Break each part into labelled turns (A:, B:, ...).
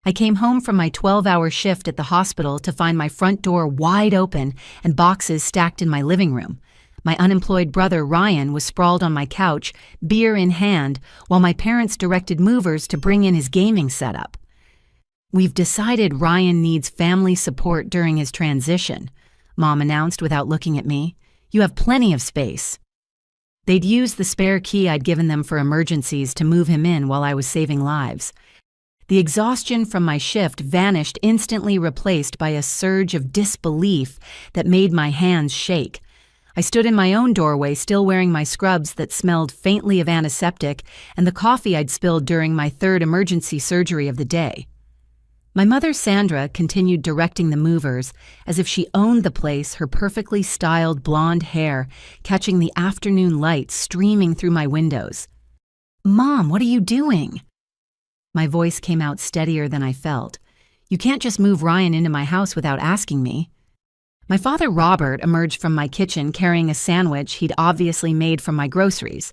A: I came home from my 12-hour shift at the hospital to find my front door wide open and boxes stacked in my living room. My unemployed brother Ryan was sprawled on my couch, beer in hand, while my parents directed movers to bring in his gaming setup. "We've decided Ryan needs family support during his transition," Mom announced without looking at me. "You have plenty of space." They'd used the spare key I'd given them for emergencies to move him in while I was saving lives. The exhaustion from my shift vanished, instantly replaced by a surge of disbelief that made my hands shake. I stood in my own doorway, still wearing my scrubs that smelled faintly of antiseptic and the coffee I'd spilled during my third emergency surgery of the day. My mother, Sandra, continued directing the movers as if she owned the place, her perfectly styled blonde hair catching the afternoon light streaming through my windows. "Mom, what are you doing?" My voice came out steadier than I felt. "You can't just move Ryan into my house without asking me." My father, Robert, emerged from my kitchen carrying a sandwich he'd obviously made from my groceries.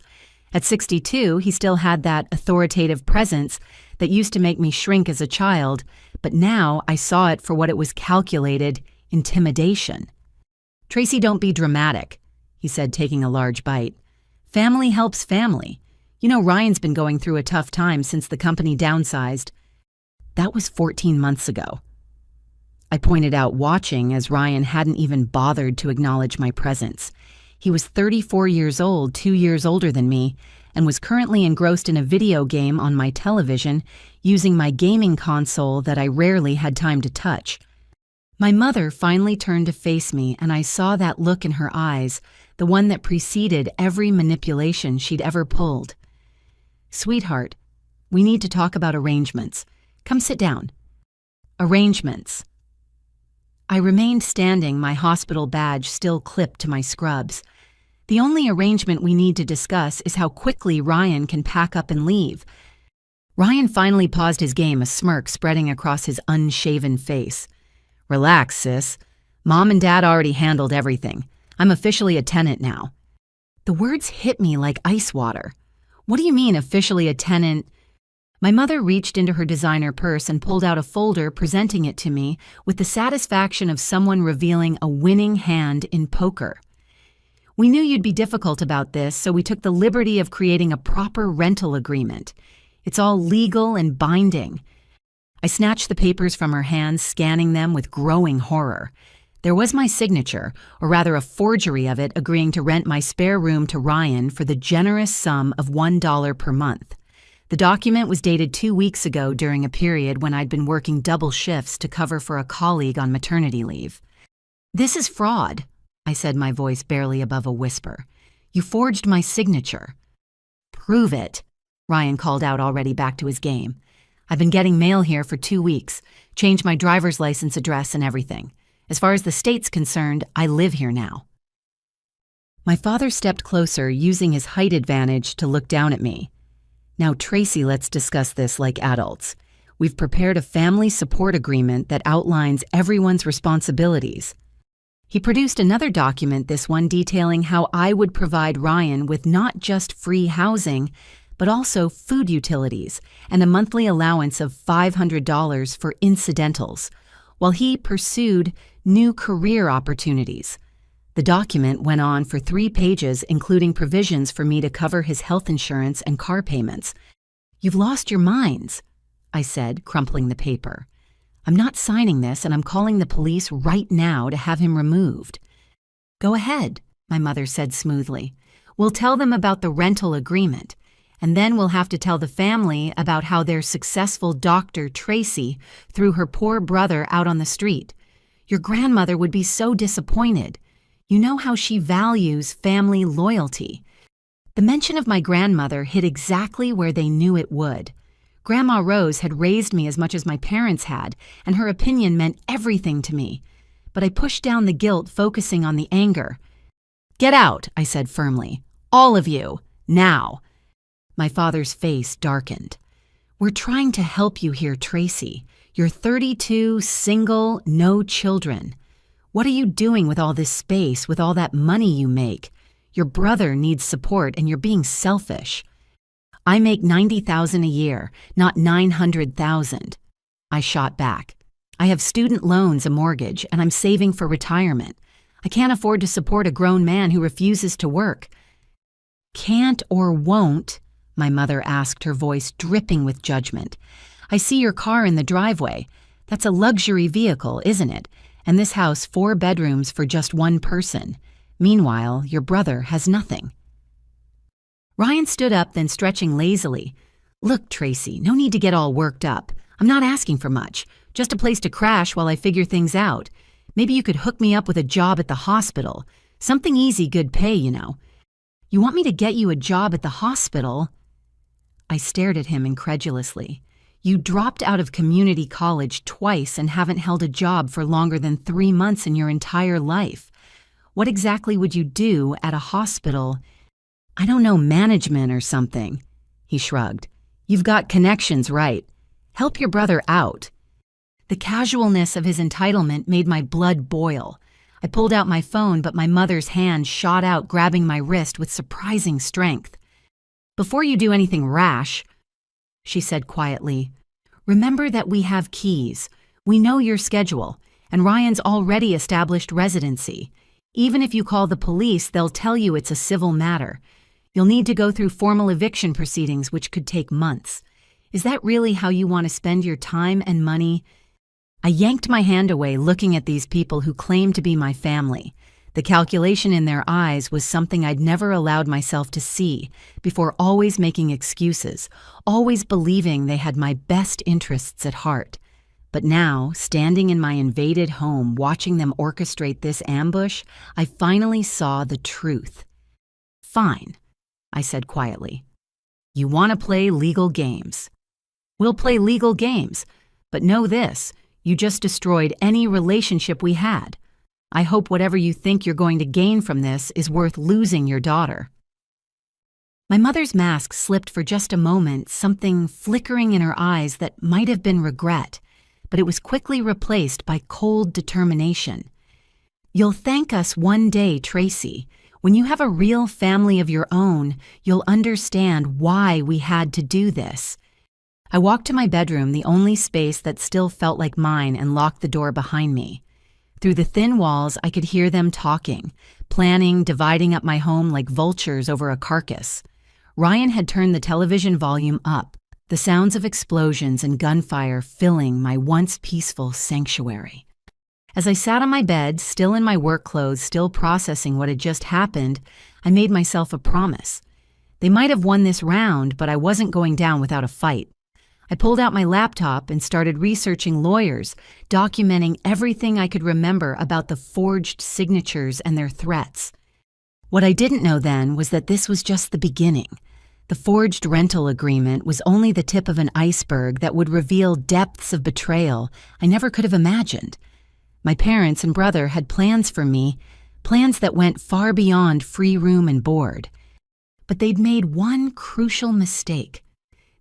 A: At 62, he still had that authoritative presence that used to make me shrink as a child, but now I saw it for what it was: calculated intimidation. "Tracy, don't be dramatic," he said, taking a large bite. "Family helps family. You know, Ryan's been going through a tough time since the company downsized." "That was 14 months ago." I pointed out, watching as Ryan hadn't even bothered to acknowledge my presence. He was 34 years old, 2 years older than me, and was currently engrossed in a video game on my television using my gaming console that I rarely had time to touch. My mother finally turned to face me, and I saw that look in her eyes, the one that preceded every manipulation she'd ever pulled. "Sweetheart, we need to talk about arrangements. Come sit down." "Arrangements." I remained standing, my hospital badge still clipped to my scrubs. "The only arrangement we need to discuss is how quickly Ryan can pack up and leave." Ryan finally paused his game, a smirk spreading across his unshaven face. "Relax, sis. Mom and Dad already handled everything. I'm officially a tenant now." The words hit me like ice water. "What do you mean, officially a tenant?" My mother reached into her designer purse and pulled out a folder, presenting it to me with the satisfaction of someone revealing a winning hand in poker. "We knew you'd be difficult about this, so we took the liberty of creating a proper rental agreement. It's all legal and binding." I snatched the papers from her hands, scanning them with growing horror. There was my signature, or rather a forgery of it, agreeing to rent my spare room to Ryan for the generous sum of $1 per month. The document was dated 2 weeks ago, during a period when I'd been working double shifts to cover for a colleague on maternity leave. "This is fraud," I said, my voice barely above a whisper. "You forged my signature." "Prove it," Ryan called out, already back to his game. "I've been getting mail here for 2 weeks, changed my driver's license address and everything. As far as the state's concerned, I live here now." My father stepped closer, using his height advantage to look down at me. "Now, Tracy, let's discuss this like adults. We've prepared a family support agreement that outlines everyone's responsibilities." He produced another document, this one detailing how I would provide Ryan with not just free housing, but also food utilities and a monthly allowance of $500 for incidentals, while he pursued new career opportunities. The document went on for 3 pages, including provisions for me to cover his health insurance and car payments. "You've lost your minds," I said, crumpling the paper. "I'm not signing this, and I'm calling the police right now to have him removed." "Go ahead," my mother said smoothly. "We'll tell them about the rental agreement, and then we'll have to tell the family about how their successful doctor, Tracy, threw her poor brother out on the street. Your grandmother would be so disappointed. You know how she values family loyalty." The mention of my grandmother hit exactly where they knew it would. Grandma Rose had raised me as much as my parents had, and her opinion meant everything to me. But I pushed down the guilt, focusing on the anger. "Get out," I said firmly. "All of you. Now." My father's face darkened. "We're trying to help you here, Tracy. You're 32, single, no children. What are you doing with all this space, with all that money you make? Your brother needs support, and you're being selfish. I make $90,000 a year, not $900,000. I shot back. I have student loans, a mortgage, and I'm saving for retirement. I can't afford to support a grown man who refuses to work. Can't or won't? My mother asked, her voice dripping with judgment. I see your car in the driveway. That's a luxury vehicle, isn't it? And this house 4 bedrooms for just one person. Meanwhile, your brother has nothing. Ryan stood up, then stretching lazily. Look, Tracy, no need to get all worked up. I'm not asking for much. Just a place to crash while I figure things out. Maybe you could hook me up with a job at the hospital. Something easy, good pay, you know. You want me to get you a job at the hospital? I stared at him incredulously. You dropped out of community college twice and haven't held a job for longer than 3 months in your entire life. What exactly would you do at a hospital? I don't know, management or something. He shrugged. You've got connections, right? Help your brother out. The casualness of his entitlement made my blood boil. I pulled out my phone, but my mother's hand shot out, grabbing my wrist with surprising strength. Before you do anything rash, she said quietly, remember that we have keys. We know your schedule, and Ryan's already established residency. Even if you call the police, they'll tell you it's a civil matter. You'll need to go through formal eviction proceedings, which could take months. Is that really how you want to spend your time and money? I yanked my hand away, looking at these people who claimed to be my family. The calculation in their eyes was something I'd never allowed myself to see before, always making excuses, always believing they had my best interests at heart. But now, standing in my invaded home, watching them orchestrate this ambush, I finally saw the truth. Fine, I said quietly. You want to play legal games. We'll play legal games, but know this, you just destroyed any relationship we had. I hope whatever you think you're going to gain from this is worth losing your daughter. My mother's mask slipped for just a moment, something flickering in her eyes that might have been regret, but it was quickly replaced by cold determination. You'll thank us one day, Tracy. When you have a real family of your own, you'll understand why we had to do this. I walked to my bedroom, the only space that still felt like mine, and locked the door behind me. Through the thin walls, I could hear them talking, planning, dividing up my home like vultures over a carcass. Ryan had turned the television volume up, the sounds of explosions and gunfire filling my once peaceful sanctuary. As I sat on my bed, still in my work clothes, still processing what had just happened, I made myself a promise. They might have won this round, but I wasn't going down without a fight. I pulled out my laptop and started researching lawyers, documenting everything I could remember about the forged signatures and their threats. What I didn't know then was that this was just the beginning. The forged rental agreement was only the tip of an iceberg that would reveal depths of betrayal I never could have imagined. My parents and brother had plans for me, plans that went far beyond free room and board. But they'd made one crucial mistake.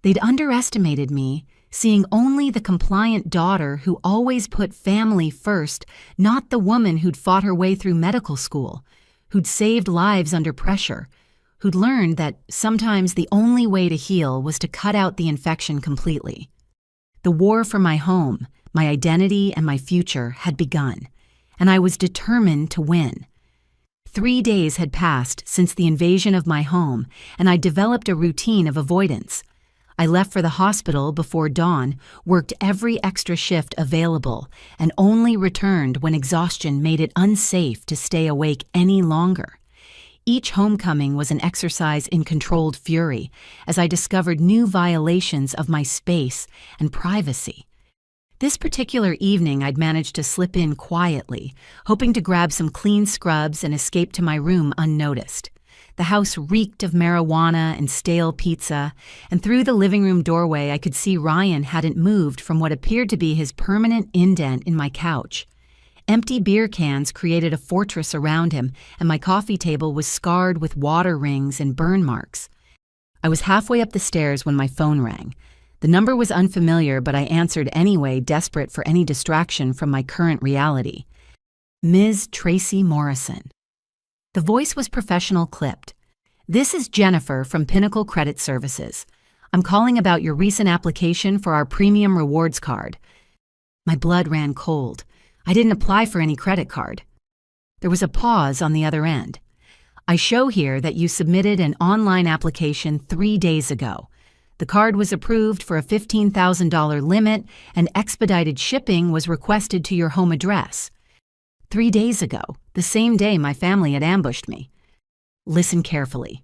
A: They'd underestimated me, seeing only the compliant daughter who always put family first, not the woman who'd fought her way through medical school, who'd saved lives under pressure, who'd learned that sometimes the only way to heal was to cut out the infection completely. The war for my home, my identity, and my future had begun, and I was determined to win. 3 days had passed since the invasion of my home, and I developed a routine of avoidance. I left for the hospital before dawn, worked every extra shift available, and only returned when exhaustion made it unsafe to stay awake any longer. Each homecoming was an exercise in controlled fury, as I discovered new violations of my space and privacy. This particular evening, I'd managed to slip in quietly, hoping to grab some clean scrubs and escape to my room unnoticed. The house reeked of marijuana and stale pizza, and through the living room doorway I could see Ryan hadn't moved from what appeared to be his permanent indent in my couch. Empty beer cans created a fortress around him, and my coffee table was scarred with water rings and burn marks. I was halfway up the stairs when my phone rang. The number was unfamiliar, but I answered anyway, desperate for any distraction from my current reality. Ms. Tracy Morrison. The voice was professional clipped. This is Jennifer from Pinnacle Credit Services. I'm calling about your recent application for our premium rewards card. My blood ran cold. I didn't apply for any credit card. There was a pause on the other end. I show here that you submitted an online application 3 days ago. The card was approved for a $15,000 limit and expedited shipping was requested to your home address. 3 days ago, the same day my family had ambushed me. Listen carefully,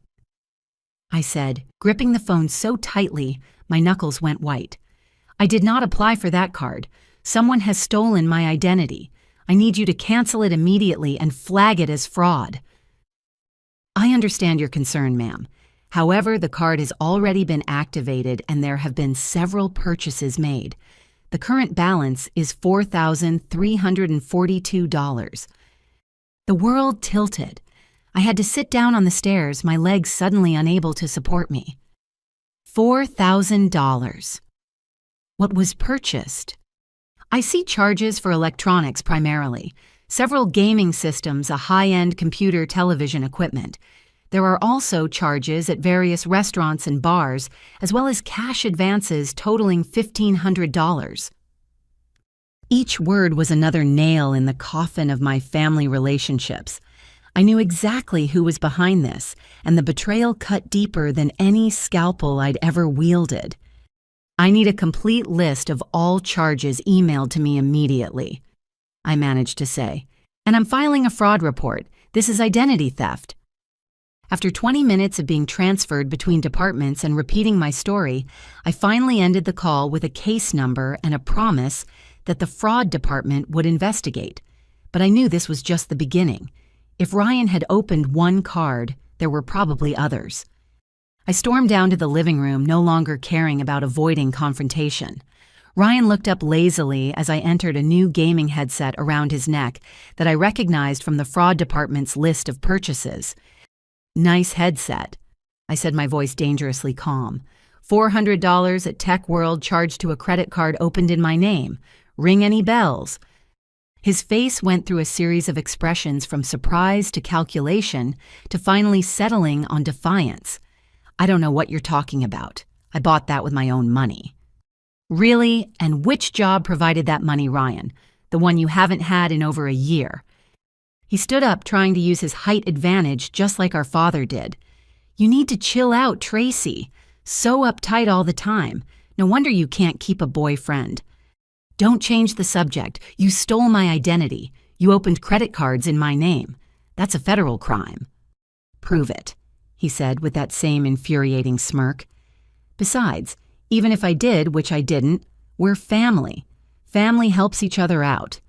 A: I said, gripping the phone so tightly my knuckles went white. I did not apply for that card. Someone has stolen my identity. I need you to cancel it immediately and flag it as fraud. I understand your concern, ma'am. However, the card has already been activated and there have been several purchases made. The current balance is $4,342. The world tilted. I had to sit down on the stairs, my legs suddenly unable to support me. $4,000. What was purchased? I see charges for electronics primarily, several gaming systems, a high-end computer television equipment. There are also charges at various restaurants and bars, as well as cash advances totaling $1,500. Each word was another nail in the coffin of my family relationships. I knew exactly who was behind this, and the betrayal cut deeper than any scalpel I'd ever wielded. I need a complete list of all charges emailed to me immediately, I managed to say. And I'm filing a fraud report. This is identity theft. After 20 minutes of being transferred between departments and repeating my story, I finally ended the call with a case number and a promise that the fraud department would investigate. But I knew this was just the beginning. If Ryan had opened one card, there were probably others. I stormed down to the living room, no longer caring about avoiding confrontation. Ryan looked up lazily as I entered a new gaming headset around his neck that I recognized from the fraud department's list of purchases. Nice headset, I said, my voice dangerously calm. $400 at Tech World charged to a credit card opened in my name. Ring any bells? His face went through a series of expressions from surprise to calculation to finally settling on defiance. I don't know what you're talking about. I bought that with my own money. Really? And which job provided that money, Ryan? The one you haven't had in over a year. He stood up, trying to use his height advantage just like our father did. You need to chill out, Tracy. So uptight all the time. No wonder you can't keep a boyfriend. Don't change the subject. You stole my identity. You opened credit cards in my name. That's a federal crime. Prove it, he said with that same infuriating smirk. Besides, even if I did, which I didn't, we're family. Family helps each other out.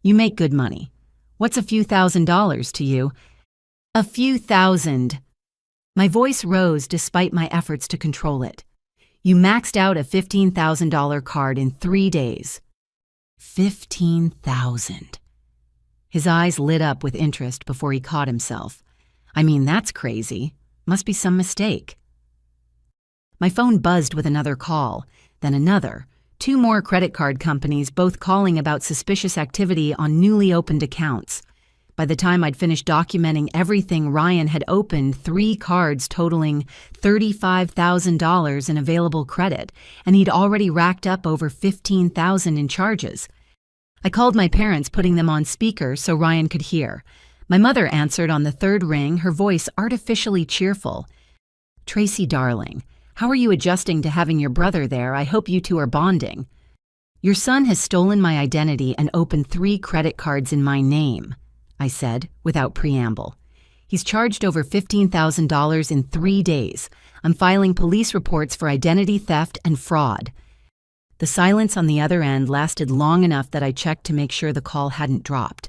A: You make good money. What's a few $1,000s to you? A few thousand. My voice rose despite my efforts to control it. You maxed out a $15,000 card in 3 days. 15,000. His eyes lit up with interest before he caught himself. I mean, that's crazy. Must be some mistake. My phone buzzed with another call, then another. 2 more credit card companies, both calling about suspicious activity on newly opened accounts. By the time I'd finished documenting everything, Ryan had opened 3 cards totaling $35,000 in available credit, and he'd already racked up over $15,000 in charges. I called my parents, putting them on speaker so Ryan could hear. My mother answered on the 3rd ring, her voice artificially cheerful. Tracy, darling, how are you adjusting to having your brother there? I hope you two are bonding. Your son has stolen my identity and opened 3 credit cards in my name, I said, without preamble. He's charged over $15,000 in 3 days. I'm filing police reports for identity theft and fraud. The silence on the other end lasted long enough that I checked to make sure the call hadn't dropped.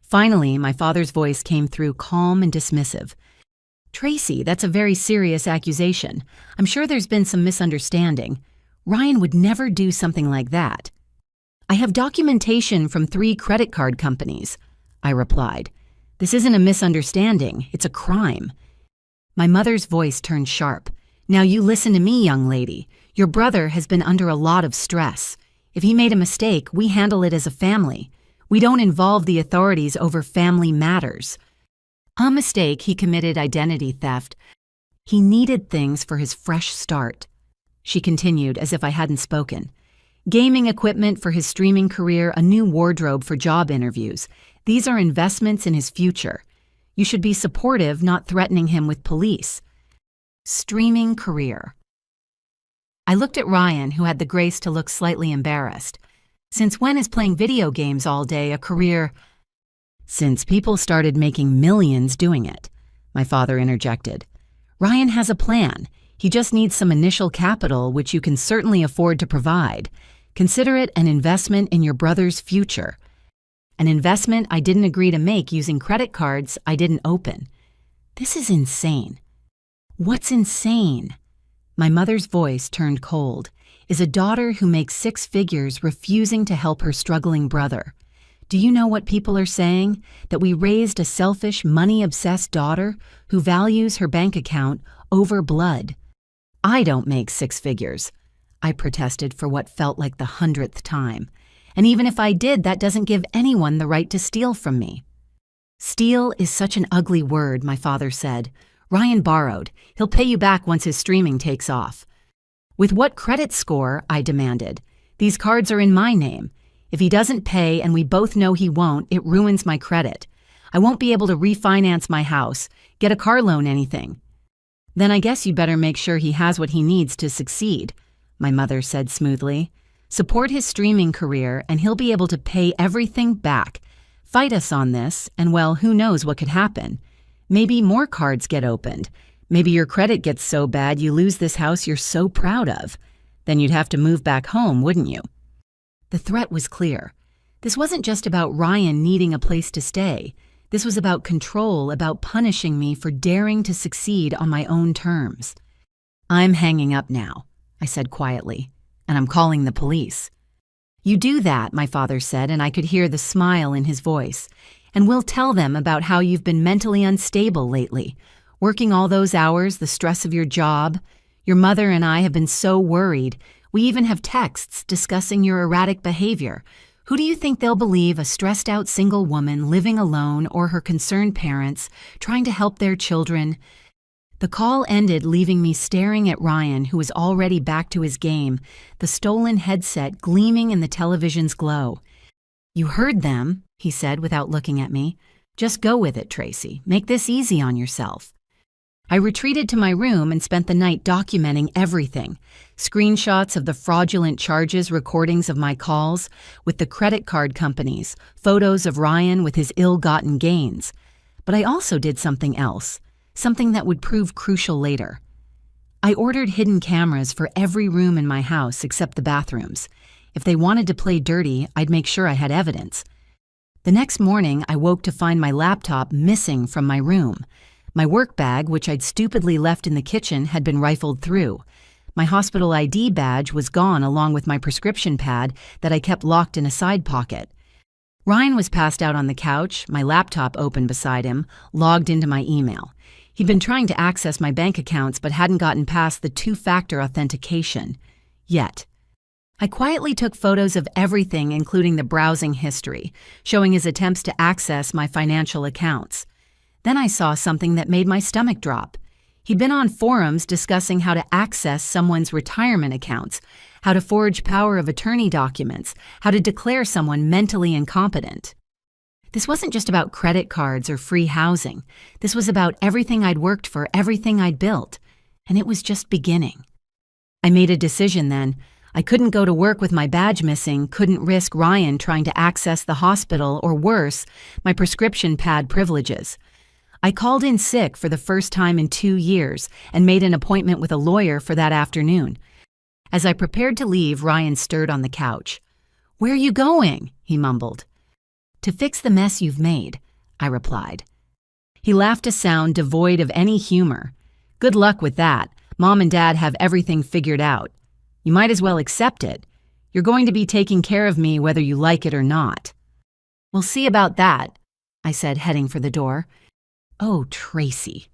A: Finally, my father's voice came through calm and dismissive. Tracy, that's a very serious accusation. I'm sure there's been some misunderstanding. Ryan would never do something like that. I have documentation from 3 credit card companies, I replied. This isn't a misunderstanding, it's a crime. My mother's voice turned sharp. Now you listen to me, young lady. Your brother has been under a lot of stress. If he made a mistake, we handle it as a family. We don't involve the authorities over family matters. A mistake, he committed identity theft. He needed things for his fresh start. She continued as if I hadn't spoken. Gaming equipment for his streaming career, a new wardrobe for job interviews. These are investments in his future. You should be supportive, not threatening him with police. Streaming career. I looked at Ryan, who had the grace to look slightly embarrassed. Since when is playing video games all day a career? Since people started making millions doing it, my father interjected. Ryan has a plan. He just needs some initial capital, which you can certainly afford to provide. Consider it an investment in your brother's future. An investment I didn't agree to make using credit cards I didn't open. This is insane. What's insane? My mother's voice turned cold. Is a daughter who makes 6 figures refusing to help her struggling brother. Do you know what people are saying? That we raised a selfish, money-obsessed daughter who values her bank account over blood. I don't make 6 figures. I protested for what felt like the 100th time. And even if I did, that doesn't give anyone the right to steal from me. Steal is such an ugly word, my father said. Ryan borrowed. He'll pay you back once his streaming takes off. With what credit score? I demanded. These cards are in my name. If he doesn't pay, and we both know he won't, it ruins my credit. I won't be able to refinance my house, get a car loan, anything. Then I guess you'd better make sure he has what he needs to succeed, my mother said smoothly. Support his streaming career, and he'll be able to pay everything back. Fight us on this, and well, who knows what could happen. Maybe more cards get opened. Maybe your credit gets so bad you lose this house you're so proud of. Then you'd have to move back home, wouldn't you? The threat was clear. This wasn't just about Ryan needing a place to stay. This was about control, about punishing me for daring to succeed on my own terms. I'm hanging up now, I said quietly, and I'm calling the police. You do that, my father said, and I could hear the smile in his voice. And we'll tell them about how you've been mentally unstable lately, working all those hours, the stress of your job. Your mother and I have been so worried. We even have texts discussing your erratic behavior. Who do you think they'll believe, a stressed-out single woman living alone or her concerned parents trying to help their children? The call ended, leaving me staring at Ryan, who was already back to his game, the stolen headset gleaming in the television's glow. You heard them, he said without looking at me. Just go with it, Tracy. Make this easy on yourself. I retreated to my room and spent the night documenting everything. Screenshots of the fraudulent charges, recordings of my calls with the credit card companies, photos of Ryan with his ill-gotten gains. But I also did something else, something that would prove crucial later. I ordered hidden cameras for every room in my house except the bathrooms. If they wanted to play dirty, I'd make sure I had evidence. The next morning, I woke to find my laptop missing from my room. My work bag, which I'd stupidly left in the kitchen, had been rifled through. My hospital ID badge was gone along with my prescription pad that I kept locked in a side pocket. Ryan was passed out on the couch, my laptop open beside him, logged into my email. He'd been trying to access my bank accounts but hadn't gotten past the 2-factor authentication. Yet. I quietly took photos of everything, including the browsing history, showing his attempts to access my financial accounts. Then I saw something that made my stomach drop. He'd been on forums discussing how to access someone's retirement accounts, how to forge power of attorney documents, how to declare someone mentally incompetent. This wasn't just about credit cards or free housing. This was about everything I'd worked for, everything I'd built. And it was just beginning. I made a decision then. I couldn't go to work with my badge missing, couldn't risk Ryan trying to access the hospital, or worse, my prescription pad privileges. I called in sick for the first time in 2 years and made an appointment with a lawyer for that afternoon. As I prepared to leave, Ryan stirred on the couch. "Where are you going?" he mumbled. "To fix the mess you've made," I replied. He laughed, a sound devoid of any humor. "Good luck with that. Mom and Dad have everything figured out. You might as well accept it. You're going to be taking care of me whether you like it or not." "We'll see about that," I said, heading for the door. "Oh, Tracy,"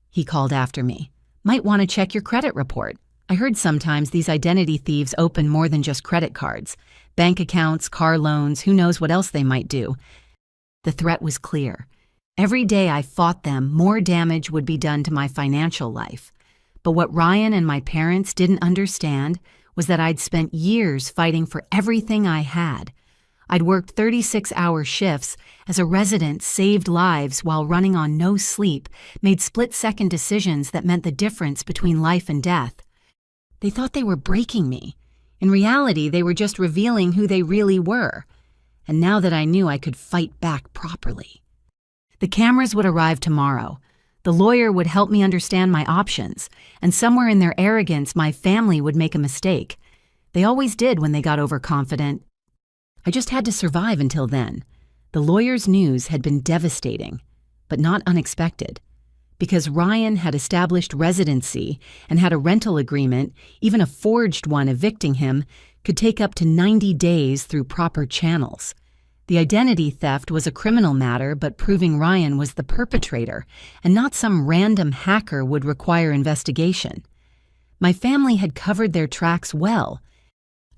A: he called after me. "Might want to check your credit report. I heard sometimes these identity thieves open more than just credit cards. Bank accounts, car loans, who knows what else they might do." The threat was clear. Every day I fought them, more damage would be done to my financial life. But what Ryan and my parents didn't understand was that I'd spent years fighting for everything I had. I'd worked 36-hour shifts as a resident, saved lives while running on no sleep, made split-second decisions that meant the difference between life and death. They thought they were breaking me. In reality, they were just revealing who they really were. And now that I knew, I could fight back properly. The cameras would arrive tomorrow. The lawyer would help me understand my options, and somewhere in their arrogance, my family would make a mistake. They always did when they got overconfident. I just had to survive until then. The lawyer's news had been devastating, but not unexpected. Because Ryan had established residency and had a rental agreement, even a forged one evicting him could take up to 90 days through proper channels. The identity theft was a criminal matter, but proving Ryan was the perpetrator and not some random hacker would require investigation. My family had covered their tracks well.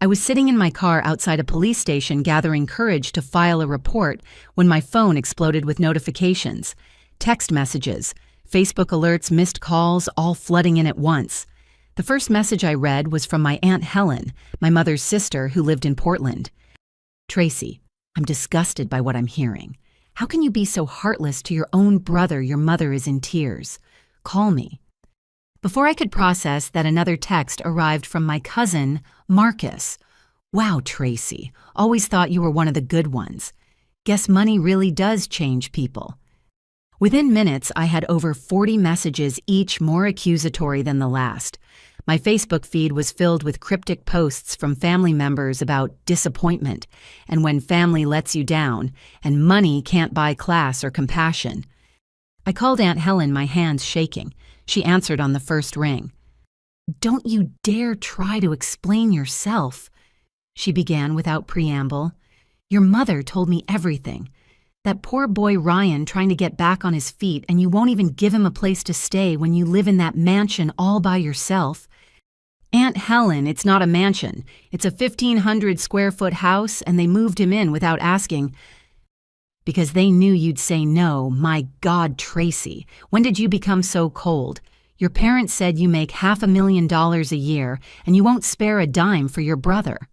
A: I was sitting in my car outside a police station gathering courage to file a report when my phone exploded with notifications, text messages, Facebook alerts, missed calls, all flooding in at once. The first message I read was from my Aunt Helen, my mother's sister who lived in Portland. "Tracy, I'm disgusted by what I'm hearing. How can you be so heartless to your own brother? Your mother is in tears. Call me." Before I could process that, another text arrived from my cousin, Marcus. "Wow, Tracy, always thought you were one of the good ones. Guess money really does change people." Within minutes, I had over 40 messages, each more accusatory than the last. My Facebook feed was filled with cryptic posts from family members about disappointment and when family lets you down, and money can't buy class or compassion. I called Aunt Helen, my hands shaking. She answered on the first ring. "Don't you dare try to explain yourself," she began without preamble. "Your mother told me everything. That poor boy Ryan trying to get back on his feet, and you won't even give him a place to stay when you live in that mansion all by yourself." "Aunt Helen, it's not a mansion. It's a 1,500 square foot house, and they moved him in without asking. Because they knew you'd say no. My God, Tracy, when did you become so cold? Your parents said you make $500,000 a year, and you won't spare a dime for your brother."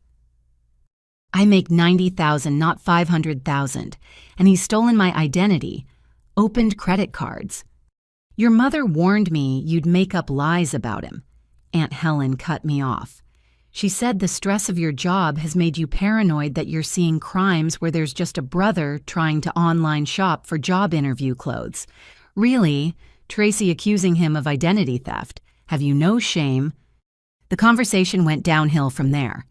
A: "I make $90,000, not $500,000, and he's stolen my identity, opened credit cards. Your mother warned me you'd make up lies about him." Aunt Helen cut me off. "She said the stress of your job has made you paranoid that you're seeing crimes where there's just a brother trying to online shop for job interview clothes. Really, Tracy accusing him of identity theft. Have you no shame?" The conversation went downhill from there.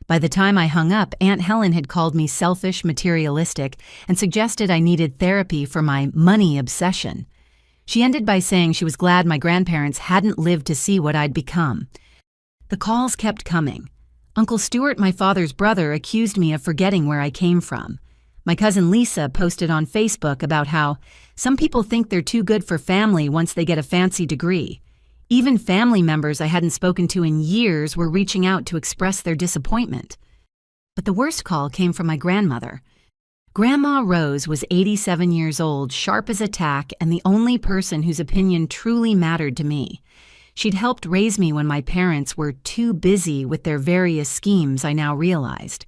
A: By the time I hung up, Aunt Helen had called me selfish, materialistic, and suggested I needed therapy for my money obsession. She ended by saying she was glad my grandparents hadn't lived to see what I'd become. The calls kept coming. Uncle Stuart, my father's brother, accused me of forgetting where I came from. My cousin Lisa posted on Facebook about how some people think they're too good for family once they get a fancy degree. Even family members I hadn't spoken to in years were reaching out to express their disappointment. But the worst call came from my grandmother. Grandma Rose was 87 years old, sharp as a tack, and the only person whose opinion truly mattered to me. She'd helped raise me when my parents were too busy with their various schemes, I now realized.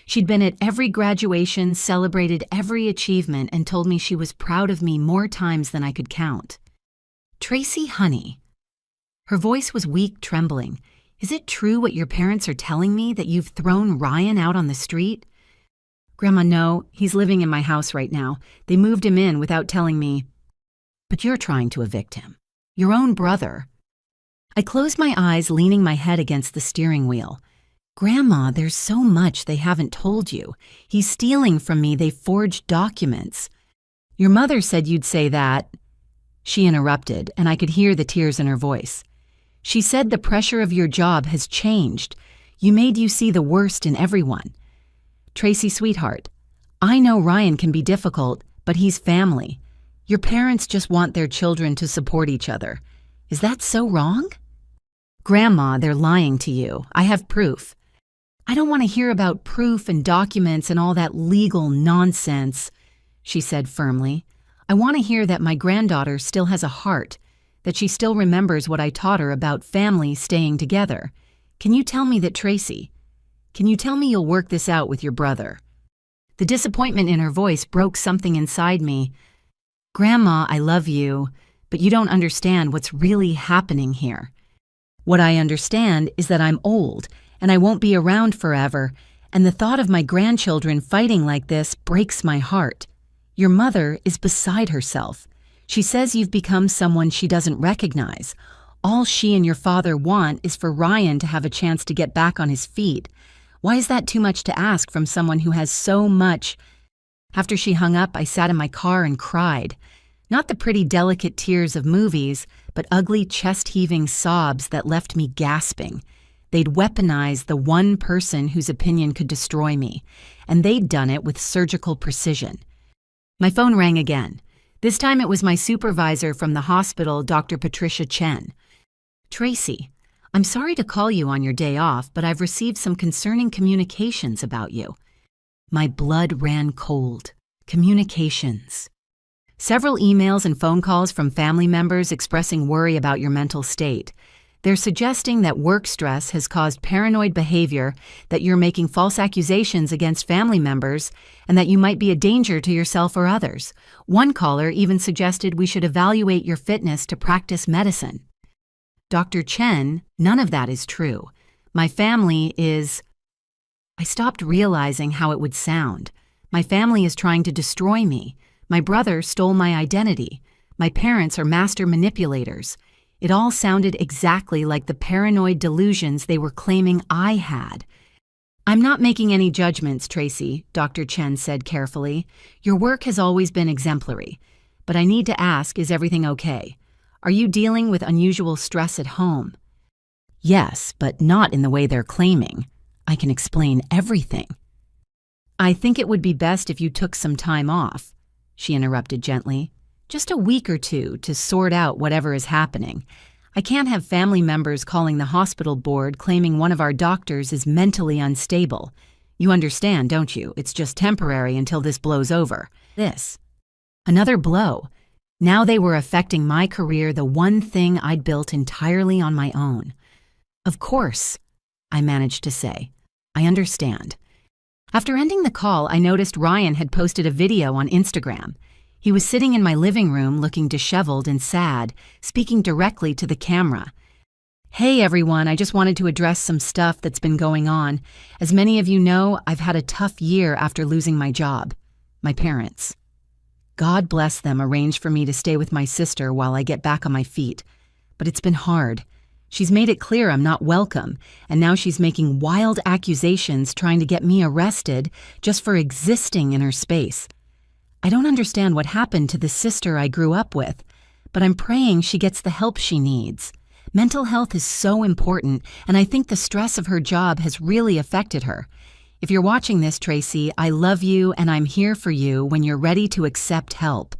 A: She'd been at every graduation, celebrated every achievement, and told me she was proud of me more times than I could count. "Tracy, honey." Her voice was weak, trembling. "Is it true what your parents are telling me, that you've thrown Ryan out on the street?" "Grandma, no. He's living in my house right now. They moved him in without telling me." "But you're trying to evict him. Your own brother." I closed my eyes, leaning my head against the steering wheel. "Grandma, there's so much they haven't told you. He's stealing from me. They forged documents." "Your mother said you'd say that." She interrupted, and I could hear the tears in her voice. "She said the pressure of your job has changed. Made you see the worst in everyone." "Tracy, sweetheart, I know Ryan can be difficult, but he's family. Your parents just want their children to support each other. Is that so wrong?" "Grandma, they're lying to you. I have proof." "I don't want to hear about proof and documents and all that legal nonsense," she said firmly. "I want to hear that my granddaughter still has a heart, that she still remembers what I taught her about family staying together. Can you tell me that Tracy? Can you tell me you'll work this out with your brother?" The disappointment in her voice broke something inside me. "Grandma, I love you, but you don't understand what's really happening here. What I understand is that I'm old and I won't be around forever, and the thought of my grandchildren fighting like this breaks my heart. Your mother is beside herself. She says you've become someone she doesn't recognize. All she and your father want is for Ryan to have a chance to get back on his feet. Why is that too much to ask from someone who has so much?" After she hung up, I sat in my car and cried. Not the pretty, delicate tears of movies, but ugly, chest-heaving sobs that left me gasping. They'd weaponized the one person whose opinion could destroy me, and they'd done it with surgical precision. My phone rang again. This time it was my supervisor from the hospital, Dr. Patricia Chen. "Tracy, I'm sorry to call you on your day off, but I've received some concerning communications about you." My blood ran cold. Communications. "Several emails and phone calls from family members expressing worry about your mental state. They're suggesting that work stress has caused paranoid behavior, that you're making false accusations against family members, and that you might be a danger to yourself or others. One caller even suggested we should evaluate your fitness to practice medicine." "Dr. Chen, none of that is true. My family is—" I stopped realizing how it would sound. My family is trying to destroy me. My brother stole my identity. My parents are master manipulators. It all sounded exactly like the paranoid delusions they were claiming I had. "I'm not making any judgments, Tracy," Dr. Chen said carefully. "Your work has always been exemplary. But I need to ask, is everything okay? Are you dealing with unusual stress at home?" "Yes, but not in the way they're claiming. I can explain everything." "I think it would be best if you took some time off," she interrupted gently. "Just a week or two to sort out whatever is happening. I can't have family members calling the hospital board claiming one of our doctors is mentally unstable. You understand, don't you? It's just temporary until this blows over." This. Another blow. Now they were affecting my career, the one thing I'd built entirely on my own. "Of course," I managed to say. "I understand." After ending the call, I noticed Ryan had posted a video on Instagram. He was sitting in my living room looking disheveled and sad, speaking directly to the camera. "Hey everyone, I just wanted to address some stuff that's been going on. As many of you know, I've had a tough year after losing my job. My parents. God bless them, arranged for me to stay with my sister while I get back on my feet. But it's been hard. She's made it clear I'm not welcome, and now she's making wild accusations trying to get me arrested just for existing in her space. I don't understand what happened to the sister I grew up with, but I'm praying she gets the help she needs. Mental health is so important, and I think the stress of her job has really affected her. If you're watching this, Tracy, I love you and I'm here for you when you're ready to accept help."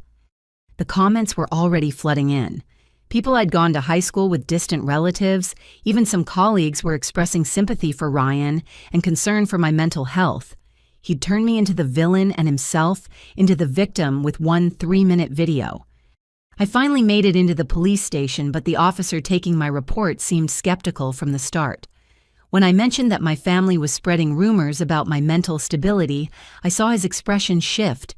A: The comments were already flooding in. People I'd gone to high school with, distant relatives, even some colleagues were expressing sympathy for Ryan and concern for my mental health. He'd turned me into the villain and himself into the victim with one 3-minute video. I finally made it into the police station, but the officer taking my report seemed skeptical from the start. When I mentioned that my family was spreading rumors about my mental stability, I saw his expression shift.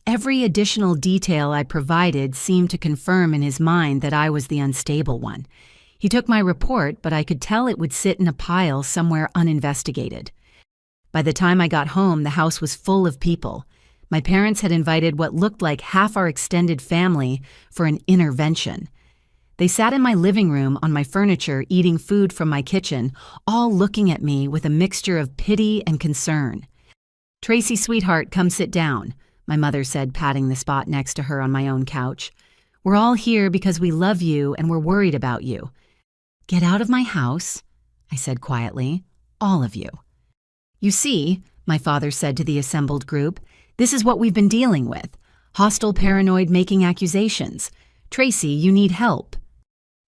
A: Every additional detail I provided seemed to confirm in his mind that I was the unstable one. He took my report, but I could tell it would sit in a pile somewhere uninvestigated. By the time I got home, the house was full of people. My parents had invited what looked like half our extended family for an intervention. They sat in my living room on my furniture eating food from my kitchen, all looking at me with a mixture of pity and concern. "Tracy, sweetheart, come sit down," my mother said, patting the spot next to her on my own couch. "We're all here because we love you and we're worried about you." "Get out of my house," I said quietly. "All of you." "You see," my father said to the assembled group, "this is what we've been dealing with. Hostile, paranoid, making accusations. Tracy, you need help.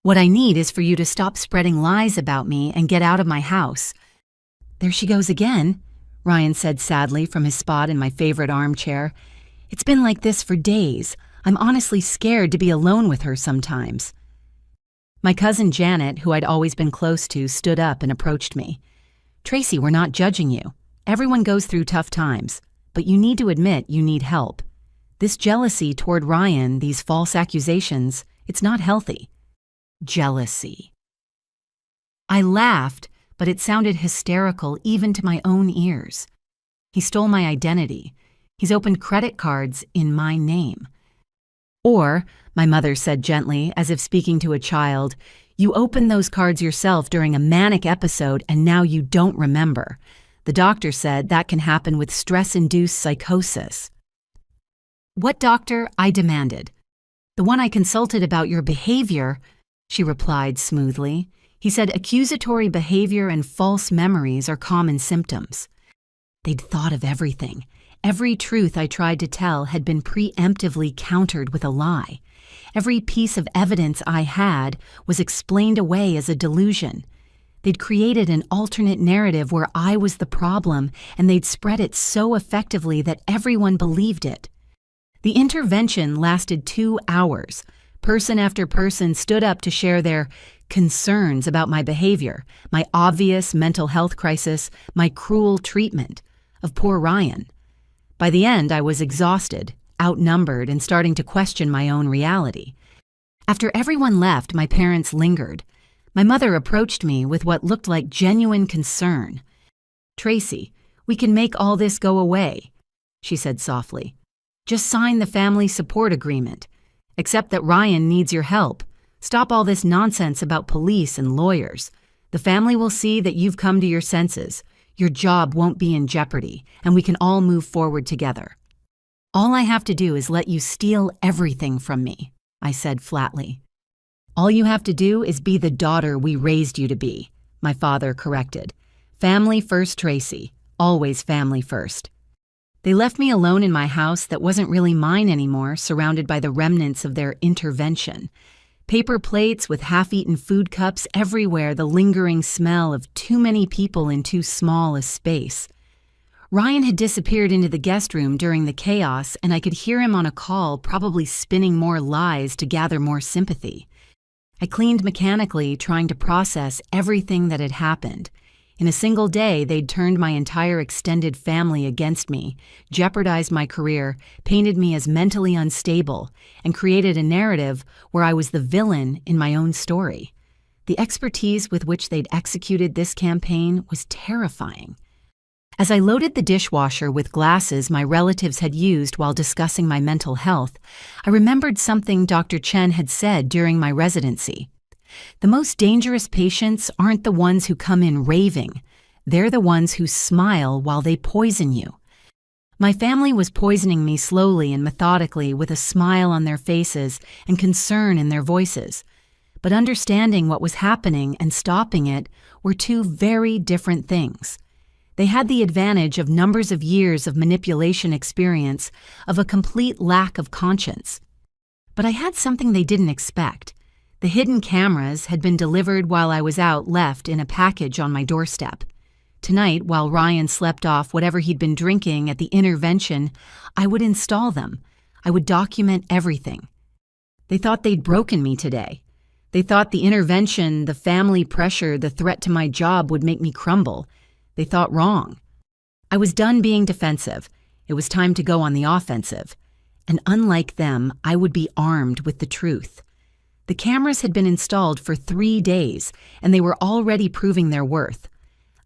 A: What I need is for you to stop spreading lies about me and get out of my house." "There she goes again," Ryan said sadly from his spot in my favorite armchair. "It's been like this for days. I'm honestly scared to be alone with her sometimes." My cousin Janet, who I'd always been close to, stood up and approached me. "Tracy, we're not judging you. Everyone goes through tough times, but you need to admit you need help. This jealousy toward Ryan, these false accusations, it's not healthy." Jealousy. I laughed, but it sounded hysterical even to my own ears. He stole my identity. He's opened credit cards in my name. Or, my mother said gently, as if speaking to a child, "You opened those cards yourself during a manic episode and now you don't remember. The doctor said that can happen with stress-induced psychosis." "What doctor?" I demanded. "The one I consulted about your behavior," she replied smoothly. "He said accusatory behavior and false memories are common symptoms." They'd thought of everything. Every truth I tried to tell had been preemptively countered with a lie. Every piece of evidence I had was explained away as a delusion. They'd created an alternate narrative where I was the problem, and they'd spread it so effectively that everyone believed it. The intervention lasted 2 hours. Person after person stood up to share their concerns about my behavior, my obvious mental health crisis, my cruel treatment of poor Ryan. By the end, I was exhausted, outnumbered, and starting to question my own reality. After everyone left, my parents lingered. My mother approached me with what looked like genuine concern. "Tracy, we can make all this go away," she said softly. "Just sign the family support agreement. Accept that Ryan needs your help. Stop all this nonsense about police and lawyers. The family will see that you've come to your senses. Your job won't be in jeopardy, and we can all move forward together. All I have to do is let you steal everything from me," I said flatly. "All you have to do is be the daughter we raised you to be," my father corrected. "Family first, Tracy. Always family first." They left me alone in my house that wasn't really mine anymore, surrounded by the remnants of their intervention. Paper plates with half-eaten food cups everywhere, the lingering smell of too many people in too small a space. Ryan had disappeared into the guest room during the chaos, and I could hear him on a call, probably spinning more lies to gather more sympathy. I cleaned mechanically, trying to process everything that had happened. In a single day, they'd turned my entire extended family against me, jeopardized my career, painted me as mentally unstable, and created a narrative where I was the villain in my own story. The expertise with which they'd executed this campaign was terrifying. As I loaded the dishwasher with glasses my relatives had used while discussing my mental health, I remembered something Dr. Chen had said during my residency. The most dangerous patients aren't the ones who come in raving. They're the ones who smile while they poison you. My family was poisoning me slowly and methodically with a smile on their faces and concern in their voices. But understanding what was happening and stopping it were two very different things. They had the advantage of numbers of years of manipulation experience, of a complete lack of conscience. But I had something they didn't expect. The hidden cameras had been delivered while I was out, left in a package on my doorstep. Tonight, while Ryan slept off whatever he'd been drinking at the intervention, I would install them. I would document everything. They thought they'd broken me today. They thought the intervention, the family pressure, the threat to my job would make me crumble. They thought wrong. I was done being defensive. It was time to go on the offensive. And unlike them, I would be armed with the truth. The cameras had been installed for 3 days, and they were already proving their worth.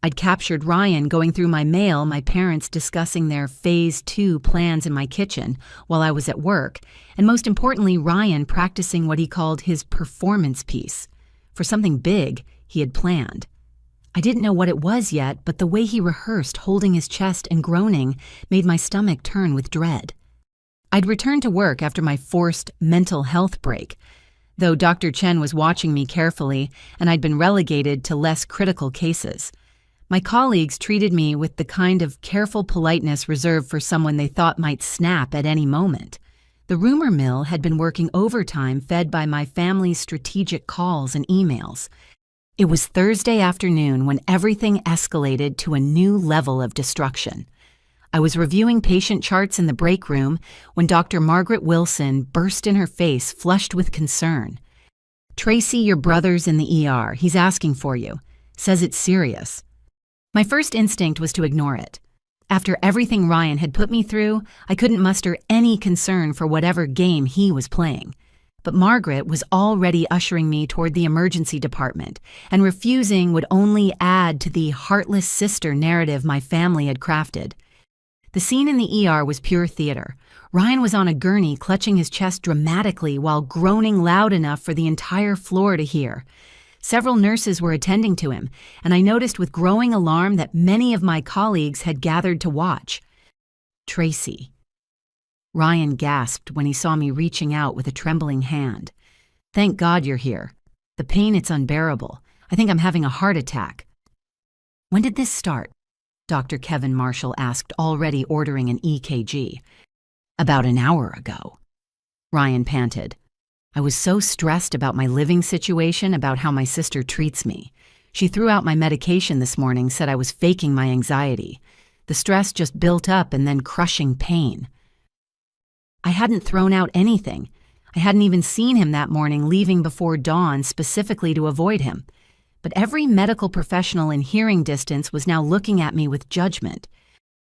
A: I'd captured Ryan going through my mail, my parents discussing their Phase 2 plans in my kitchen while I was at work, and most importantly, Ryan practicing what he called his performance piece for something big he had planned. I didn't know what it was yet, but the way he rehearsed, holding his chest and groaning, made my stomach turn with dread. I'd returned to work after my forced mental health break, though Dr. Chen was watching me carefully and I'd been relegated to less critical cases. My colleagues treated me with the kind of careful politeness reserved for someone they thought might snap at any moment. The rumor mill had been working overtime, fed by my family's strategic calls and emails. It was Thursday afternoon when everything escalated to a new level of destruction. I was reviewing patient charts in the break room when Dr. Margaret Wilson burst in her face, flushed with concern. "Tracy, your brother's in the ER. He's asking for you. Says it's serious." My first instinct was to ignore it. After everything Ryan had put me through, I couldn't muster any concern for whatever game he was playing. But Margaret was already ushering me toward the emergency department, and refusing would only add to the heartless sister narrative my family had crafted. The scene in the ER was pure theater. Ryan was on a gurney clutching his chest dramatically while groaning loud enough for the entire floor to hear. Several nurses were attending to him, and I noticed with growing alarm that many of my colleagues had gathered to watch. "Tracy." Ryan gasped when he saw me reaching out with a trembling hand. "Thank God you're here. The pain, it's unbearable. I think I'm having a heart attack." "When did this start?" Dr. Kevin Marshall asked, already ordering an EKG. "About an hour ago." Ryan panted. "I was so stressed about my living situation, about how my sister treats me. She threw out my medication this morning, said I was faking my anxiety. The stress just built up and then crushing pain." I hadn't thrown out anything. I hadn't even seen him that morning, leaving before dawn specifically to avoid him. But every medical professional in hearing distance was now looking at me with judgment.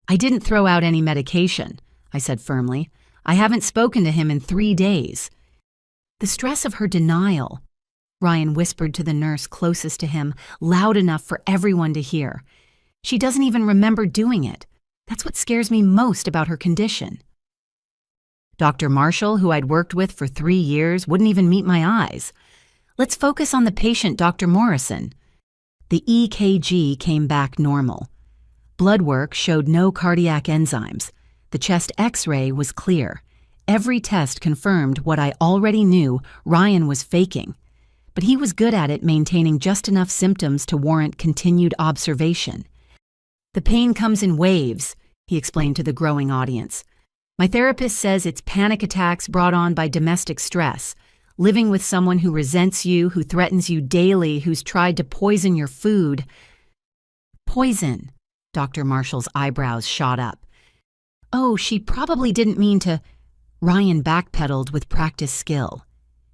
A: "I didn't throw out any medication," I said firmly. "I haven't spoken to him in 3 days." The stress of her denial, Ryan whispered to the nurse closest to him, loud enough for everyone to hear. "She doesn't even remember doing it. That's what scares me most about her condition." Dr. Marshall, who I'd worked with for 3 years, wouldn't even meet my eyes. "Let's focus on the patient, Dr. Morrison." The EKG came back normal. Blood work showed no cardiac enzymes. The chest X-ray was clear. Every test confirmed what I already knew Ryan was faking. But he was good at it, maintaining just enough symptoms to warrant continued observation. "The pain comes in waves," he explained to the growing audience. "My therapist says it's panic attacks brought on by domestic stress, living with someone who resents you, who threatens you daily, who's tried to poison your food." "Poison?" Dr. Marshall's eyebrows shot up. "Oh, she probably didn't mean to—" Ryan backpedaled with practiced skill.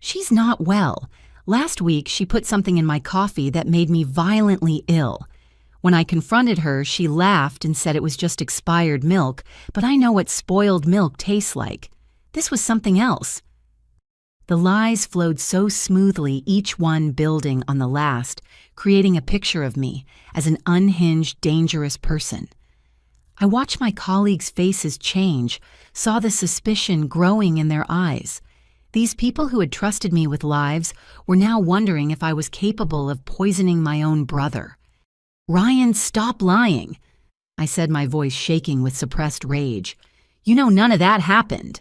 A: "She's not well. Last week she put something in my coffee that made me violently ill. When I confronted her, she laughed and said it was just expired milk, but I know what spoiled milk tastes like. This was something else." The lies flowed so smoothly, each one building on the last, creating a picture of me as an unhinged, dangerous person. I watched my colleagues' faces change, saw the suspicion growing in their eyes. These people who had trusted me with lives were now wondering if I was capable of poisoning my own brother. "Ryan, stop lying," I said, my voice shaking with suppressed rage. "You know none of that happened."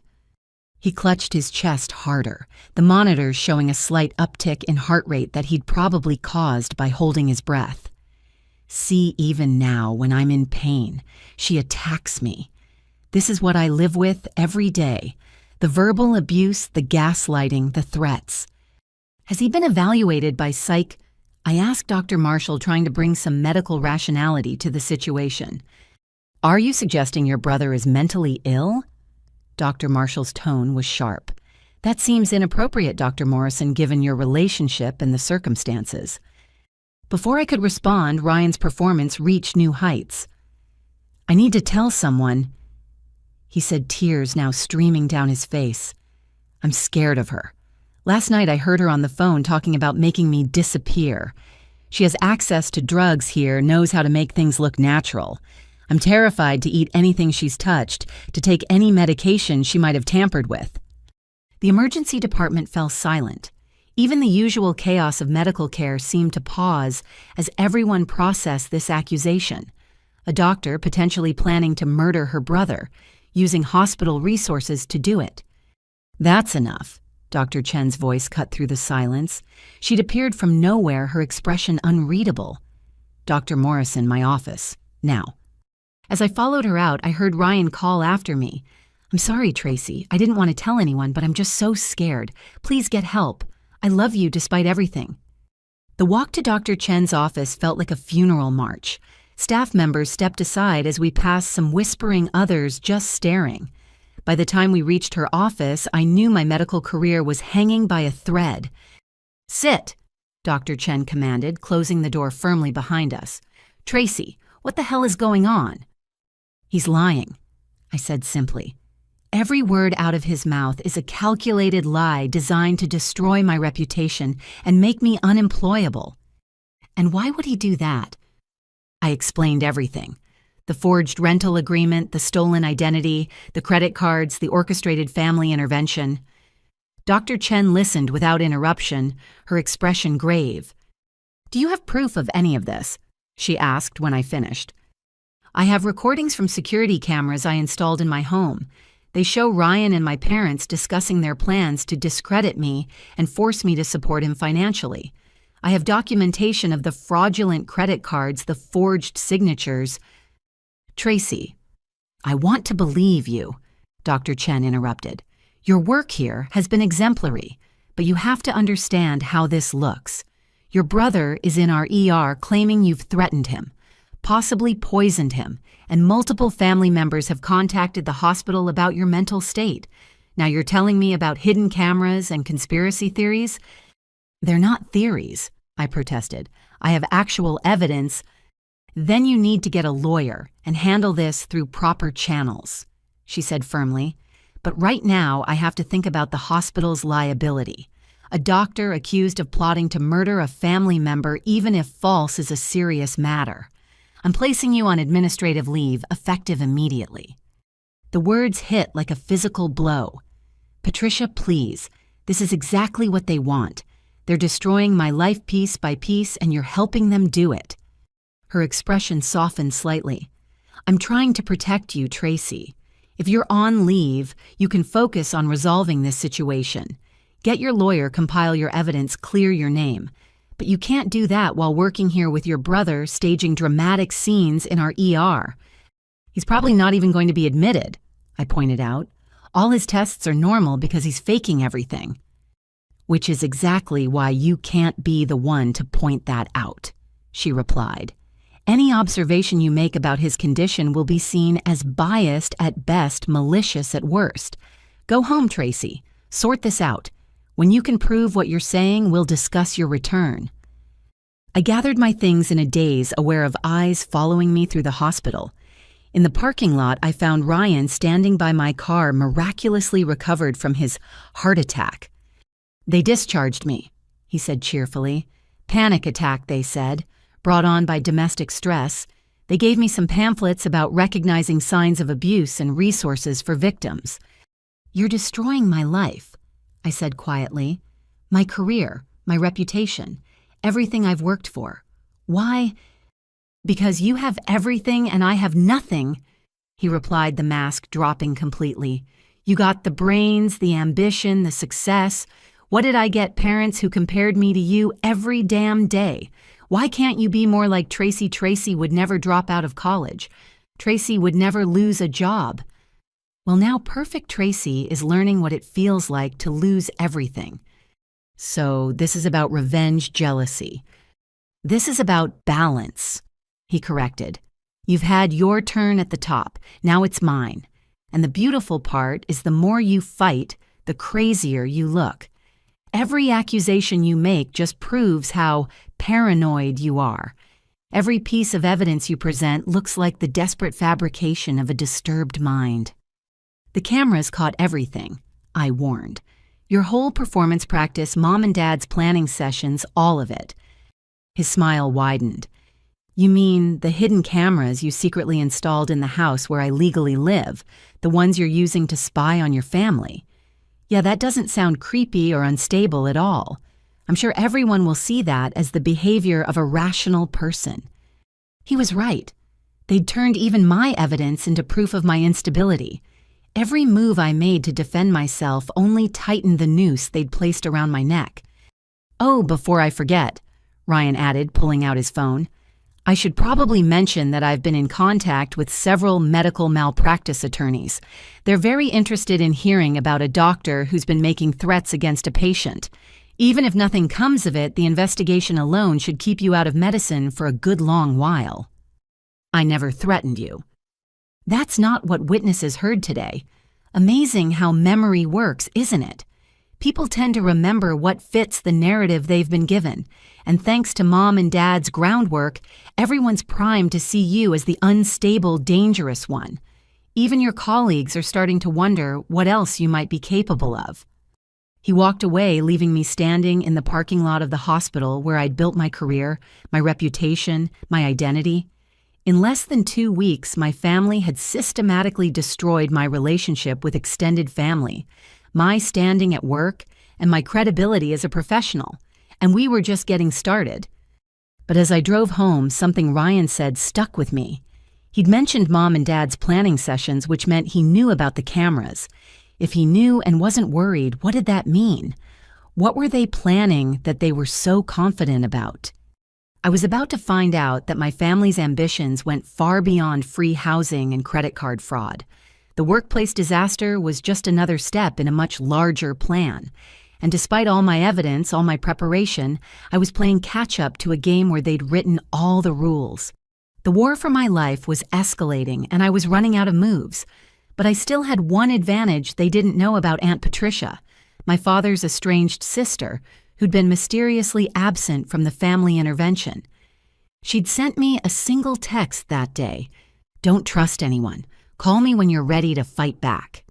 A: He clutched his chest harder, the monitors showing a slight uptick in heart rate that he'd probably caused by holding his breath. "See, even now, when I'm in pain, she attacks me. This is what I live with every day. The verbal abuse, the gaslighting, the threats." "Has he been evaluated by psych—" I asked Dr. Marshall, trying to bring some medical rationality to the situation. "Are you suggesting your brother is mentally ill?" Dr. Marshall's tone was sharp. "That seems inappropriate, Dr. Morrison, given your relationship and the circumstances." Before I could respond, Ryan's performance reached new heights. "I need to tell someone," he said, tears now streaming down his face. "I'm scared of her. Last night I heard her on the phone talking about making me disappear. She has access to drugs here, knows how to make things look natural. I'm terrified to eat anything she's touched, to take any medication she might have tampered with." The emergency department fell silent. Even the usual chaos of medical care seemed to pause as everyone processed this accusation. A doctor potentially planning to murder her brother, using hospital resources to do it. "That's enough." Dr. Chen's voice cut through the silence. She'd appeared from nowhere, her expression unreadable. "Dr. Morrison, my office. Now." As I followed her out, I heard Ryan call after me. "I'm sorry, Tracy. I didn't want to tell anyone, but I'm just so scared. Please get help. I love you despite everything." The walk to Dr. Chen's office felt like a funeral march. Staff members stepped aside as we passed some whispering others just staring. By the time we reached her office, I knew my medical career was hanging by a thread. Sit, Dr. Chen commanded, closing the door firmly behind us. Tracy, what the hell is going on? He's lying, I said simply. Every word out of his mouth is a calculated lie designed to destroy my reputation and make me unemployable. And why would he do that? I explained everything. The forged rental agreement, the stolen identity, the credit cards, the orchestrated family intervention. Dr. Chen listened without interruption, her expression grave. Do you have proof of any of this? She asked when I finished. I have recordings from security cameras I installed in my home. They show Ryan and my parents discussing their plans to discredit me and force me to support him financially. I have documentation of the fraudulent credit cards, the forged signatures. Tracy, I want to believe you, Dr. Chen interrupted. Your work here has been exemplary, but you have to understand how this looks. Your brother is in our ER claiming you've threatened him, possibly poisoned him, and multiple family members have contacted the hospital about your mental state. Now you're telling me about hidden cameras and conspiracy theories? They're not theories, I protested. I have actual evidence. Then you need to get a lawyer and handle this through proper channels, she said firmly. But right now I have to think about the hospital's liability. A doctor accused of plotting to murder a family member, even if false, is a serious matter. I'm placing you on administrative leave, effective immediately. The words hit like a physical blow. Patricia, please. This is exactly what they want. They're destroying my life piece by piece, and you're helping them do it. Her expression softened slightly. I'm trying to protect you, Tracy. If you're on leave, you can focus on resolving this situation. Get your lawyer, compile your evidence, clear your name. But you can't do that while working here with your brother, staging dramatic scenes in our ER. He's probably not even going to be admitted, I pointed out. All his tests are normal because he's faking everything. Which is exactly why you can't be the one to point that out, she replied. Any observation you make about his condition will be seen as biased at best, malicious at worst. Go home, Tracy. Sort this out. When you can prove what you're saying, we'll discuss your return. I gathered my things in a daze, aware of eyes following me through the hospital. In the parking lot, I found Ryan standing by my car, miraculously recovered from his heart attack. They discharged me, he said cheerfully. Panic attack, they said, brought on by domestic stress. They gave me some pamphlets about recognizing signs of abuse and resources for victims. You're destroying my life, I said quietly. My career, my reputation, everything I've worked for. Why? Because you have everything and I have nothing, he replied, the mask dropping completely. You got the brains, the ambition, the success. What did I get? Parents who compared me to you every damn day. Why can't you be more like Tracy? Tracy would never drop out of college. Tracy would never lose a job. Well, now perfect Tracy is learning what it feels like to lose everything. So this is about revenge, jealousy. This is about balance, he corrected. You've had your turn at the top. Now it's mine. And the beautiful part is the more you fight, the crazier you look. Every accusation you make just proves how paranoid you are. Every piece of evidence you present looks like the desperate fabrication of a disturbed mind. The cameras caught everything, I warned. Your whole performance practice, mom and dad's planning sessions, all of it. His smile widened. You mean the hidden cameras you secretly installed in the house where I legally live, the ones you're using to spy on your family? Yeah, that doesn't sound creepy or unstable at all. I'm sure everyone will see that as the behavior of a rational person. He was right. They'd turned even my evidence into proof of my instability. Every move I made to defend myself only tightened the noose they'd placed around my neck. Oh, before I forget, Ryan added, pulling out his phone, I should probably mention that I've been in contact with several medical malpractice attorneys. They're very interested in hearing about a doctor who's been making threats against a patient. Even if nothing comes of it, the investigation alone should keep you out of medicine for a good long while. I never threatened you. That's not what witnesses heard today. Amazing how memory works, isn't it? People tend to remember what fits the narrative they've been given, and thanks to Mom and Dad's groundwork, everyone's primed to see you as the unstable, dangerous one. Even your colleagues are starting to wonder what else you might be capable of. He walked away, leaving me standing in the parking lot of the hospital where I'd built my career, my reputation, my identity. In less than 2 weeks, my family had systematically destroyed my relationship with extended family, my standing at work, and my credibility as a professional, and we were just getting started. But as I drove home, something Ryan said stuck with me. He'd mentioned Mom and Dad's planning sessions, which meant he knew about the cameras. If he knew and wasn't worried, what did that mean? What were they planning that they were so confident about? I was about to find out that my family's ambitions went far beyond free housing and credit card fraud. The workplace disaster was just another step in a much larger plan. And despite all my evidence, all my preparation, I was playing catch-up to a game where they'd written all the rules. The war for my life was escalating, and I was running out of moves. But I still had one advantage they didn't know about Aunt Patricia, my father's estranged sister, who'd been mysteriously absent from the family intervention. She'd sent me a single text that day. "Don't trust anyone. Call me when you're ready to fight back."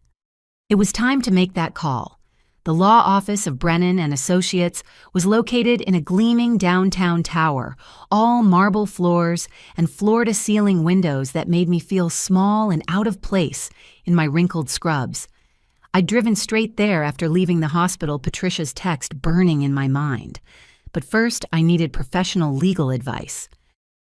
A: It was time to make that call. The law office of Brennan and Associates was located in a gleaming downtown tower, all marble floors and floor-to-ceiling windows that made me feel small and out of place in my wrinkled scrubs. I'd driven straight there after leaving the hospital, Patricia's text burning in my mind. But first, I needed professional legal advice.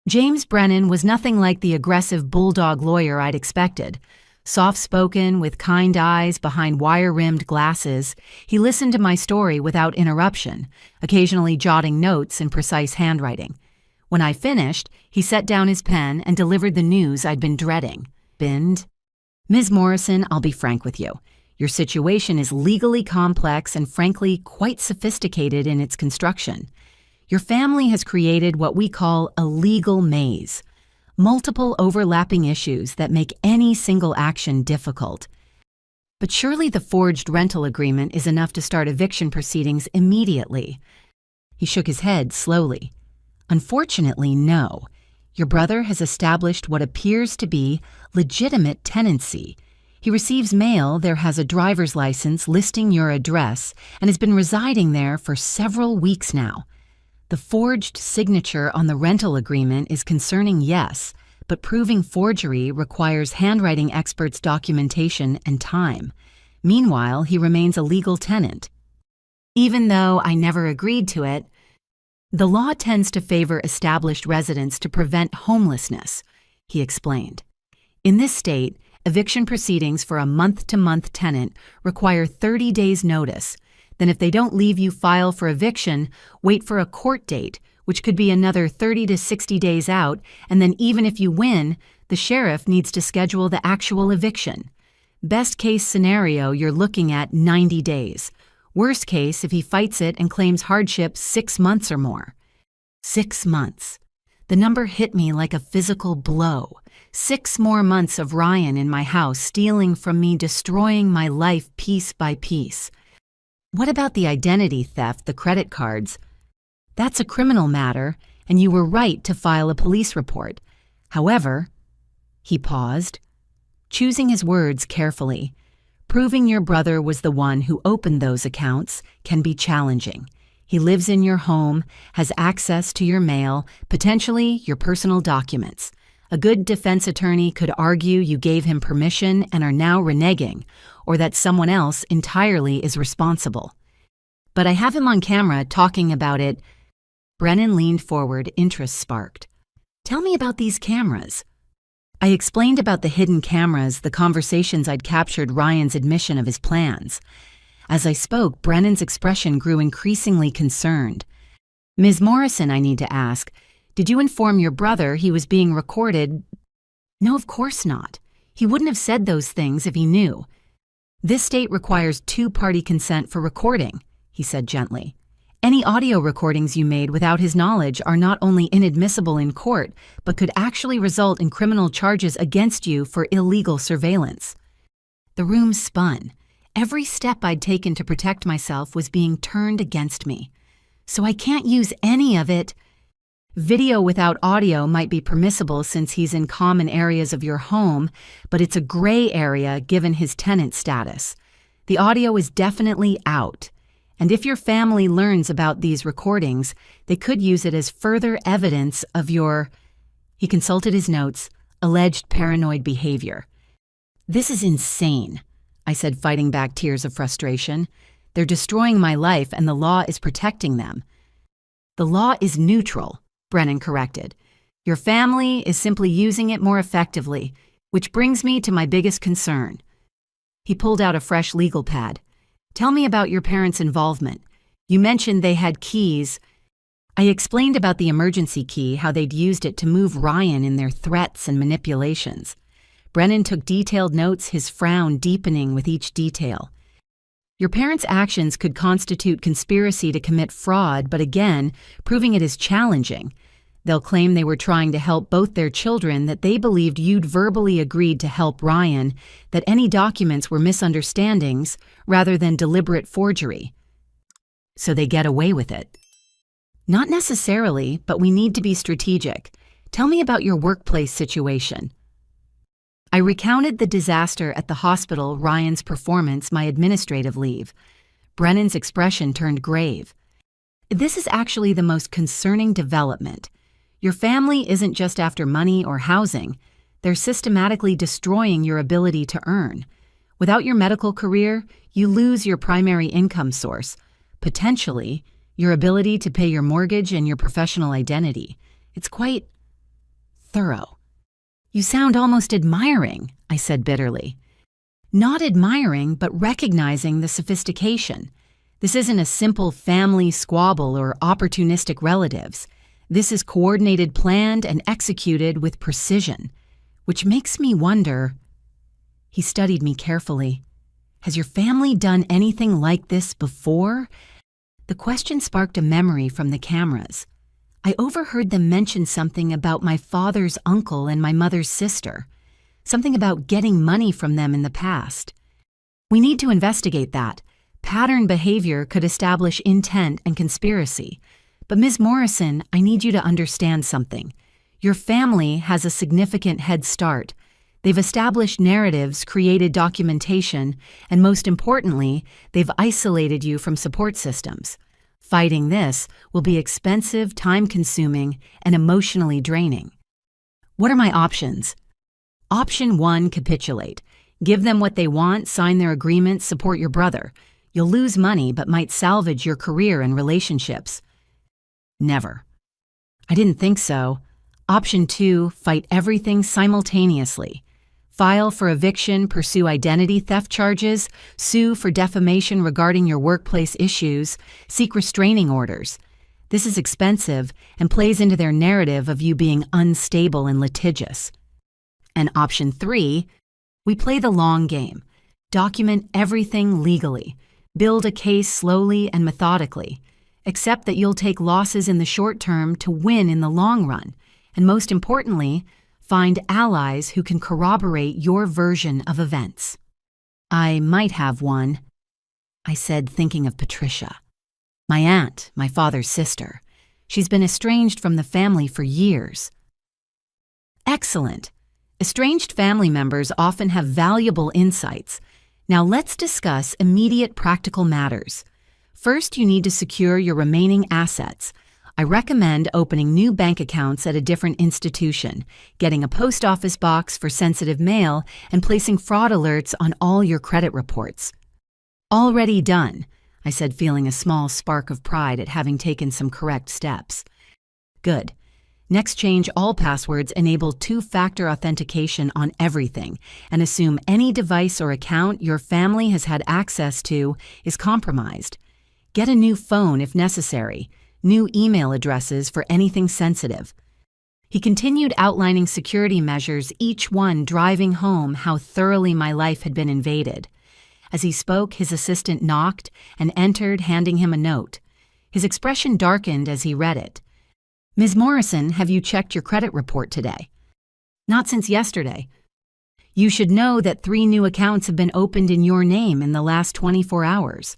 A: James Brennan was nothing like the aggressive bulldog lawyer I'd expected. Soft-spoken, with kind eyes behind wire-rimmed glasses, he listened to my story without interruption, occasionally jotting notes in precise handwriting. When I finished, he set down his pen and delivered the news I'd been dreading. "Ms. Morrison, I'll be frank with you. Your situation is legally complex and frankly quite sophisticated in its construction. Your family has created what we call a legal maze. Multiple overlapping issues that make any single action difficult. But surely the forged rental agreement is enough to start eviction proceedings immediately." He shook his head slowly. "Unfortunately, no. Your brother has established what appears to be legitimate tenancy. He receives mail there has a driver's license listing your address and has been residing there for several weeks now. The forged signature on the rental agreement is concerning, yes, but proving forgery requires handwriting experts' documentation and time. Meanwhile, he remains a legal tenant. Even though I never agreed to it, the law tends to favor established residents to prevent homelessness," he explained. "In this state, eviction proceedings for a month-to-month tenant require 30 days' notice. Then if they don't leave you file for eviction, wait for a court date, which could be another 30 to 60 days out, and then even if you win, the sheriff needs to schedule the actual eviction. Best case scenario, you're looking at 90 days. Worst case, if he fights it and claims hardship, 6 months or more." 6 months. The number hit me like a physical blow. 6 more months of Ryan in my house, stealing from me, destroying my life piece by piece. What about the identity theft, the credit cards? That's a criminal matter, and you were right to file a police report. However, he paused, choosing his words carefully. Proving your brother was the one who opened those accounts can be challenging. He lives in your home, has access to your mail, potentially your personal documents. A good defense attorney could argue you gave him permission and are now reneging, or that someone else entirely is responsible. But I have him on camera talking about it. Brennan leaned forward, interest sparked. "Tell me about these cameras." I explained about the hidden cameras, the conversations I'd captured Ryan's admission of his plans. As I spoke, Brennan's expression grew increasingly concerned. "Ms. Morrison, I need to ask, did you inform your brother he was being recorded?" "No, of course not. He wouldn't have said those things if he knew. This state requires 2-party consent for recording," he said gently. "Any audio recordings you made without his knowledge are not only inadmissible in court, but could actually result in criminal charges against you for illegal surveillance." The room spun. Every step I'd taken to protect myself was being turned against me. So I can't use any of it. Video without audio might be permissible since he's in common areas of your home, but it's a gray area given his tenant status. The audio is definitely out. And if your family learns about these recordings, they could use it as further evidence of your, he consulted his notes, alleged paranoid behavior. This is insane, I said, fighting back tears of frustration. They're destroying my life and the law is protecting them. The law is neutral, Brennan corrected. Your family is simply using it more effectively, which brings me to my biggest concern. He pulled out a fresh legal pad. Tell me about your parents' involvement. You mentioned they had keys. I explained about the emergency key, how they'd used it to move Ryan in their threats and manipulations. Brennan took detailed notes, his frown deepening with each detail. Your parents' actions could constitute conspiracy to commit fraud, but again, proving it is challenging. They'll claim they were trying to help both their children, that they believed you'd verbally agreed to help Ryan, that any documents were misunderstandings rather than deliberate forgery. So they get away with it. Not necessarily, but we need to be strategic. Tell me about your workplace situation. I recounted the disaster at the hospital, Ryan's performance, my administrative leave. Brennan's expression turned grave. This is actually the most concerning development. Your family isn't just after money or housing. They're systematically destroying your ability to earn. Without your medical career, you lose your primary income source, potentially your ability to pay your mortgage and your professional identity. It's quite thorough. You sound almost admiring, I said bitterly. Not admiring, but recognizing the sophistication. This isn't a simple family squabble or opportunistic relatives. This is coordinated, planned, and executed with precision, which makes me wonder. He studied me carefully. Has your family done anything like this before? The question sparked a memory from the cameras. I overheard them mention something about my father's uncle and my mother's sister, something about getting money from them in the past. We need to investigate that. Pattern behavior could establish intent and conspiracy. But Ms. Morrison, I need you to understand something. Your family has a significant head start. They've established narratives, created documentation, and most importantly, they've isolated you from support systems. Fighting this will be expensive, time-consuming, and emotionally draining. What are my options? Option 1, capitulate. Give them what they want, sign their agreement, support your brother. You'll lose money but might salvage your career and relationships. Never. I didn't think so. Option 2, fight everything simultaneously. File for eviction, pursue identity theft charges, sue for defamation regarding your workplace issues, seek restraining orders. This is expensive and plays into their narrative of you being unstable and litigious. And option 3, we play the long game. Document everything legally. Build a case slowly and methodically. Accept that you'll take losses in the short term to win in the long run. And most importantly, find allies who can corroborate your version of events. I might have one, I said, thinking of Patricia. My aunt, my father's sister. She's been estranged from the family for years. Excellent. Estranged family members often have valuable insights. Now let's discuss immediate practical matters. First, you need to secure your remaining assets. I recommend opening new bank accounts at a different institution, getting a post office box for sensitive mail, and placing fraud alerts on all your credit reports. Already done, I said, feeling a small spark of pride at having taken some correct steps. Good. Next, change all passwords, enable two-factor authentication on everything, and assume any device or account your family has had access to is compromised. Get a new phone if necessary. New email addresses for anything sensitive. He continued outlining security measures, each one driving home how thoroughly my life had been invaded. As he spoke, his assistant knocked and entered, handing him a note. His expression darkened as he read it. Ms. Morrison, have you checked your credit report today? Not since yesterday. You should know that 3 new accounts have been opened in your name in the last 24 hours,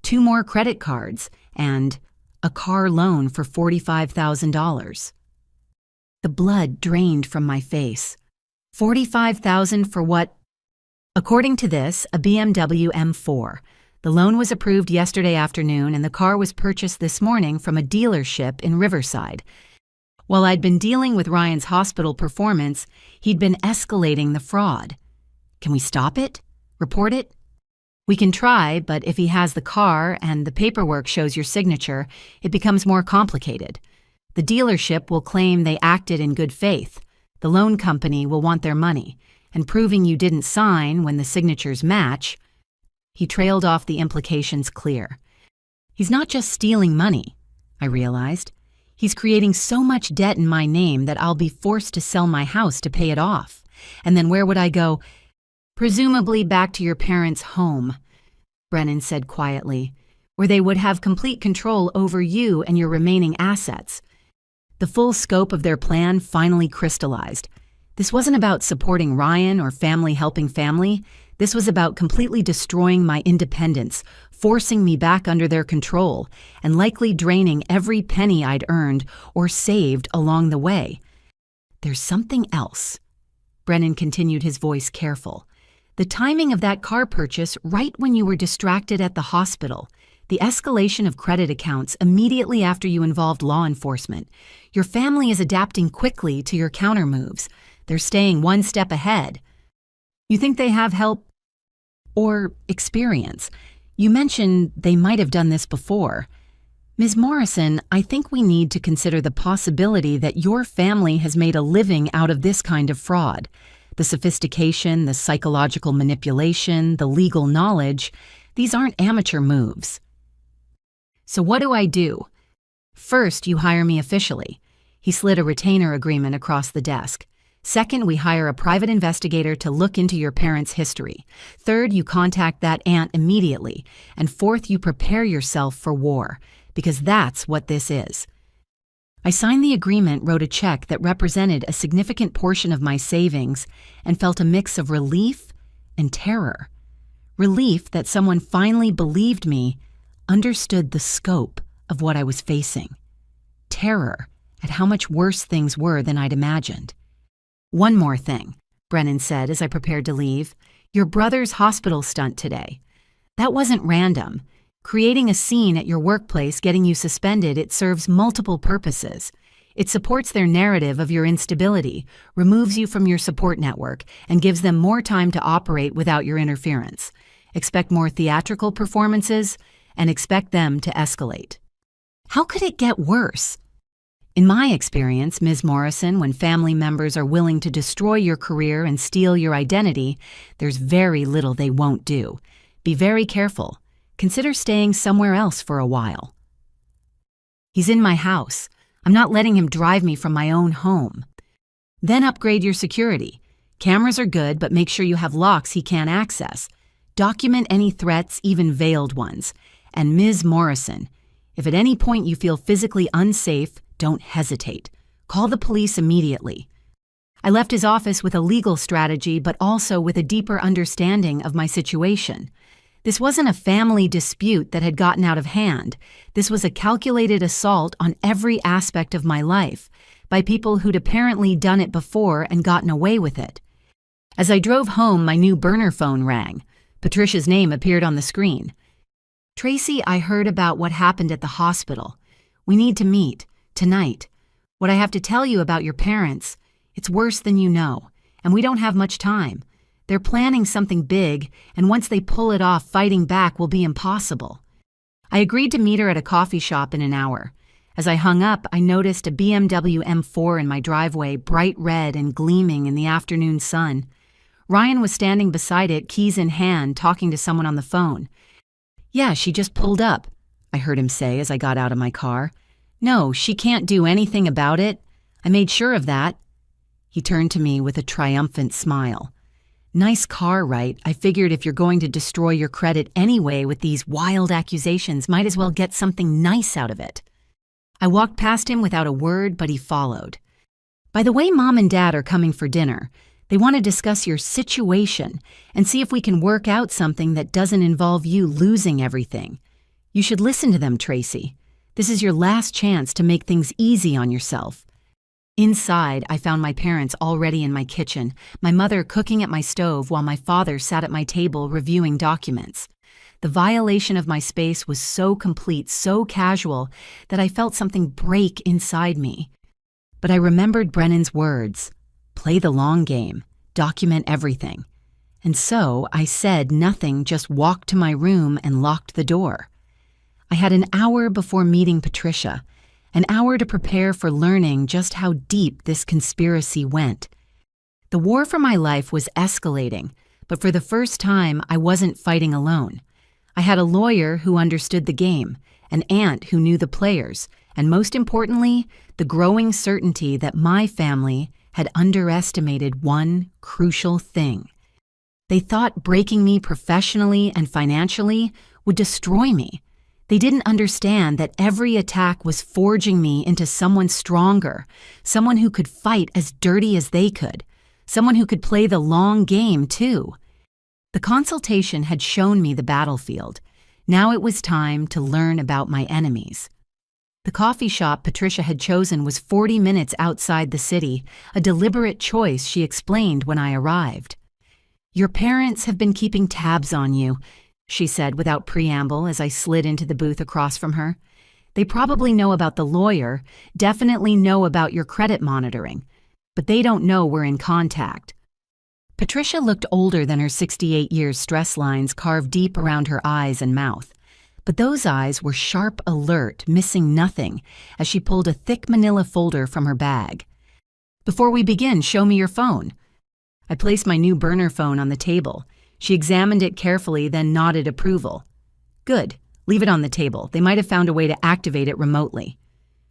A: 2 more credit cards, and a car loan for $45,000. The blood drained from my face. $45,000 for what? According to this, a BMW M4. The loan was approved yesterday afternoon and the car was purchased this morning from a dealership in Riverside. While I'd been dealing with Ryan's hospital performance, he'd been escalating the fraud. Can we stop it? Report it? We can try, but if he has the car and the paperwork shows your signature, it becomes more complicated. The dealership will claim they acted in good faith. The loan company will want their money, and proving you didn't sign when the signatures match. He trailed off, the implications clear. He's not just stealing money, I realized. He's creating so much debt in my name that I'll be forced to sell my house to pay it off. And then where would I go? Presumably back to your parents' home, Brennan said quietly, where they would have complete control over you and your remaining assets. The full scope of their plan finally crystallized. This wasn't about supporting Ryan or family helping family. This was about completely destroying my independence, forcing me back under their control, and likely draining every penny I'd earned or saved along the way. There's something else. Brennan continued, his voice careful. The timing of that car purchase right when you were distracted at the hospital. The escalation of credit accounts immediately after you involved law enforcement. Your family is adapting quickly to your counter moves. They're staying one step ahead. You think they have help or experience? You mentioned they might have done this before. Ms. Morrison, I think we need to consider the possibility that your family has made a living out of this kind of fraud. The sophistication, the psychological manipulation, the legal knowledge, these aren't amateur moves. So what do I do? First, you hire me officially. He slid a retainer agreement across the desk. Second, we hire a private investigator to look into your parents' history. Third, you contact that aunt immediately. And fourth, you prepare yourself for war, because that's what this is. I signed the agreement, wrote a check that represented a significant portion of my savings, and felt a mix of relief and terror. Relief that someone finally believed me, understood the scope of what I was facing. Terror at how much worse things were than I'd imagined. One more thing, Brennan said as I prepared to leave. Your brother's hospital stunt today. That wasn't random. Creating a scene at your workplace, getting you suspended, it serves multiple purposes. It supports their narrative of your instability, removes you from your support network, and gives them more time to operate without your interference. Expect more theatrical performances, and expect them to escalate. How could it get worse? In my experience, Ms. Morrison, when family members are willing to destroy your career and steal your identity, there's very little they won't do. Be very careful. Consider staying somewhere else for a while. He's in my house. I'm not letting him drive me from my own home. Then upgrade your security. Cameras are good, but make sure you have locks he can't access. Document any threats, even veiled ones. And Ms. Morrison, if at any point you feel physically unsafe, don't hesitate. Call the police immediately. I left his office with a legal strategy, but also with a deeper understanding of my situation. This wasn't a family dispute that had gotten out of hand. This was a calculated assault on every aspect of my life by people who'd apparently done it before and gotten away with it. As I drove home, my new burner phone rang. Patricia's name appeared on the screen. Tracy, I heard about what happened at the hospital. We need to meet. Tonight. What I have to tell you about your parents, it's worse than you know, and we don't have much time. They're planning something big, and once they pull it off, fighting back will be impossible. I agreed to meet her at a coffee shop in an hour. As I hung up, I noticed a BMW M4 in my driveway, bright red and gleaming in the afternoon sun. Ryan was standing beside it, keys in hand, talking to someone on the phone. Yeah, she just pulled up, I heard him say as I got out of my car. No, she can't do anything about it. I made sure of that. He turned to me with a triumphant smile. Nice car, right? I figured if you're going to destroy your credit anyway with these wild accusations, might as well get something nice out of it. I walked past him without a word, but he followed. By the way, Mom and Dad are coming for dinner. They want to discuss your situation and see if we can work out something that doesn't involve you losing everything. You should listen to them, Tracy. This is your last chance to make things easy on yourself. Inside, I found my parents already in my kitchen, my mother cooking at my stove while my father sat at my table reviewing documents. The violation of my space was so complete, so casual, that I felt something break inside me. But I remembered Brennan's words, play the long game, document everything. And so I said nothing, just walked to my room and locked the door. I had an hour before meeting Patricia, an hour to prepare for learning just how deep this conspiracy went. The war for my life was escalating, but for the first time I wasn't fighting alone. I had a lawyer who understood the game, an aunt who knew the players, and most importantly, the growing certainty that my family had underestimated one crucial thing. They thought breaking me professionally and financially would destroy me. They didn't understand that every attack was forging me into someone stronger, someone who could fight as dirty as they could, someone who could play the long game too. The consultation had shown me the battlefield. Now it was time to learn about my enemies. The coffee shop Patricia had chosen was 40 minutes outside the city, a deliberate choice she explained when I arrived. "Your parents have been keeping tabs on you," she said without preamble as I slid into the booth across from her. "They probably know about the lawyer, definitely know about your credit monitoring, but they don't know we're in contact." Patricia looked older than her 68 years stress lines carved deep around her eyes and mouth. But those eyes were sharp, alert, missing nothing, as she pulled a thick manila folder from her bag. "Before we begin, show me your phone." I placed my new burner phone on the table. She examined it carefully, then nodded approval. "Good. Leave it on the table. They might have found a way to activate it remotely."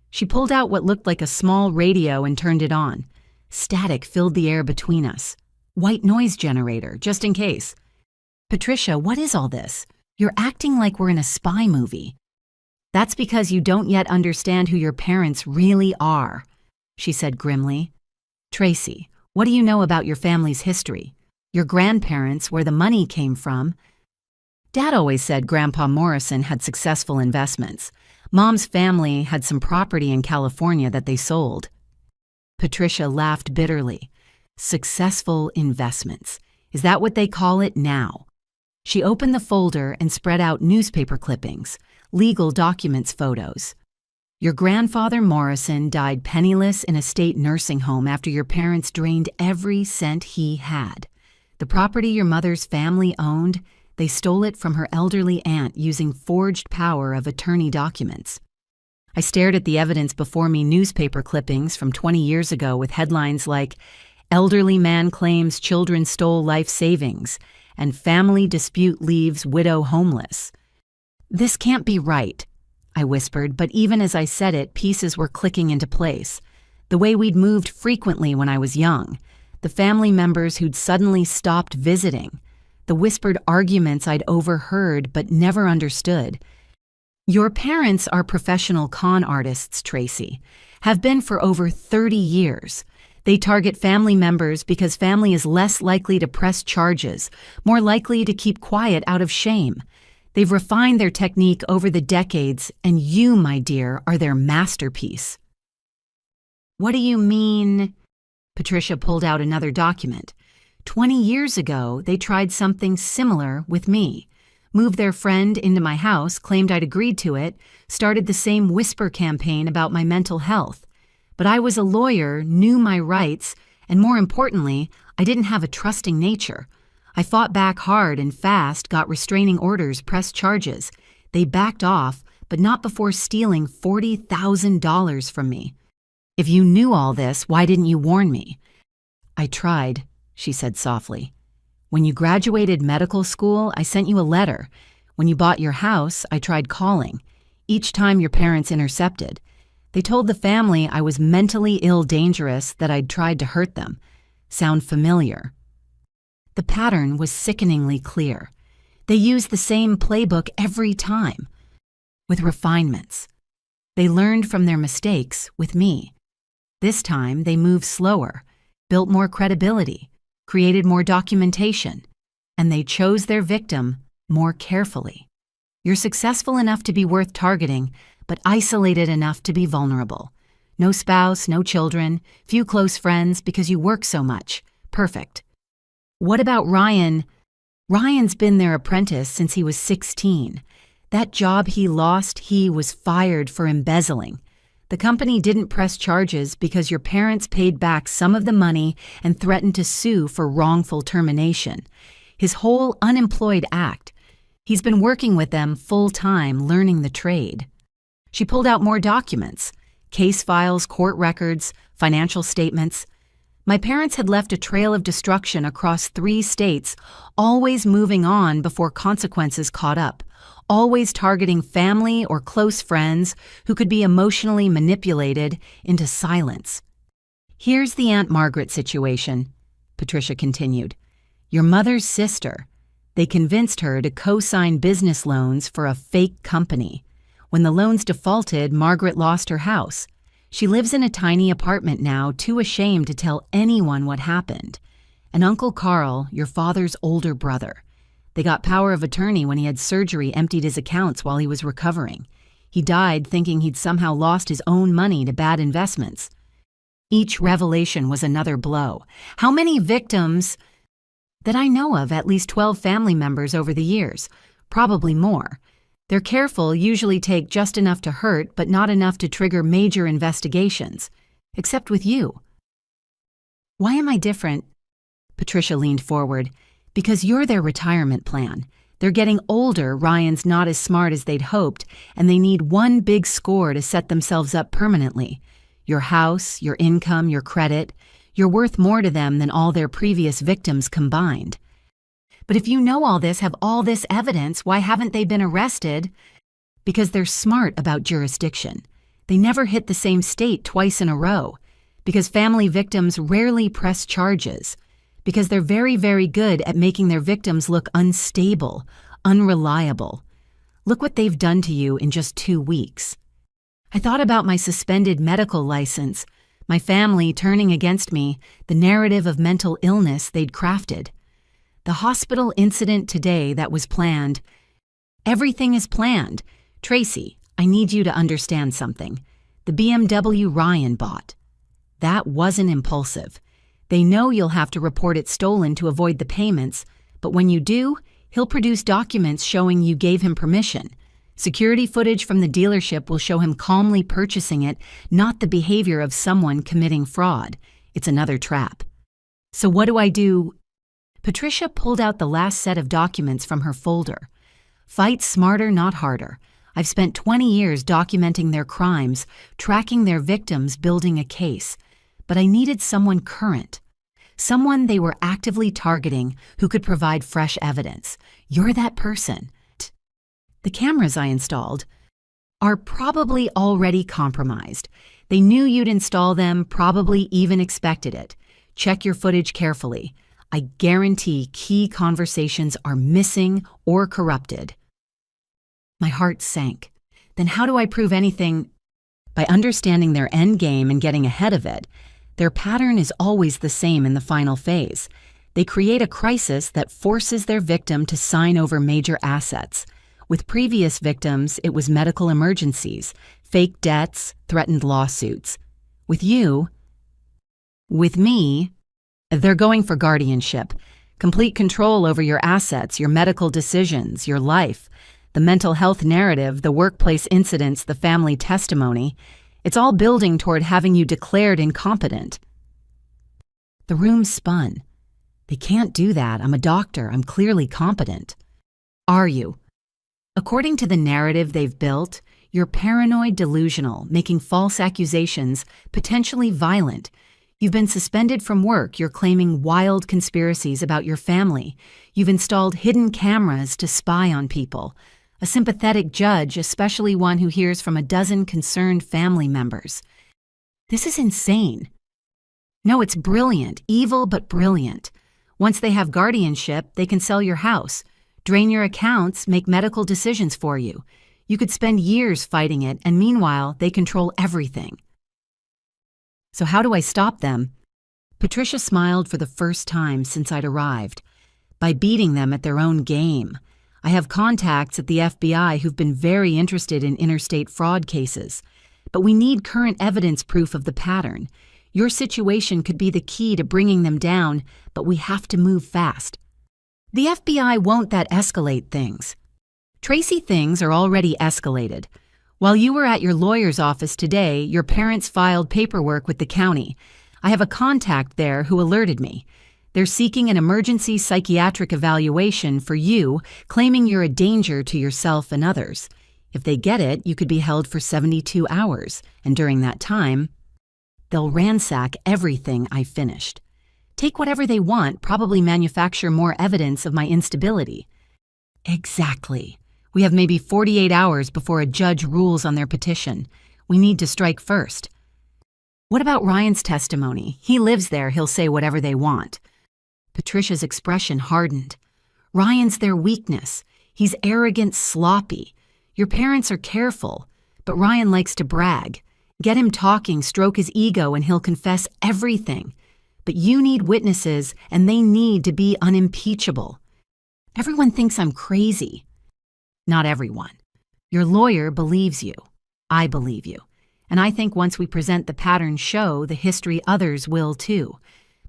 A: She pulled out what looked like a small radio and turned it on. Static filled the air between us. White noise generator, just in case. "Patricia, what is all this? You're acting like we're in a spy movie." "That's because you don't yet understand who your parents really are," she said grimly. "Tracy, what do you know about your family's history? Your grandparents, where the money came from?" Dad always said Grandpa Morrison had successful investments. Mom's family had some property in California that they sold. Patricia laughed bitterly. Successful investments. Is that what they call it now? She opened the folder and spread out newspaper clippings, legal documents photos. "Your grandfather Morrison died penniless in a state nursing home after your parents drained every cent he had. The property your mother's family owned, they stole it from her elderly aunt using forged power of attorney documents." I stared at the evidence before me, newspaper clippings from 20 years ago with headlines like, "Elderly man claims children stole life savings," and "Family dispute leaves widow homeless." "This can't be right," I whispered, but even as I said it, pieces were clicking into place. The way we'd moved frequently when I was young, the family members who'd suddenly stopped visiting, the whispered arguments I'd overheard but never understood. "Your parents are professional con artists, Tracy, have been for over 30 years. They target family members because family is less likely to press charges, more likely to keep quiet out of shame. They've refined their technique over the decades, and you, my dear, are their masterpiece." "What do you mean?" Patricia pulled out another document. 20 years ago, they tried something similar with me. Moved their friend into my house, claimed I'd agreed to it, started the same whisper campaign about my mental health. But I was a lawyer, knew my rights, and more importantly, I didn't have a trusting nature. I fought back hard and fast, got restraining orders, pressed charges. They backed off, but not before stealing $40,000 from me. "If you knew all this, why didn't you warn me?" "I tried," she said softly. "When you graduated medical school, I sent you a letter. When you bought your house, I tried calling. Each time your parents intercepted. They told the family I was mentally ill, dangerous, that I'd tried to hurt them. Sound familiar?" The pattern was sickeningly clear. They used the same playbook every time, with refinements. They learned from their mistakes with me. This time, they moved slower, built more credibility, created more documentation, and they chose their victim more carefully. You're successful enough to be worth targeting, but isolated enough to be vulnerable. No spouse, no children, few close friends because you work so much. Perfect. What about Ryan? Ryan's been their apprentice since he was 16. That job he lost, he was fired for embezzling. The company didn't press charges because your parents paid back some of the money and threatened to sue for wrongful termination. His whole unemployed act. He's been working with them full-time, learning the trade. She pulled out more documents. Case files, court records, financial statements. My parents had left a trail of destruction across 3 states, always moving on before consequences caught up, always targeting family or close friends who could be emotionally manipulated into silence. Here's the Aunt Margaret situation, Patricia continued. Your mother's sister. They convinced her to co-sign business loans for a fake company. When the loans defaulted, Margaret lost her house. She lives in a tiny apartment now, too ashamed to tell anyone what happened. And Uncle Carl, your father's older brother. They got power of attorney when he had surgery, emptied his accounts while he was recovering. He died thinking he'd somehow lost his own money to bad investments. Each revelation was another blow. How many victims? That I know of, at least 12 family members over the years, probably more. They're careful, usually take just enough to hurt, but not enough to trigger major investigations. Except with you. Why am I different? Patricia leaned forward. Because you're their retirement plan. They're getting older, Ryan's not as smart as they'd hoped, and they need one big score to set themselves up permanently. Your house, your income, your credit. You're worth more to them than all their previous victims combined. But if you know all this, have all this evidence, why haven't they been arrested? Because they're smart about jurisdiction. They never hit the same state twice in a row. Because family victims rarely press charges. Because they're very, very good at making their victims look unstable, unreliable. Look what they've done to you in just 2 weeks. I thought about my suspended medical license, my family turning against me, the narrative of mental illness they'd crafted. The hospital incident today that was planned. Everything is planned. Tracy, I need you to understand something. The BMW Ryan bought. That wasn't impulsive. They know you'll have to report it stolen to avoid the payments, but when you do, he'll produce documents showing you gave him permission. Security footage from the dealership will show him calmly purchasing it, not the behavior of someone committing fraud. It's another trap. So what do I do? Patricia pulled out the last set of documents from her folder. Fight smarter, not harder. I've spent 20 years documenting their crimes, tracking their victims, building a case. But I needed someone current. Someone they were actively targeting who could provide fresh evidence. You're that person. The cameras I installed are probably already compromised. They knew you'd install them, probably even expected it. Check your footage carefully. I guarantee key conversations are missing or corrupted. My heart sank. Then how do I prove anything? By understanding their end game and getting ahead of it. Their pattern is always the same in the final phase. They create a crisis that forces their victim to sign over major assets. With previous victims, it was medical emergencies, fake debts, threatened lawsuits. With you, with me, they're going for guardianship, complete control over your assets, your medical decisions, your life, the mental health narrative, the workplace incidents, the family testimony. It's all building toward having you declared incompetent. The room spun. They can't do that. I'm a doctor. I'm clearly competent. Are you? According to the narrative they've built, you're paranoid delusional, making false accusations, potentially violent. You've been suspended from work. You're claiming wild conspiracies about your family. You've installed hidden cameras to spy on people. A sympathetic judge, especially one who hears from a dozen concerned family members. This is insane. No, it's brilliant. Evil, but brilliant. Once they have guardianship, they can sell your house, drain your accounts, make medical decisions for you. You could spend years fighting it, and meanwhile, they control everything. So how do I stop them? Patricia smiled for the first time since I'd arrived. By beating them at their own game. I have contacts at the FBI who've been very interested in interstate fraud cases. But we need current evidence proof of the pattern. Your situation could be the key to bringing them down, but we have to move fast. The FBI won't that escalate things. Tracy, things are already escalated. While you were at your lawyer's office today, your parents filed paperwork with the county. I have a contact there who alerted me. They're seeking an emergency psychiatric evaluation for you, claiming you're a danger to yourself and others. If they get it, you could be held for 72 hours, and during that time, they'll ransack everything I finished. Take whatever they want, probably manufacture more evidence of my instability. Exactly. We have maybe 48 hours before a judge rules on their petition. We need to strike first. What about Ryan's testimony? He lives there, he'll say whatever they want. Patricia's expression hardened. Ryan's their weakness. He's arrogant, sloppy. Your parents are careful, but Ryan likes to brag. Get him talking, stroke his ego, and he'll confess everything. But you need witnesses, and they need to be unimpeachable. Everyone thinks I'm crazy. Not everyone. Your lawyer believes you. I believe you. And I think once we present the pattern show, the history others will too.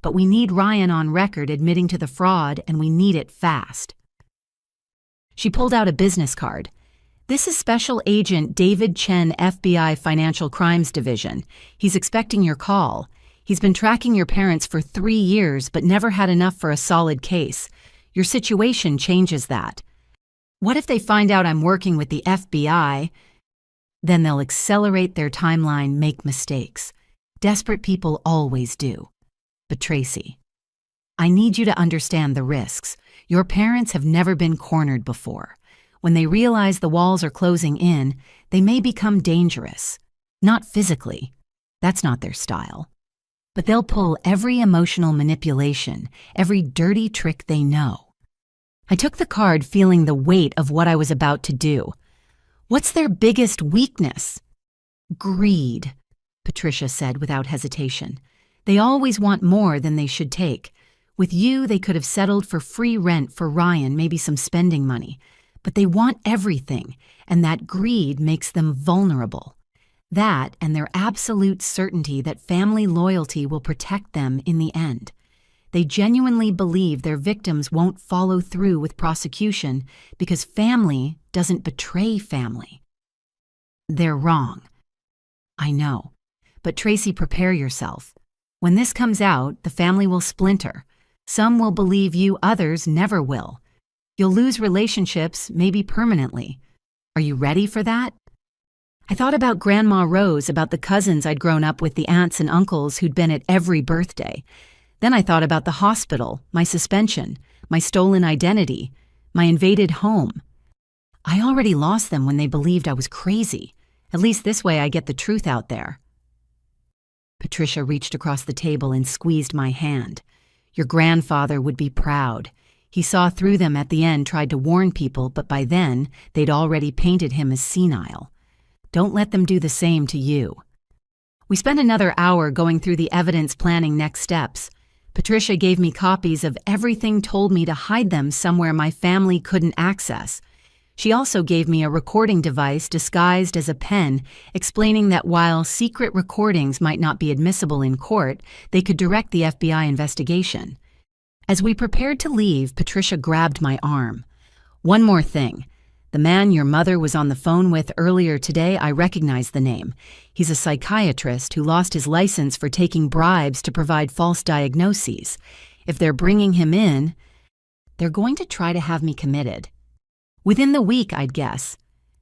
A: But we need Ryan on record admitting to the fraud, and we need it fast. She pulled out a business card. This is Special Agent David Chen, FBI Financial Crimes Division. He's expecting your call. He's been tracking your parents for 3 years, but never had enough for a solid case. Your situation changes that. What if they find out I'm working with the FBI? Then they'll accelerate their timeline, make mistakes. Desperate people always do. But Tracy, I need you to understand the risks. Your parents have never been cornered before. When they realize the walls are closing in, they may become dangerous. Not physically. That's not their style. But they'll pull every emotional manipulation, every dirty trick they know. I took the card feeling the weight of what I was about to do. What's their biggest weakness? Greed, Patricia said without hesitation. They always want more than they should take. With you, they could have settled for free rent for Ryan, maybe some spending money. But they want everything, and that greed makes them vulnerable. That and their absolute certainty that family loyalty will protect them in the end. They genuinely believe their victims won't follow through with prosecution because family doesn't betray family. They're wrong. I know. But Tracy, prepare yourself. When this comes out, the family will splinter. Some will believe you, others never will. You'll lose relationships, maybe permanently. Are you ready for that? I thought about Grandma Rose, about the cousins I'd grown up with, the aunts and uncles who'd been at every birthday. Then I thought about the hospital, my suspension, my stolen identity, my invaded home. I already lost them when they believed I was crazy. At least this way I get the truth out there. Patricia reached across the table and squeezed my hand. Your grandfather would be proud. He saw through them at the end, tried to warn people, but by then, they'd already painted him as senile. Don't let them do the same to you. We spent another hour going through the evidence, planning next steps. Patricia gave me copies of everything, told me to hide them somewhere my family couldn't access. She also gave me a recording device disguised as a pen, explaining that while secret recordings might not be admissible in court, they could direct the FBI investigation. As we prepared to leave, Patricia grabbed my arm. One more thing. The man your mother was on the phone with earlier today, I recognize the name. He's a psychiatrist who lost his license for taking bribes to provide false diagnoses. If they're bringing him in, they're going to try to have me committed. Within the week, I'd guess.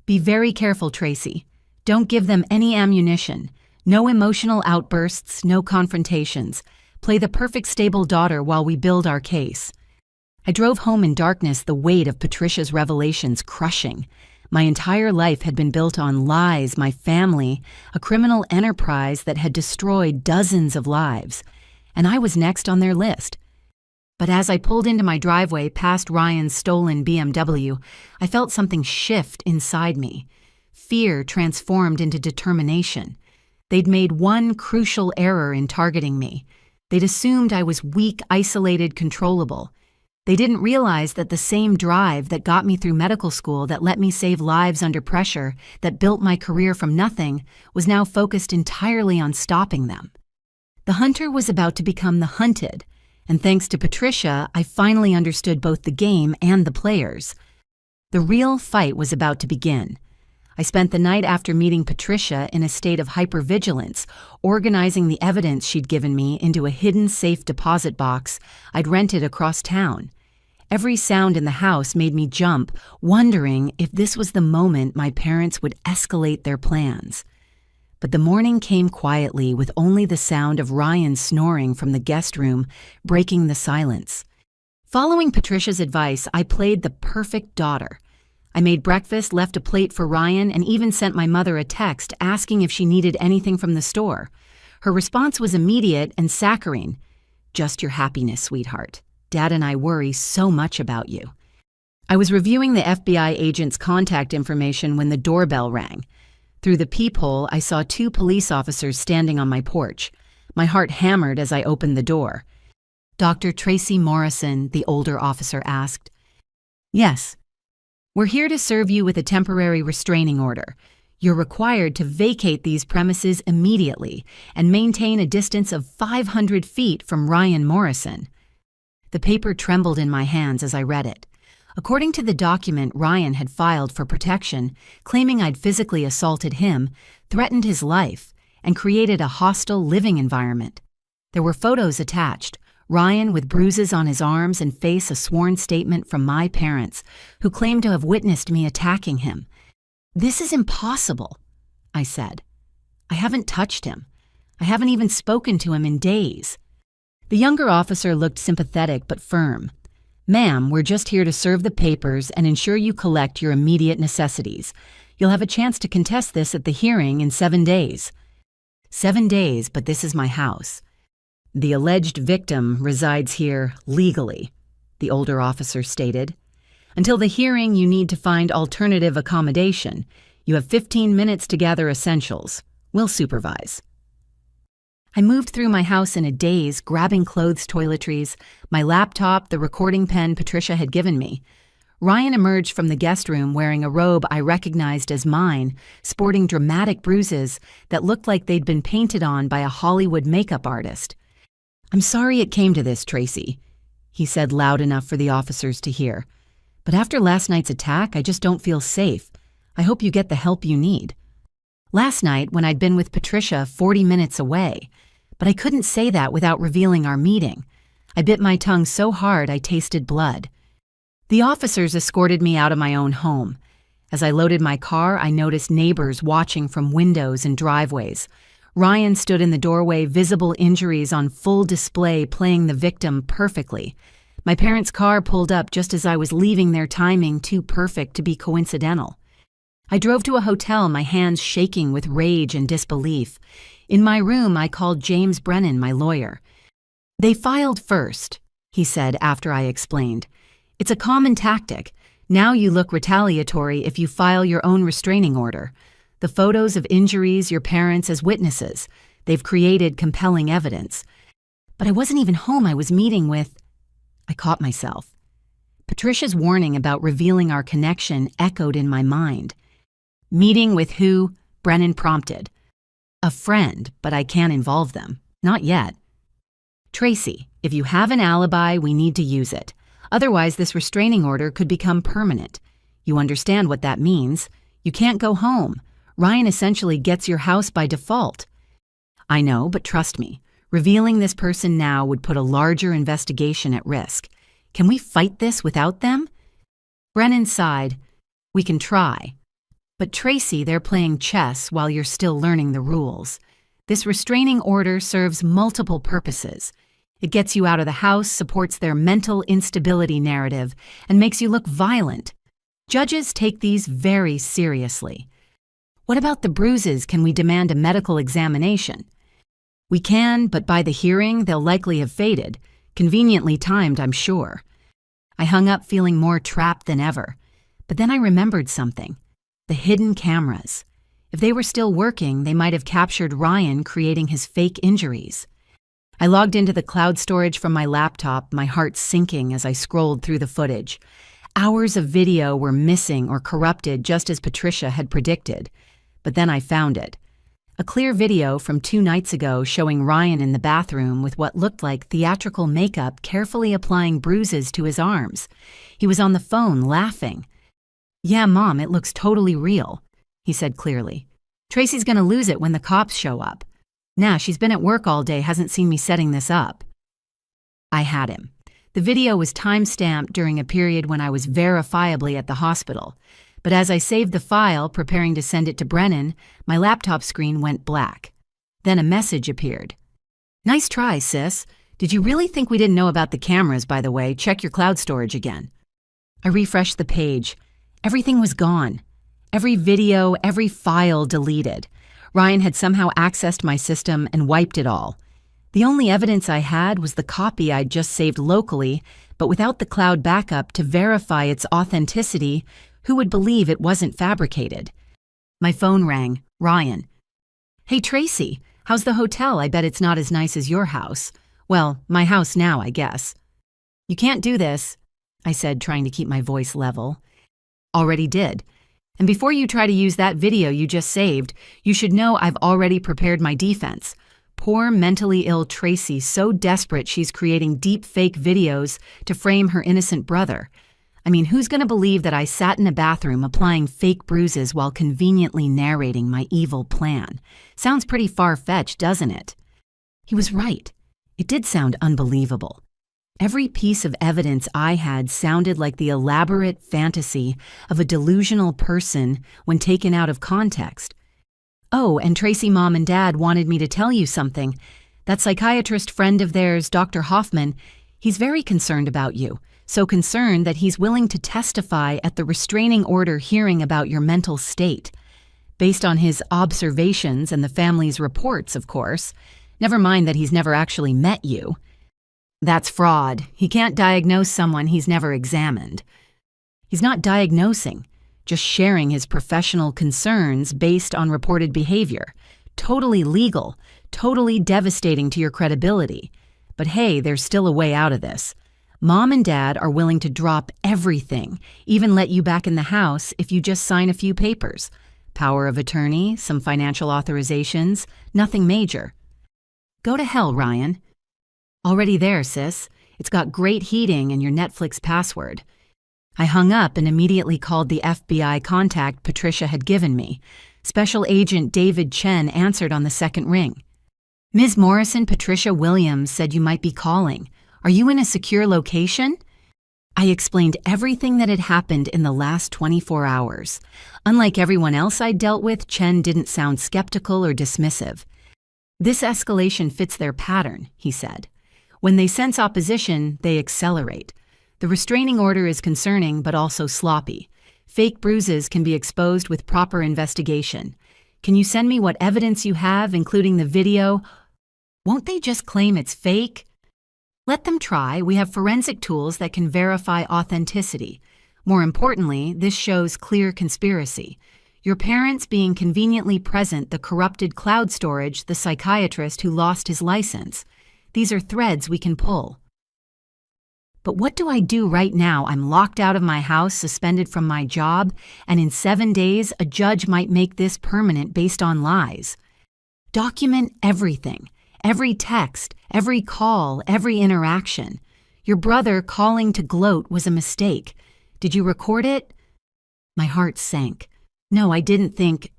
A: Be very careful, Tracy. Don't give them any ammunition. No emotional outbursts, no confrontations. Play the perfect stable daughter while we build our case. I drove home in darkness, the weight of Patricia's revelations crushing. My entire life had been built on lies, my family, a criminal enterprise that had destroyed dozens of lives. And I was next on their list. But as I pulled into my driveway past Ryan's stolen BMW, I felt something shift inside me. Fear transformed into determination. They'd made one crucial error in targeting me. They'd assumed I was weak, isolated, controllable. They didn't realize that the same drive that got me through medical school, that let me save lives under pressure, that built my career from nothing, was now focused entirely on stopping them. The hunter was about to become the hunted, and thanks to Patricia, I finally understood both the game and the players. The real fight was about to begin. I spent the night after meeting Patricia in a state of hypervigilance, organizing the evidence she'd given me into a hidden safe deposit box I'd rented across town. Every sound in the house made me jump, wondering if this was the moment my parents would escalate their plans. But the morning came quietly, with only the sound of Ryan snoring from the guest room breaking the silence. Following Patricia's advice, I played the perfect daughter. I made breakfast, left a plate for Ryan, and even sent my mother a text asking if she needed anything from the store. Her response was immediate and saccharine. "Just your happiness, sweetheart. Dad and I worry so much about you." I was reviewing the FBI agent's contact information when the doorbell rang. Through the peephole, I saw 2 police officers standing on my porch. My heart hammered as I opened the door. "Dr. Tracy Morrison," the older officer asked. "Yes. We're here to serve you with a temporary restraining order. You're required to vacate these premises immediately and maintain a distance of 500 feet from Ryan Morrison." The paper trembled in my hands as I read it. According to the document Ryan had filed for protection, claiming I'd physically assaulted him, threatened his life, and created a hostile living environment. There were photos attached. Ryan with bruises on his arms and face, a sworn statement from my parents, who claimed to have witnessed me attacking him. "This is impossible," I said. "I haven't touched him. I haven't even spoken to him in days." The younger officer looked sympathetic but firm. "Ma'am, we're just here to serve the papers and ensure you collect your immediate necessities. You'll have a chance to contest this at the hearing in 7 days. 7 days, but this is my house. The alleged victim resides here legally," the older officer stated. "Until the hearing, you need to find alternative accommodation. You have 15 minutes to gather essentials. We'll supervise." I moved through my house in a daze, grabbing clothes, toiletries, my laptop, the recording pen Patricia had given me. Ryan emerged from the guest room wearing a robe I recognized as mine, sporting dramatic bruises that looked like they'd been painted on by a Hollywood makeup artist. "I'm sorry it came to this, Tracy," he said loud enough for the officers to hear. "But after last night's attack, I just don't feel safe. I hope you get the help you need." Last night, when I'd been with Patricia 40 minutes away, but I couldn't say that without revealing our meeting. I bit my tongue so hard I tasted blood. The officers escorted me out of my own home. As I loaded my car, I noticed neighbors watching from windows and driveways. Ryan stood in the doorway, visible injuries on full display, playing the victim perfectly. My parents' car pulled up just as I was leaving, their timing too perfect to be coincidental. I drove to a hotel, my hands shaking with rage and disbelief. In my room, I called James Brennan, my lawyer. "They filed first," he said after I explained. "It's a common tactic. Now you look retaliatory if you file your own restraining order. The photos of injuries, your parents as witnesses. They've created compelling evidence." But I wasn't even home. I was meeting with... I caught myself. Patricia's warning about revealing our connection echoed in my mind. "Meeting with who?" Brennan prompted. "A friend, but I can't involve them. Not yet." "Tracy, if you have an alibi, we need to use it. Otherwise, this restraining order could become permanent. You understand what that means. You can't go home. Ryan essentially gets your house by default." "I know, but trust me. Revealing this person now would put a larger investigation at risk. Can we fight this without them?" Brennan sighed. "We can try. But Tracy, they're playing chess while you're still learning the rules. This restraining order serves multiple purposes. It gets you out of the house, supports their mental instability narrative, and makes you look violent. Judges take these very seriously. What about the bruises? Can we demand a medical examination?" "We can, but by the hearing, they'll likely have faded. Conveniently timed, I'm sure." I hung up feeling more trapped than ever. But then I remembered something. The hidden cameras. If they were still working, they might have captured Ryan creating his fake injuries. I logged into the cloud storage from my laptop, my heart sinking as I scrolled through the footage. Hours of video were missing or corrupted just as Patricia had predicted. But then I found it. A clear video from 2 nights ago showing Ryan in the bathroom with what looked like theatrical makeup carefully applying bruises to his arms. He was on the phone laughing. "Yeah, Mom, it looks totally real," he said clearly. "Tracy's gonna lose it when the cops show up. Nah, she's been at work all day, hasn't seen me setting this up." I had him. The video was time-stamped during a period when I was verifiably at the hospital. But as I saved the file, preparing to send it to Brennan, my laptop screen went black. Then a message appeared. "Nice try, sis. Did you really think we didn't know about the cameras, by the way? Check your cloud storage again." I refreshed the page. Everything was gone. Every video, every file deleted. Ryan had somehow accessed my system and wiped it all. The only evidence I had was the copy I'd just saved locally, but without the cloud backup to verify its authenticity, who would believe it wasn't fabricated? My phone rang. Ryan. "Hey, Tracy, how's the hotel? I bet it's not as nice as your house. Well, my house now, I guess." "You can't do this," I said, trying to keep my voice level. "Already did. And before you try to use that video you just saved, you should know I've already prepared my defense. Poor mentally ill Tracy, so desperate she's creating deep fake videos to frame her innocent brother. I mean, who's going to believe that I sat in a bathroom applying fake bruises while conveniently narrating my evil plan? Sounds pretty far-fetched, doesn't it?" He was right. It did sound unbelievable. Every piece of evidence I had sounded like the elaborate fantasy of a delusional person when taken out of context. "Oh, and Tracy, Mom, and Dad wanted me to tell you something. That psychiatrist friend of theirs, Dr. Hoffman, he's very concerned about you. So concerned that he's willing to testify at the restraining order hearing about your mental state. Based on his observations and the family's reports, of course. Never mind that he's never actually met you. That's fraud. He can't diagnose someone he's never examined." He's not diagnosing, just sharing his professional concerns based on reported behavior. Totally legal, totally devastating to your credibility. But hey, there's still a way out of this. Mom and Dad are willing to drop everything, even let you back in the house if you just sign a few papers. Power of attorney, some financial authorizations, nothing major. Go to hell, Ryan. Already there, sis. It's got great heating and your Netflix password. I hung up and immediately called the FBI contact Patricia had given me. Special Agent David Chen answered on the second ring. "Ms. Morrison, Patricia Williams said you might be calling. Are you in a secure location?" I explained everything that had happened in the last 24 hours. Unlike everyone else I'd dealt with, Chen didn't sound skeptical or dismissive. "This escalation fits their pattern," he said. "When they sense opposition, they accelerate. The restraining order is concerning but also sloppy. Fake bruises can be exposed with proper investigation. Can you send me what evidence you have, including the video?" "Won't they just claim it's fake?" "Let them try. We have forensic tools that can verify authenticity. More importantly, this shows clear conspiracy. Your parents being conveniently present, the corrupted cloud storage, the psychiatrist who lost his license. These are threads we can pull." "But what do I do right now? I'm locked out of my house, suspended from my job, and in 7 days, a judge might make this permanent based on lies." "Document everything. Every text, every call, every interaction. Your brother calling to gloat was a mistake. Did you record it?" My heart sank. No, I didn't think.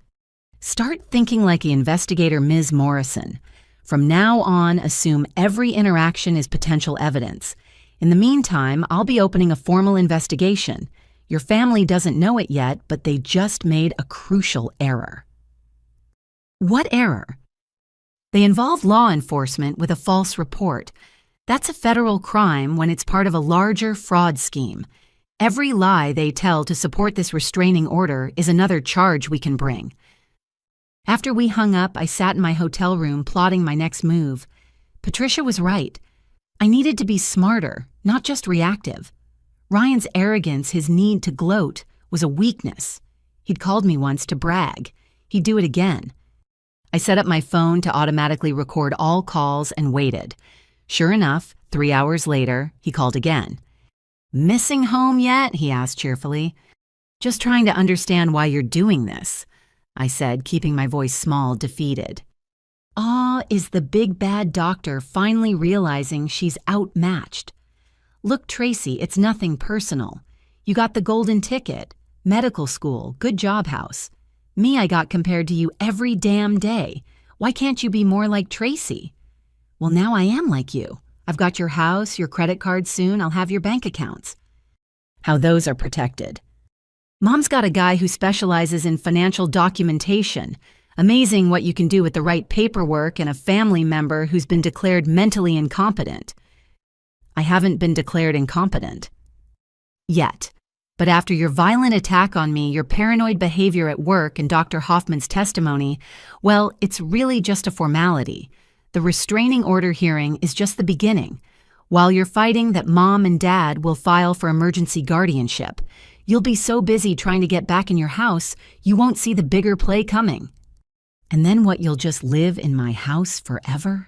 A: "Start thinking like the investigator Ms. Morrison. From now on, assume every interaction is potential evidence. In the meantime, I'll be opening a formal investigation. Your family doesn't know it yet, but they just made a crucial error." "What error?" "They involve law enforcement with a false report. That's a federal crime when it's part of a larger fraud scheme. Every lie they tell to support this restraining order is another charge we can bring." After we hung up, I sat in my hotel room plotting my next move. Patricia was right. I needed to be smarter, not just reactive. Ryan's arrogance, his need to gloat, was a weakness. He'd called me once to brag. He'd do it again. I set up my phone to automatically record all calls and waited. Sure enough, 3 hours later, he called again. "Missing home yet?" he asked cheerfully. "Just trying to understand why you're doing this," I said, keeping my voice small, defeated. Is the big bad doctor finally realizing she's outmatched? "Look, Tracy, it's nothing personal. You got the golden ticket, medical school, good job house. Me, I got compared to you every damn day. Why can't you be more like Tracy?" "Well, now I am like you. I've got your house, your credit card soon, I'll have your bank accounts." "How those are protected." "Mom's got a guy who specializes in financial documentation. Amazing what you can do with the right paperwork and a family member who's been declared mentally incompetent." "I haven't been declared incompetent." "Yet. But after your violent attack on me, your paranoid behavior at work, and Dr. Hoffman's testimony, well, it's really just a formality. The restraining order hearing is just the beginning. While you're fighting that Mom and Dad will file for emergency guardianship, you'll be so busy trying to get back in your house, you won't see the bigger play coming." "And then what, you'll just live in my house forever?"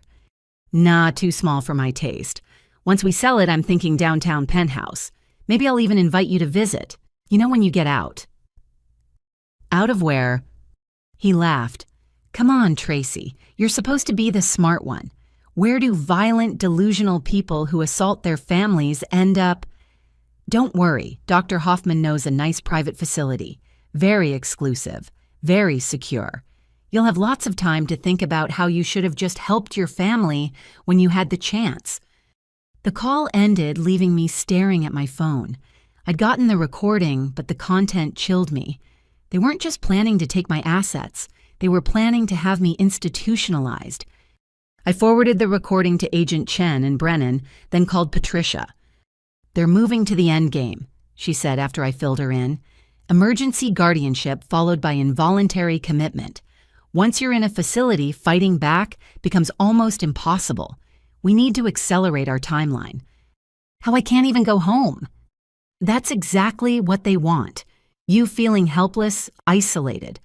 A: "Nah, too small for my taste. Once we sell it, I'm thinking downtown penthouse. Maybe I'll even invite you to visit. You know, when you get out." "Out of where?" He laughed. "Come on, Tracy. You're supposed to be the smart one. Where do violent, delusional people who assault their families end up?" "Don't worry. Dr. Hoffman knows a nice private facility. Very exclusive. Very secure. You'll have lots of time to think about how you should have just helped your family when you had the chance." The call ended, leaving me staring at my phone. I'd gotten the recording, but the content chilled me. They weren't just planning to take my assets. They were planning to have me institutionalized. I forwarded the recording to Agent Chen in Brennan, then called Patricia. "They're moving to the end game," she said after I filled her in. "Emergency guardianship followed by involuntary commitment. Once you're in a facility, fighting back becomes almost impossible. We need to accelerate our timeline." "How, I can't even go home." "That's exactly what they want. You feeling helpless, isolated.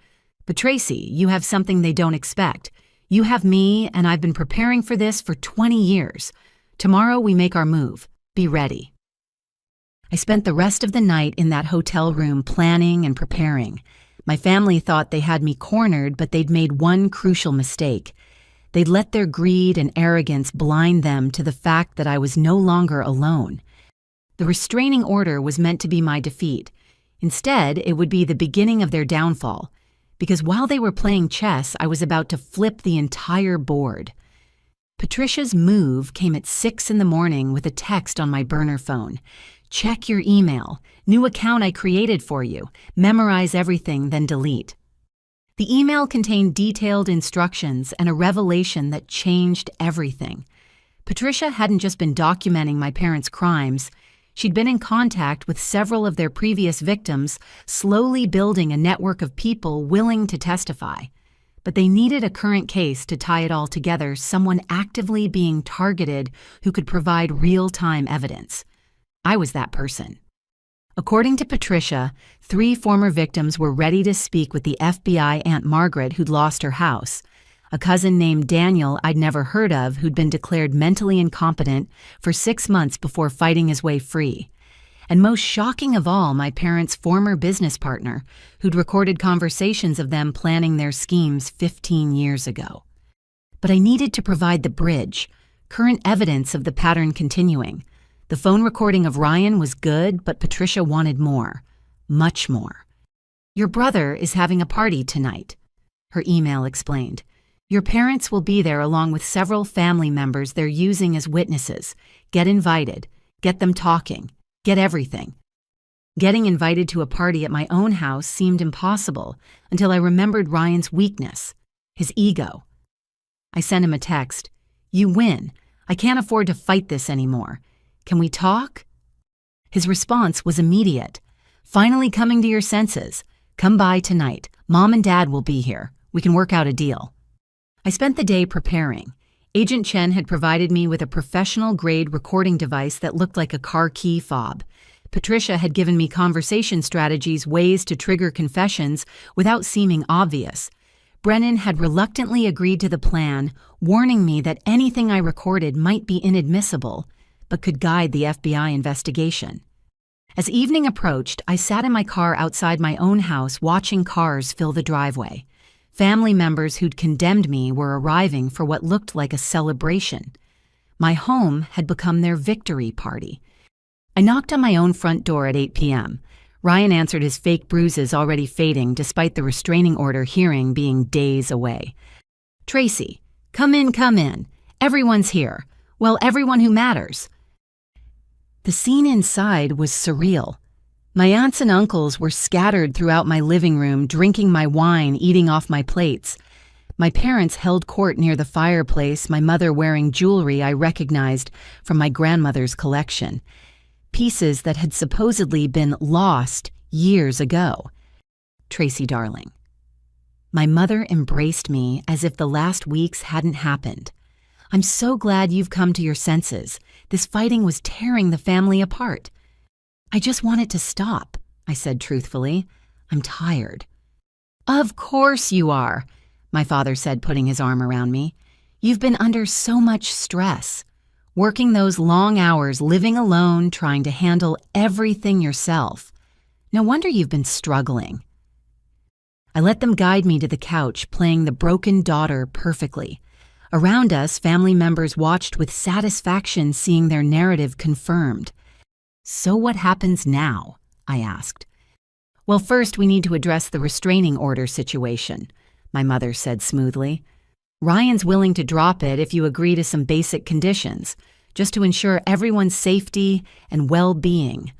A: But Tracy, you have something they don't expect. You have me, and I've been preparing for this for 20 years. Tomorrow we make our move. Be ready." I spent the rest of the night in that hotel room planning and preparing. My family thought they had me cornered, but they'd made one crucial mistake. They'd let their greed and arrogance blind them to the fact that I was no longer alone. The restraining order was meant to be my defeat. Instead, it would be the beginning of their downfall, because while they were playing chess, I was about to flip the entire board. Patricia's move came at 6 in the morning with a text on my burner phone. "Check your email. New account I created for you. Memorize everything, then delete." The email contained detailed instructions and a revelation that changed everything. Patricia hadn't just been documenting my parents' crimes. She'd been in contact with several of their previous victims, slowly building a network of people willing to testify. But they needed a current case to tie it all together, someone actively being targeted who could provide real-time evidence. I was that person. According to Patricia, 3 former victims were ready to speak with the FBI Aunt Margaret who'd lost her house, a cousin named Daniel I'd never heard of who'd been declared mentally incompetent for 6 months before fighting his way free, and most shocking of all, my parents' former business partner who'd recorded conversations of them planning their schemes 15 years ago. But I needed to provide the bridge, current evidence of the pattern continuing. The phone recording of Ryan was good, but Patricia wanted more. Much more. "Your brother is having a party tonight," her email explained. "Your parents will be there along with several family members they're using as witnesses. Get invited. Get them talking. Get everything." Getting invited to a party at my own house seemed impossible until I remembered Ryan's weakness, his ego. I sent him a text. "You win. I can't afford to fight this anymore. Can we talk?" His response was immediate. "Finally coming to your senses. Come by tonight. Mom and Dad will be here. We can work out a deal." I spent the day preparing. Agent Chen had provided me with a professional-grade recording device that looked like a car key fob. Patricia had given me conversation strategies, ways to trigger confessions without seeming obvious. Brennan had reluctantly agreed to the plan, warning me that anything I recorded might be inadmissible, but could guide the FBI investigation. As evening approached, I sat in my car outside my own house watching cars fill the driveway. Family members who'd condemned me were arriving for what looked like a celebration. My home had become their victory party. I knocked on my own front door at 8 p.m. Ryan answered, his fake bruises already fading despite the restraining order hearing being days away. "Tracy, come in, come in. Everyone's here. Well, everyone who matters." The scene inside was surreal. My aunts and uncles were scattered throughout my living room, drinking my wine, eating off my plates. My parents held court near the fireplace, my mother wearing jewelry I recognized from my grandmother's collection. Pieces that had supposedly been lost years ago. "Tracy, darling." My mother embraced me as if the last weeks hadn't happened. "I'm so glad you've come to your senses. This fighting was tearing the family apart." "I just want it to stop," I said truthfully. "I'm tired." "Of course you are," my father said, putting his arm around me. "You've been under so much stress. Working those long hours, living alone, trying to handle everything yourself. No wonder you've been struggling." I let them guide me to the couch, playing the broken daughter perfectly. Around us, family members watched with satisfaction, seeing their narrative confirmed. "So what happens now?" I asked. "Well, first we need to address the restraining order situation," my mother said smoothly. "Ryan's willing to drop it if you agree to some basic conditions, just to ensure everyone's safety and well-being."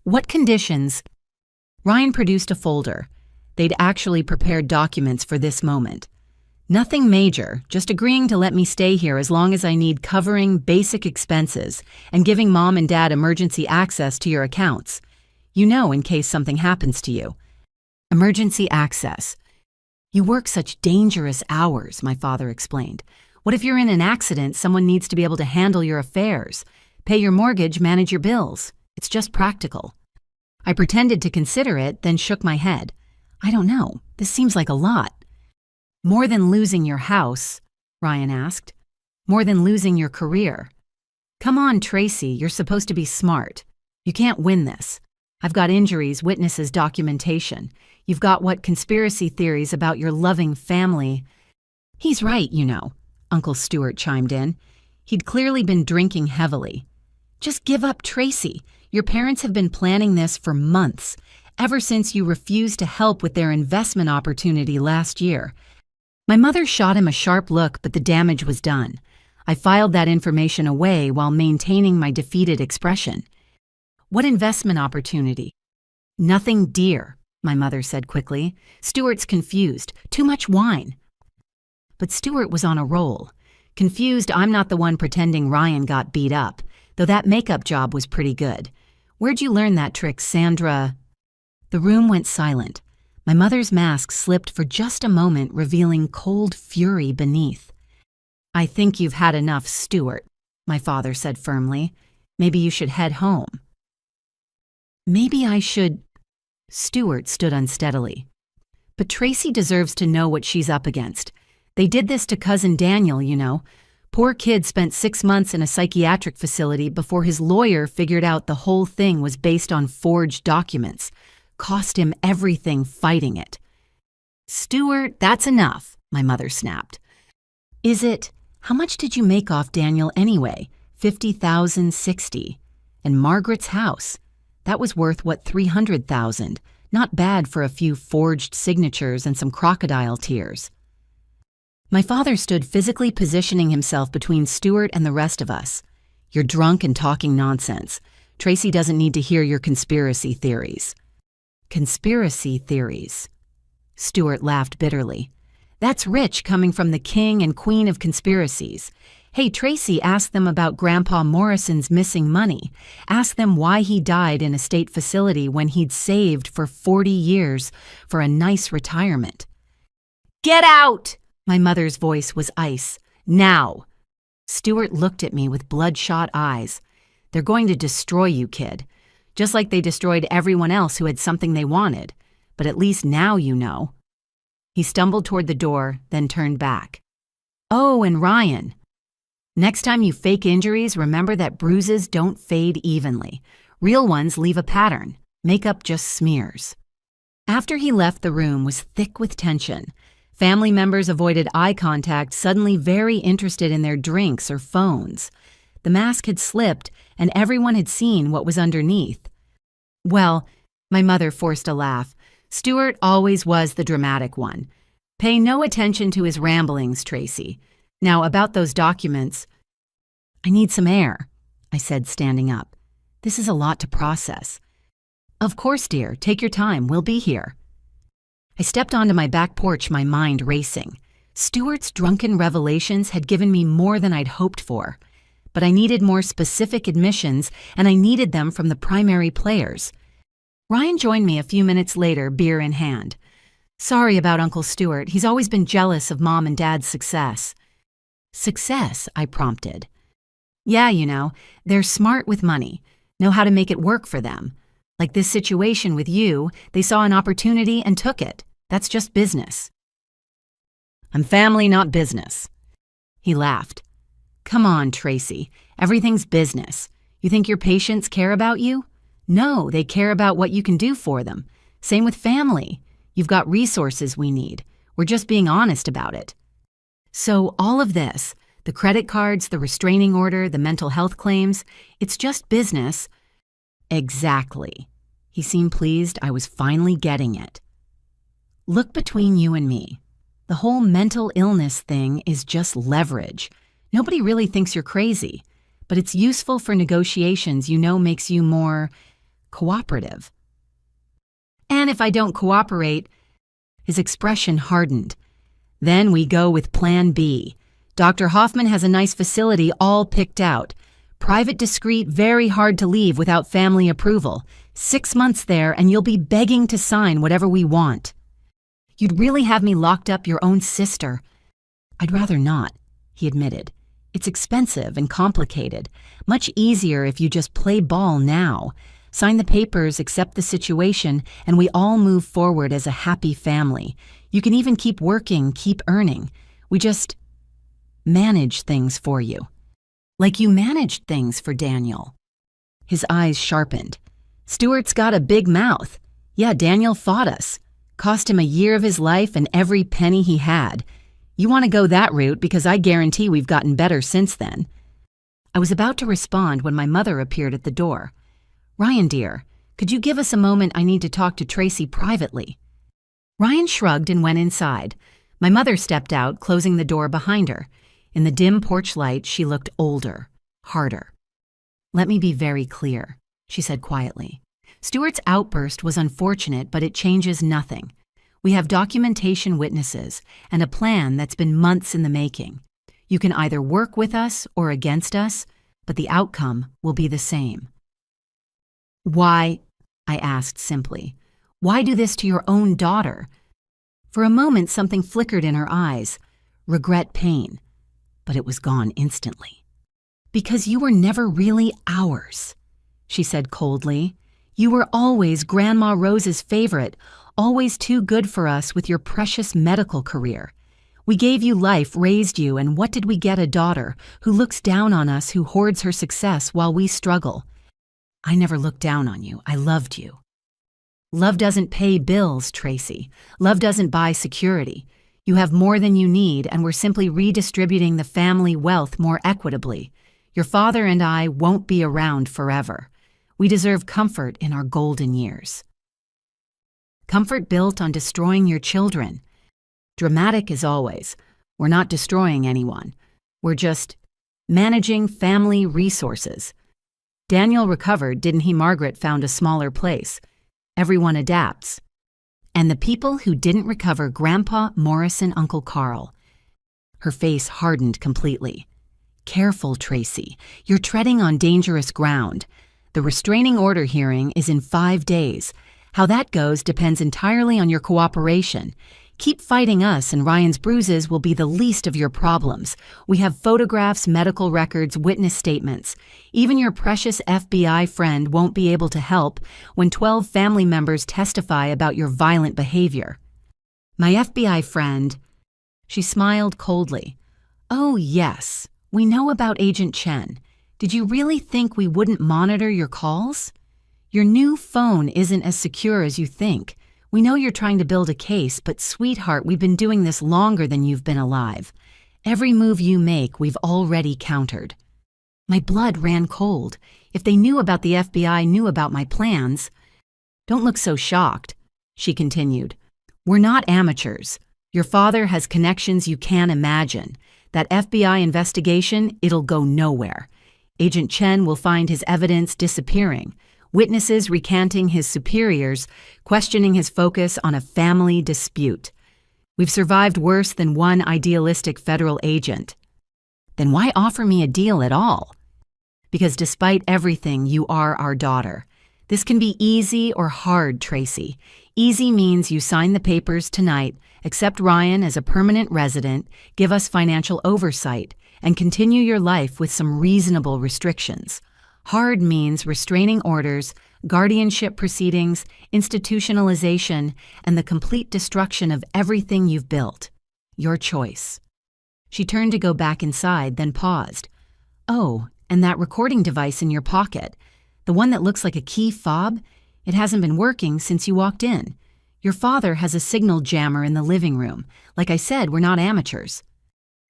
A: "What conditions?" Ryan produced a folder. They'd actually prepared documents for this moment. "Nothing major, just agreeing to let me stay here as long as I need covering basic expenses and giving Mom and Dad emergency access to your accounts. You know, in case something happens to you." "Emergency access. You work such dangerous hours," my father explained. "What if you're in an accident? Someone needs to be able to handle your affairs, pay your mortgage, manage your bills. It's just practical." I pretended to consider it, then shook my head. "I don't know. This seems like a lot." "More than losing your house?" Ryan asked. "More than losing your career?" "Come on, Tracy, you're supposed to be smart. You can't win this. I've got injuries, witnesses, documentation. You've got conspiracy theories about your loving family." "He's right, you know," Uncle Stuart chimed in. He'd clearly been drinking heavily. "Just give up Tracy. Your parents have been planning this for months, ever since you refused to help with their investment opportunity last year." My mother shot him a sharp look, but the damage was done. I filed that information away while maintaining my defeated expression. "What investment opportunity?" "Nothing dear," my mother said quickly. "Stuart's confused. Too much wine." But Stuart was on a roll. Confused, I'm not the one pretending Ryan got beat up, though that makeup job was pretty good. "Where'd you learn that trick, Sandra?" The room went silent. My mother's mask slipped for just a moment, revealing cold fury beneath. "I think you've had enough, Stuart," my father said firmly. "Maybe you should head home." "Maybe I should—" Stuart stood unsteadily. "But Tracy deserves to know what she's up against. They did this to cousin Daniel, you know. Poor kid spent 6 months in a psychiatric facility before his lawyer figured out the whole thing was based on forged documents. Cost him everything fighting it." "Stuart, that's enough," my mother snapped. "Is it? How much did you make off Daniel anyway? 50,000, 60. And Margaret's house? That was worth, 300,000. Not bad for a few forged signatures and some crocodile tears." My father stood physically positioning himself between Stuart and the rest of us. "You're drunk and talking nonsense. Tracy doesn't need to hear your conspiracy theories." "Conspiracy theories?" Stuart laughed bitterly. "That's rich coming from the king and queen of conspiracies. Hey, Tracy, ask them about Grandpa Morrison's missing money. Ask them why he died in a state facility when he'd saved for 40 years for a nice retirement." "Get out!" My mother's voice was ice. "Now!" Stuart looked at me with bloodshot eyes. "They're going to destroy you, kid. Just like they destroyed everyone else who had something they wanted. But at least now you know." He stumbled toward the door, then turned back. "Oh, and Ryan. Next time you fake injuries, remember that bruises don't fade evenly. Real ones leave a pattern. Makeup just smears." After he left, the room was thick with tension. Family members avoided eye contact, suddenly very interested in their drinks or phones. The mask had slipped, and everyone had seen what was underneath. "Well," my mother forced a laugh, "Stuart always was the dramatic one. Pay no attention to his ramblings, Tracy. Now, about those documents—" "I need some air," I said, standing up. "This is a lot to process." "Of course, dear. Take your time. We'll be here." I stepped onto my back porch, my mind racing. Stuart's drunken revelations had given me more than I'd hoped for. But I needed more specific admissions, and I needed them from the primary players. Ryan joined me a few minutes later, beer in hand. "Sorry about Uncle Stuart. He's always been jealous of Mom and Dad's success." "Success?" I prompted. "Yeah, they're smart with money, know how to make it work for them. Like this situation with you, they saw an opportunity and took it. That's just business." "I'm family, not business." He laughed. "Come on, Tracy. Everything's business. You think your patients care about you? No, they care about what you can do for them. Same with family. You've got resources we need. We're just being honest about it." So all of this, the credit cards, the restraining order, the mental health claims, it's just business. Exactly. He seemed pleased I was finally getting it. "Look, between you and me, the whole mental illness thing is just leverage. Nobody really thinks you're crazy, but it's useful for negotiations makes you more cooperative." "And if I don't cooperate—" His expression hardened. "Then we go with Plan B. Dr. Hoffman has a nice facility all picked out. Private, discreet, very hard to leave without family approval. 6 months there and you'll be begging to sign whatever we want." "You'd really have me locked up your own sister." "I'd rather not," he admitted. "It's expensive and complicated. Much easier if you just play ball now. Sign the papers, accept the situation, and we all move forward as a happy family. You can even keep working, keep earning. We just manage things for you. Like you managed things for Daniel." His eyes sharpened. "Stuart's got a big mouth. Yeah, Daniel fought us. Cost him a year of his life and every penny he had. You want to go that route because I guarantee we've gotten better since then." I was about to respond when my mother appeared at the door. "Ryan, dear, could you give us a moment? I need to talk to Tracy privately." Ryan shrugged and went inside. My mother stepped out, closing the door behind her. In the dim porch light, she looked older, harder. "Let me be very clear," she said quietly. "Stuart's outburst was unfortunate, but it changes nothing. We have documentation, witnesses, and a plan that's been months in the making. You can either work with us or against us, but the outcome will be the same." "Why?" I asked simply. "Why do this to your own daughter?" For a moment, something flickered in her eyes. Regret, pain. But it was gone instantly. "Because you were never really ours," she said coldly. "You were always Grandma Rose's favorite, always too good for us with your precious medical career. We gave you life, raised you, and what did we get? A daughter who looks down on us, who hoards her success while we struggle. I never looked down on you. I loved you." "Love doesn't pay bills, Tracy. Love doesn't buy security. You have more than you need, and we're simply redistributing the family wealth more equitably. Your father and I won't be around forever. We deserve comfort in our golden years." Comfort built on destroying your children. Dramatic as always. We're not destroying anyone. We're just managing family resources. Daniel recovered, didn't he? Margaret found a smaller place. Everyone adapts. And the people who didn't recover, Grandpa, Morris, and Uncle Carl. Her face hardened completely. "Careful, Tracy. You're treading on dangerous ground. The restraining order hearing is in 5 days. How that goes depends entirely on your cooperation. Keep fighting us and Ryan's bruises will be the least of your problems. We have photographs, medical records, witness statements. Even your precious FBI friend won't be able to help when 12 family members testify about your violent behavior." My FBI friend, she smiled coldly. Oh, yes, we know about Agent Chen. Did you really think we wouldn't monitor your calls? Your new phone isn't as secure as you think. We know you're trying to build a case, but sweetheart, we've been doing this longer than you've been alive. Every move you make, we've already countered. My blood ran cold. If they knew about the FBI, knew about my plans. Don't look so shocked, she continued. We're not amateurs. Your father has connections you can't imagine. That FBI investigation, it'll go nowhere. Agent Chen will find his evidence disappearing, witnesses recanting his superiors, questioning his focus on a family dispute. We've survived worse than one idealistic federal agent. Then why offer me a deal at all? Because despite everything, you are our daughter. This can be easy or hard, Tracy. Easy means you sign the papers tonight, accept Ryan as a permanent resident, give us financial oversight, and continue your life with some reasonable restrictions. Hard means restraining orders, guardianship proceedings, institutionalization, and the complete destruction of everything you've built. Your choice. She turned to go back inside, then paused. Oh, and that recording device in your pocket, the one that looks like a key fob, it hasn't been working since you walked in. Your father has a signal jammer in the living room. Like I said, we're not amateurs.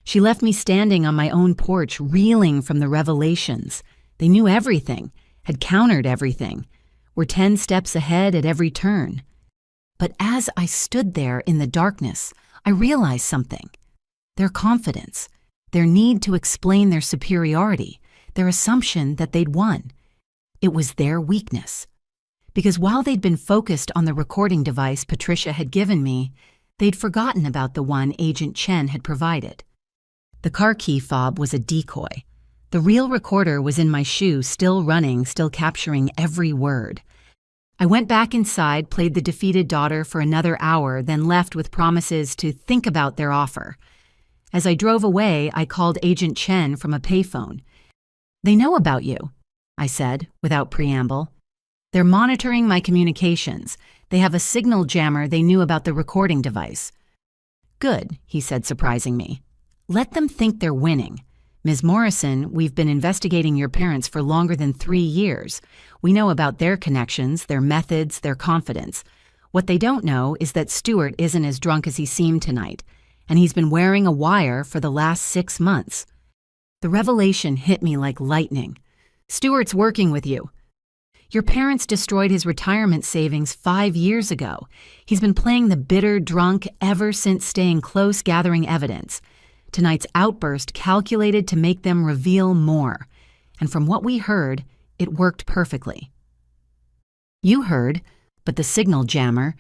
A: She left me standing on my own porch, reeling from the revelations. They knew everything, had countered everything, were 10 steps ahead at every turn. But as I stood there in the darkness, I realized something. Their confidence, their need to explain their superiority, their assumption that they'd won. It was their weakness. Because while they'd been focused on the recording device Patricia had given me, they'd forgotten about the one Agent Chen had provided. The car key fob was a decoy. The real recorder was in my shoe, still running, still capturing every word. I went back inside, played the defeated daughter for another hour, then left with promises to think about their offer. As I drove away, I called Agent Chen from a payphone. They know about you, I said, without preamble. They're monitoring my communications. They have a signal jammer they knew about the recording device. Good, he said, surprising me. Let them think they're winning. Ms. Morrison, we've been investigating your parents for longer than 3 years. We know about their connections, their methods, their confidence. What they don't know is that Stuart isn't as drunk as he seemed tonight, and he's been wearing a wire for the last 6 months. The revelation hit me like lightning. Stuart's working with you. Your parents destroyed his retirement savings 5 years ago. He's been playing the bitter drunk ever since staying close, gathering evidence. Tonight's outburst calculated to make them reveal more. And from what we heard, it worked perfectly. You heard, but the signal jammer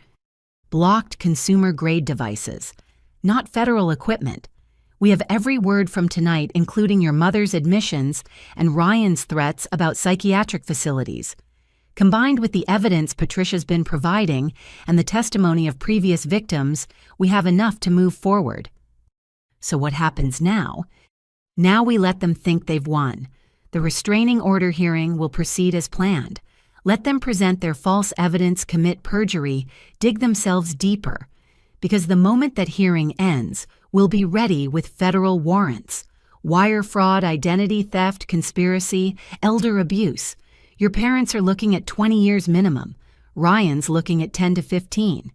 A: blocked consumer-grade devices, not federal equipment. We have every word from tonight, including your mother's admissions and Ryan's threats about psychiatric facilities. Combined with the evidence Patricia's been providing and the testimony of previous victims, we have enough to move forward. So what happens now? Now we let them think they've won. The restraining order hearing will proceed as planned. Let them present their false evidence, commit perjury, dig themselves deeper. Because the moment that hearing ends, we'll be ready with federal warrants. Wire fraud, identity theft, conspiracy, elder abuse. Your parents are looking at 20 years minimum. Ryan's looking at 10 to 15.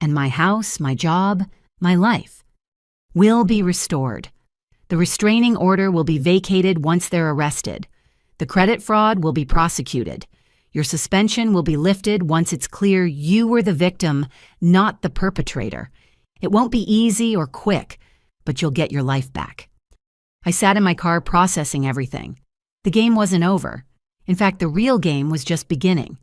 A: And my house, my job, my life will be restored. The restraining order will be vacated once they're arrested. The credit fraud will be prosecuted. Your suspension will be lifted once it's clear you were the victim, not the perpetrator. It won't be easy or quick, but you'll get your life back. I sat in my car processing everything. The game wasn't over. In fact, the real game was just beginning.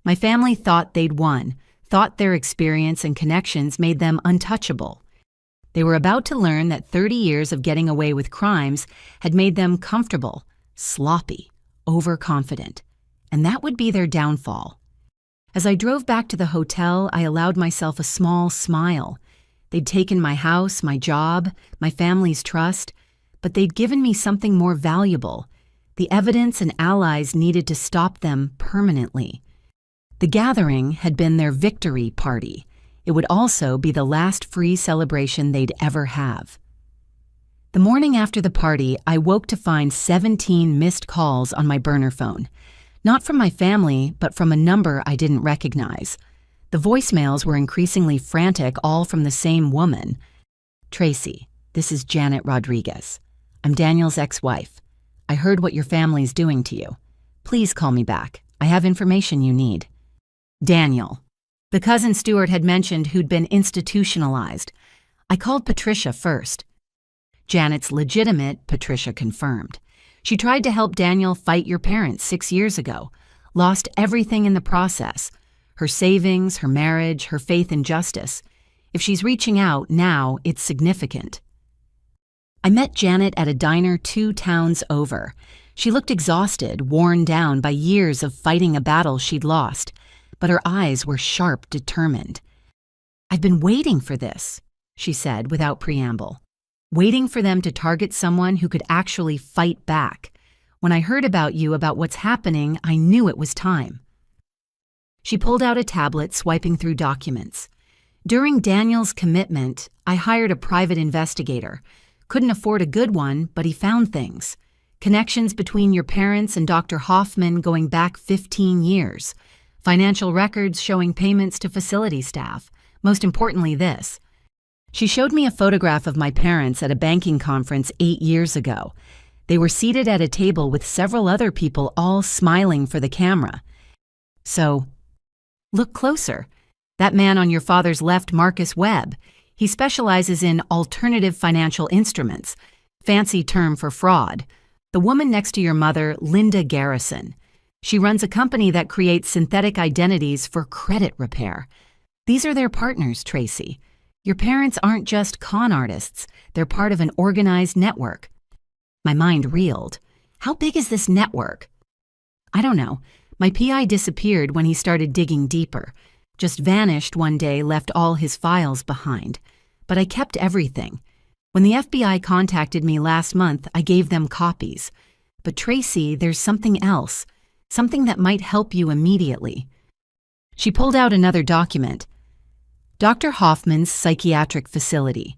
A: My family thought they'd won, thought their experience and connections made them untouchable. They were about to learn that 30 years of getting away with crimes had made them comfortable, sloppy, overconfident, and that would be their downfall. As I drove back to the hotel, I allowed myself a small smile. They'd taken my house, my job, my family's trust, but they'd given me something more valuable, the evidence and allies needed to stop them permanently. The gathering had been their victory party. It would also be the last free celebration they'd ever have. The morning after the party, I woke to find 17 missed calls on my burner phone. Not from my family, but from a number I didn't recognize. The voicemails were increasingly frantic, all from the same woman. "Tracy, this is Janet Rodriguez. I'm Daniel's ex-wife. I heard what your family's doing to you. Please call me back. I have information you need." Daniel. The cousin Stuart had mentioned who'd been institutionalized. I called Patricia first. Janet's legitimate, Patricia confirmed. She tried to help Daniel fight your parents 6 years ago. Lost everything in the process. Her savings, her marriage, her faith in justice. If she's reaching out now, it's significant. I met Janet at a diner 2 towns over. She looked exhausted, worn down by years of fighting a battle she'd lost, but her eyes were sharp, determined. "I've been waiting for this," she said without preamble. "Waiting for them to target someone who could actually fight back. When I heard about you, about what's happening, I knew it was time." She pulled out a tablet, swiping through documents. "During Daniel's commitment, I hired a private investigator. Couldn't afford a good one, but he found things. Connections between your parents and Dr. Hoffman going back 15 years. Financial records showing payments to facility staff. Most importantly, this." She showed me a photograph of my parents at a banking conference 8 years ago. They were seated at a table with several other people, all smiling for the camera. "So, look closer. That man on your father's left, Marcus Webb. He specializes in alternative financial instruments, fancy term for fraud. The woman next to your mother, Linda Garrison. She runs a company that creates synthetic identities for credit repair. These are their partners, Tracy. Your parents aren't just con artists. They're part of an organized network." My mind reeled. How big is this network? I don't know. My PI disappeared when he started digging deeper. Just vanished one day, left all his files behind. But I kept everything. When the FBI contacted me last month, I gave them copies. But Tracy, there's something else. Something that might help you immediately. She pulled out another document. Dr. Hoffman's psychiatric facility.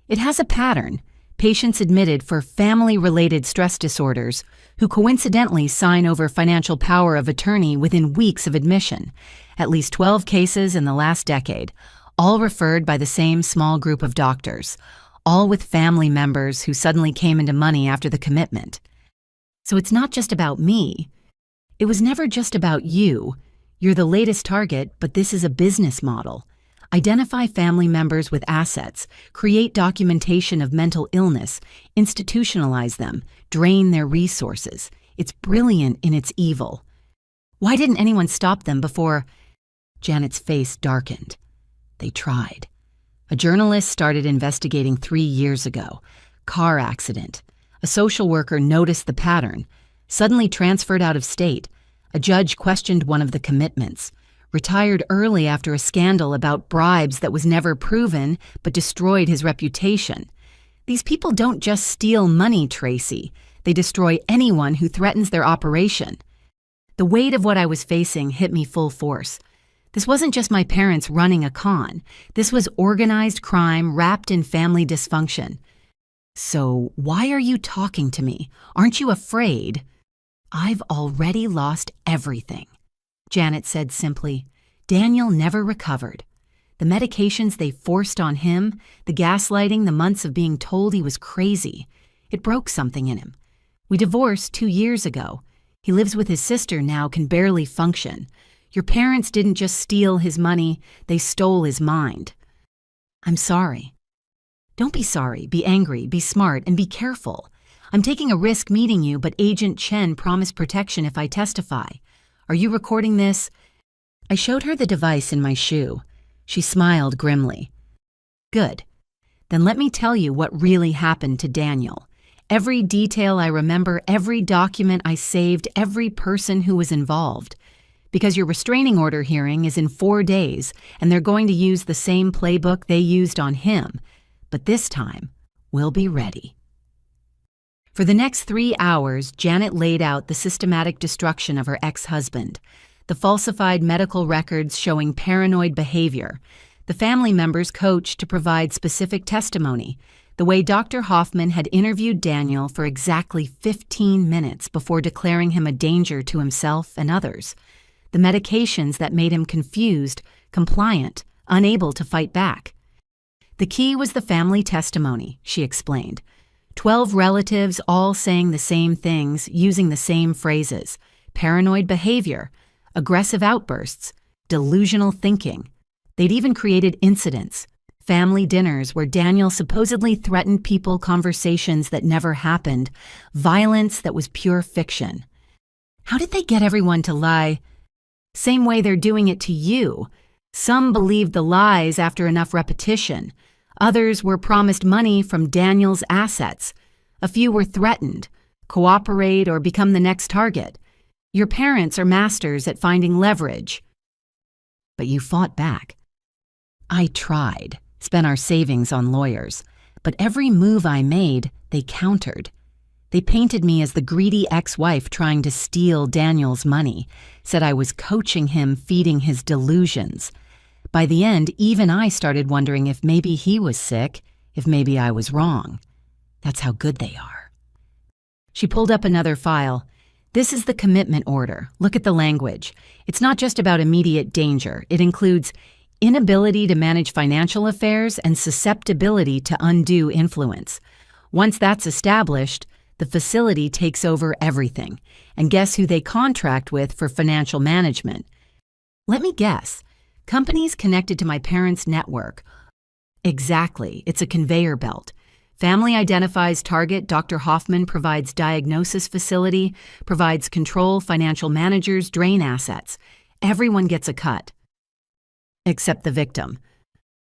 A: It has a pattern. Patients admitted for family-related stress disorders who coincidentally sign over financial power of attorney within weeks of admission. At least 12 cases in the last decade, all referred by the same small group of doctors, all with family members who suddenly came into money after the commitment. So it's not just about me. It was never just about you. You're the latest target, but this is a business model. Identify family members with assets, create documentation of mental illness, institutionalize them, drain their resources. It's brilliant in its evil. Why didn't anyone stop them before? Janet's face darkened. They tried. A journalist started investigating 3 years ago. Car accident. A social worker noticed the pattern. Suddenly transferred out of state. A judge questioned one of the commitments. Retired early after a scandal about bribes that was never proven but destroyed his reputation. These people don't just steal money, Tracy. They destroy anyone who threatens their operation. The weight of what I was facing hit me full force. This wasn't just my parents running a con. This was organized crime wrapped in family dysfunction. "So why are you talking to me? Aren't you afraid?" "I've already lost everything," Janet said simply. "Daniel never recovered. The medications they forced on him, the gaslighting, the months of being told he was crazy, it broke something in him. We divorced 2 years ago. He lives with his sister now, can barely function. Your parents didn't just steal his money, they stole his mind." "I'm sorry." "Don't be sorry, be angry, be smart, and be careful. I'm taking a risk meeting you, but Agent Chen promised protection if I testify. Are you recording this?" I showed her the device in my shoe. She smiled grimly. "Good. Then let me tell you what really happened to Daniel. Every detail I remember, every document I saved, every person who was involved. Because your restraining order hearing is in 4 days, and they're going to use the same playbook they used on him. But this time, we'll be ready." For the next 3 hours, Janet laid out the systematic destruction of her ex-husband, the falsified medical records showing paranoid behavior, The family members coached to provide specific testimony, the way Dr. Hoffman had interviewed Daniel for exactly 15 minutes before declaring him a danger to himself and others. The medications that made him confused, compliant, unable to fight back. The key was the family testimony, she explained. 12 relatives all saying the same things, using the same phrases. Paranoid behavior, aggressive outbursts, delusional thinking. They'd even created incidents, family dinners where Daniel supposedly threatened people, conversations that never happened, violence that was pure fiction. How did they get everyone to lie? Same way they're doing it to you. Some believed the lies after enough repetition. Others were promised money from Daniel's assets. A few were threatened, cooperate or become the next target. Your parents are masters at finding leverage. But you fought back. I tried, spent our savings on lawyers, but every move I made, they countered. They painted me as the greedy ex-wife trying to steal Daniel's money, said I was coaching him, feeding his delusions. By the end, even I started wondering if maybe he was sick, if maybe I was wrong. That's how good they are. She pulled up another file. This is the commitment order. Look at the language. It's not just about immediate danger. It includes inability to manage financial affairs and susceptibility to undue influence. Once that's established, the facility takes over everything. And guess who they contract with for financial management? Let me guess. Companies connected to my parents' network. Exactly. It's a conveyor belt. Family identifies target. Dr. Hoffman provides diagnosis facility, provides control, financial managers drain assets. Everyone gets a cut. Except the victim.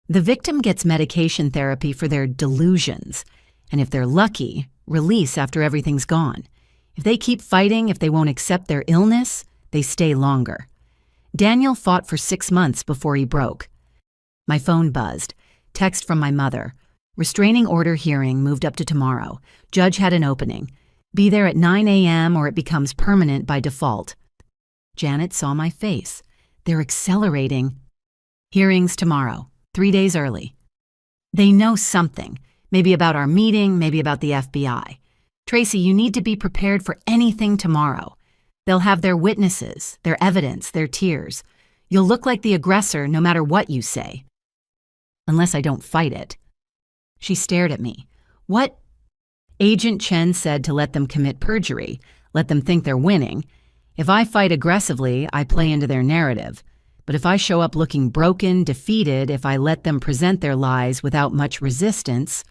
A: The victim gets medication therapy for their delusions. And if they're lucky, release after everything's gone. If they keep fighting, if they won't accept their illness, they stay longer. Daniel fought for 6 months before he broke. My phone buzzed. Text from my mother. Restraining order hearing moved up to tomorrow. Judge had an opening. Be there at 9 a.m. or it becomes permanent by default. Janet saw my face. They're accelerating. Hearings tomorrow, 3 days early. They know something. Maybe about our meeting, maybe about the FBI. Tracy, you need to be prepared for anything tomorrow. They'll have their witnesses, their evidence, their tears. You'll look like the aggressor no matter what you say. Unless I don't fight it. She stared at me. What? Agent Chen said to let them commit perjury, let them think they're winning. If I fight aggressively, I play into their narrative. But if I show up looking broken, defeated, if I let them present their lies without much resistance...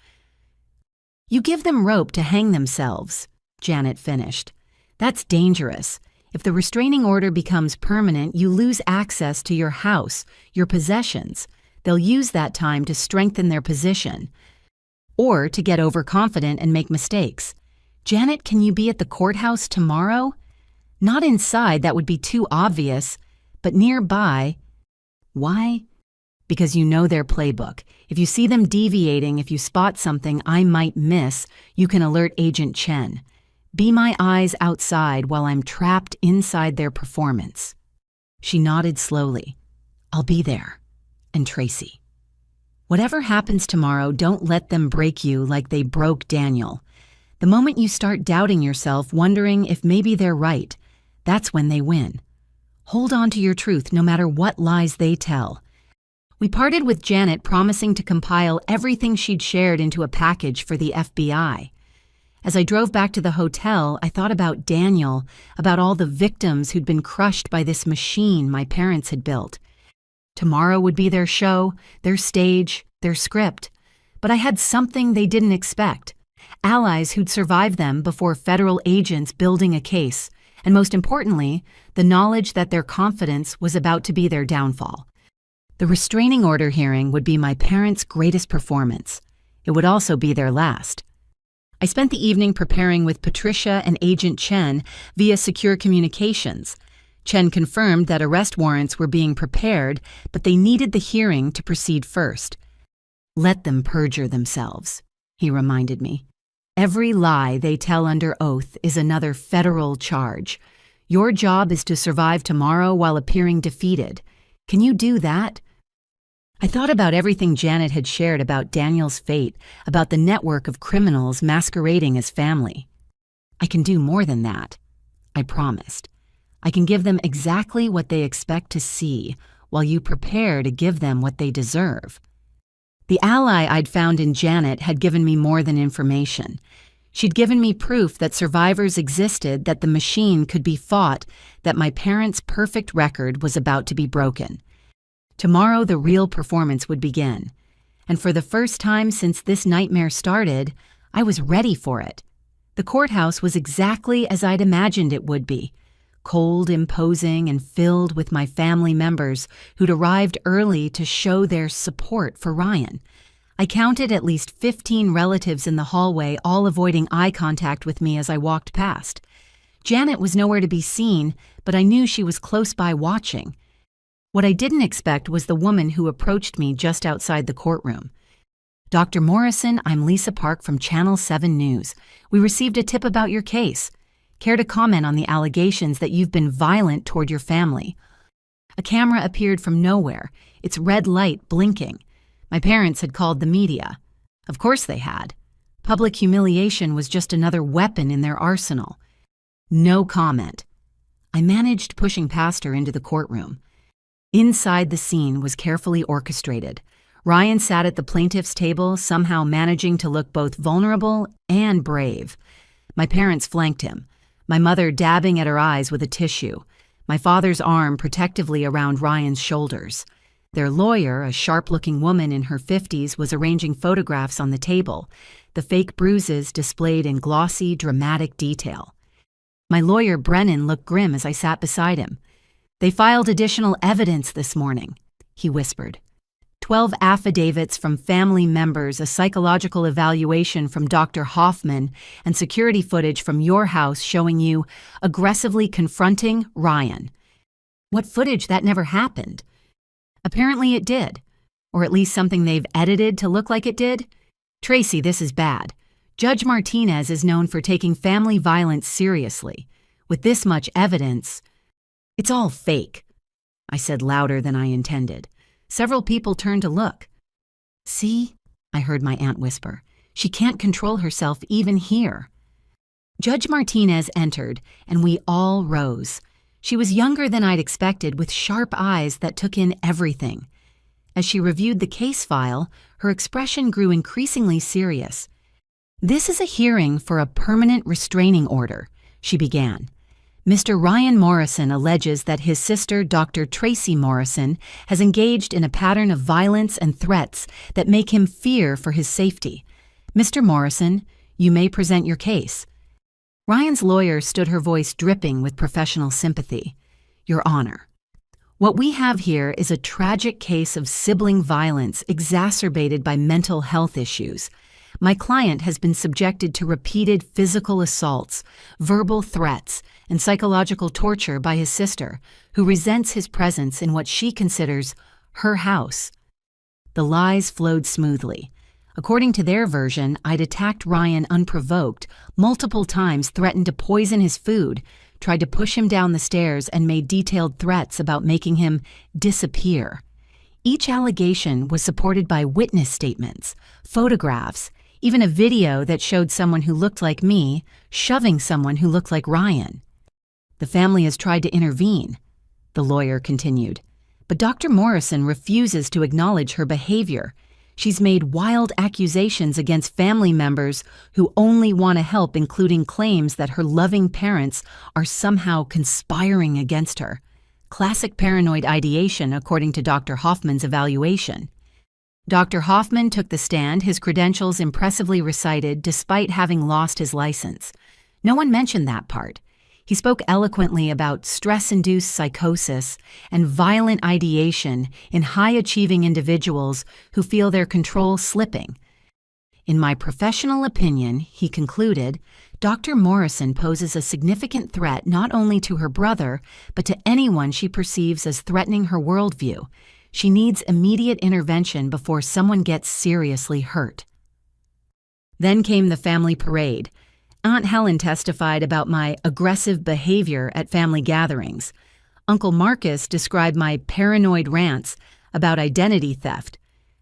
A: You give them rope to hang themselves, Janet finished. That's dangerous. If the restraining order becomes permanent, you lose access to your house, your possessions. They'll use that time to strengthen their position. Or to get overconfident and make mistakes. Janet, can you be at the courthouse tomorrow? Not inside, that would be too obvious, but nearby. Why? Because you know their playbook. If you see them deviating, if you spot something I might miss, you can alert Agent Chen. Be my eyes outside while I'm trapped inside their performance. She nodded slowly. I'll be there. And Tracy. Whatever happens tomorrow, don't let them break you like they broke Daniel. The moment you start doubting yourself, wondering if maybe they're right, that's when they win. Hold on to your truth no matter what lies they tell. We parted with Janet promising to compile everything she'd shared into a package for the FBI. As I drove back to the hotel, I thought about Daniel, about all the victims who'd been crushed by this machine my parents had built. Tomorrow would be their show, their stage, their script. But I had something they didn't expect. Allies who'd survived them before federal agents building a case. And most importantly, the knowledge that their confidence was about to be their downfall. The restraining order hearing would be my parents' greatest performance. It would also be their last. I spent the evening preparing with Patricia and Agent Chen via secure communications. Chen confirmed that arrest warrants were being prepared, but they needed the hearing to proceed first. Let them perjure themselves, he reminded me. Every lie they tell under oath is another federal charge. Your job is to survive tomorrow while appearing defeated. Can you do that? I thought about everything Janet had shared about Daniel's fate, about the network of criminals masquerading as family. I can do more than that, I promised. I can give them exactly what they expect to see, while you prepare to give them what they deserve. The ally I'd found in Janet had given me more than information. She'd given me proof that survivors existed, that the machine could be fought, that my parents' perfect record was about to be broken. Tomorrow the real performance would begin. And for the first time since this nightmare started, I was ready for it. The courthouse was exactly as I'd imagined it would be. Cold, imposing, and filled with my family members who'd arrived early to show their support for Ryan. I counted at least 15 relatives in the hallway, all avoiding eye contact with me as I walked past. Janet was nowhere to be seen, but I knew she was close by watching. What I didn't expect was the woman who approached me just outside the courtroom. "Dr. Morrison, I'm Lisa Park from Channel 7 News. We received a tip about your case. Care to comment on the allegations that you've been violent toward your family?" A camera appeared from nowhere, its red light blinking. My parents had called the media. Of course they had. Public humiliation was just another weapon in their arsenal. No comment. I managed pushing past her into the courtroom. Inside the scene was carefully orchestrated. Ryan sat at the plaintiff's table, somehow managing to look both vulnerable and brave. My parents flanked him, my mother dabbing at her eyes with a tissue, my father's arm protectively around Ryan's shoulders. Their lawyer, a sharp-looking woman in her 50s, was arranging photographs on the table, the fake bruises displayed in glossy, dramatic detail. My lawyer, Brennan, looked grim as I sat beside him. "They filed additional evidence this morning," he whispered. 12 affidavits from family members, a psychological evaluation from Dr. Hoffman, and security footage from your house showing you aggressively confronting Ryan. What footage? That never happened. Apparently it did, or at least something they've edited to look like it did. Tracy, this is bad. Judge Martinez is known for taking family violence seriously. With this much evidence, it's all fake, I said louder than I intended. Several people turned to look. "See?" I heard my aunt whisper. "She can't control herself even here." Judge Martinez entered, and we all rose. She was younger than I'd expected, with sharp eyes that took in everything. As she reviewed the case file, her expression grew increasingly serious. "This is a hearing for a permanent restraining order," she began. "Mr. Ryan Morrison alleges that his sister, Dr. Tracy Morrison, has engaged in a pattern of violence and threats that make him fear for his safety. Mr. Morrison, you may present your case." Ryan's lawyer stood, her voice dripping with professional sympathy. "Your Honor, what we have here is a tragic case of sibling violence exacerbated by mental health issues. My client has been subjected to repeated physical assaults, verbal threats, and psychological torture by his sister, who resents his presence in what she considers her house." The lies flowed smoothly. According to their version, I'd attacked Ryan unprovoked, multiple times threatened to poison his food, tried to push him down the stairs, and made detailed threats about making him disappear. Each allegation was supported by witness statements, photographs, even a video that showed someone who looked like me shoving someone who looked like Ryan. "The family has tried to intervene," the lawyer continued, "but Dr. Morrison refuses to acknowledge her behavior. She's made wild accusations against family members who only want to help, including claims that her loving parents are somehow conspiring against her. Classic paranoid ideation, according to Dr. Hoffman's evaluation." Dr. Hoffman took the stand, his credentials impressively recited despite having lost his license. No one mentioned that part. He spoke eloquently about stress-induced psychosis and violent ideation in high-achieving individuals who feel their control slipping. "In my professional opinion," he concluded, "Dr. Morrison poses a significant threat not only to her brother, but to anyone she perceives as threatening her worldview. She needs immediate intervention before someone gets seriously hurt." Then came the family parade. Aunt Helen testified about my aggressive behavior at family gatherings. Uncle Marcus described my paranoid rants, about identity theft.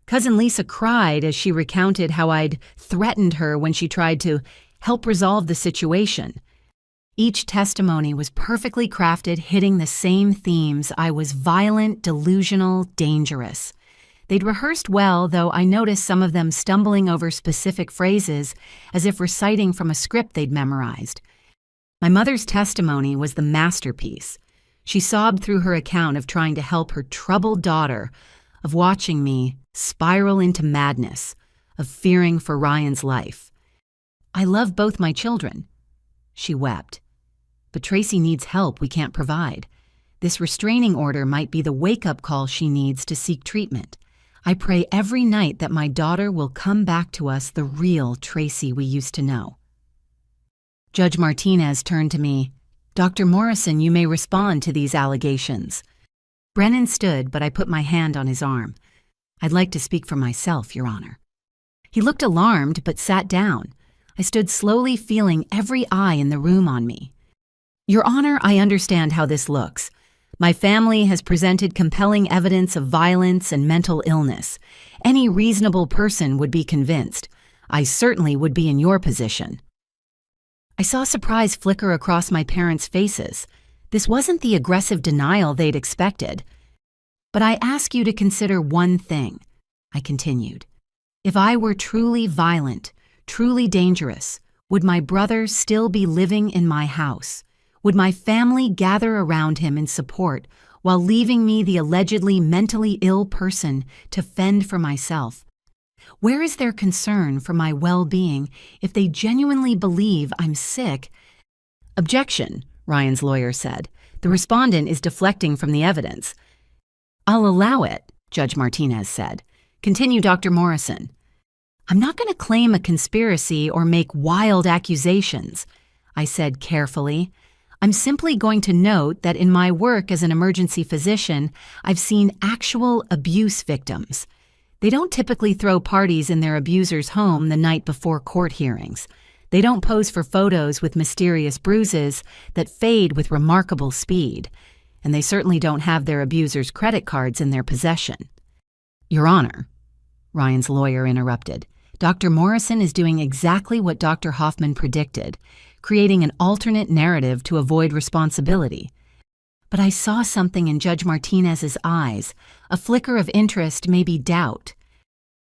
A: Cousin Lisa cried as she recounted how I'd threatened her when she tried to help resolve the situation. Each testimony was perfectly crafted, hitting the same themes. I was violent, delusional, dangerous. They'd rehearsed well, though I noticed some of them stumbling over specific phrases as if reciting from a script they'd memorized. My mother's testimony was the masterpiece. She sobbed through her account of trying to help her troubled daughter, of watching me spiral into madness, of fearing for Ryan's life. I love both my children. She wept. But Tracy needs help we can't provide. This restraining order might be the wake-up call she needs to seek treatment. I pray every night that my daughter will come back to us the real Tracy we used to know. Judge Martinez turned to me. Dr. Morrison, you may respond to these allegations. Brennan stood, but I put my hand on his arm. I'd like to speak for myself, Your Honor. He looked alarmed, but sat down. I stood slowly, feeling every eye in the room on me. Your Honor, I understand how this looks. My family has presented compelling evidence of violence and mental illness. Any reasonable person would be convinced. I certainly would be in your position. I saw surprise flicker across my parents' faces. This wasn't the aggressive denial they'd expected. But I ask you to consider one thing, I continued. If I were truly violent, truly dangerous, would my brother still be living in my house? Would my family gather around him in support while leaving me the allegedly mentally ill person to fend for myself? Where is their concern for my well-being if they genuinely believe I'm sick? Objection, Ryan's lawyer said. The respondent is deflecting from the evidence. I'll allow it, Judge Martinez said. Continue, Dr. Morrison. I'm not going to claim a conspiracy or make wild accusations, I said carefully. I'm simply going to note that in my work as an emergency physician, I've seen actual abuse victims. They don't typically throw parties in their abuser's home the night before court hearings. They don't pose for photos with mysterious bruises that fade with remarkable speed. And they certainly don't have their abuser's credit cards in their possession. Your Honor, Ryan's lawyer interrupted, Dr. Morrison is doing exactly what Dr. Hoffman predicted, creating an alternate narrative to avoid responsibility. But I saw something in Judge Martinez's eyes, a flicker of interest, maybe doubt.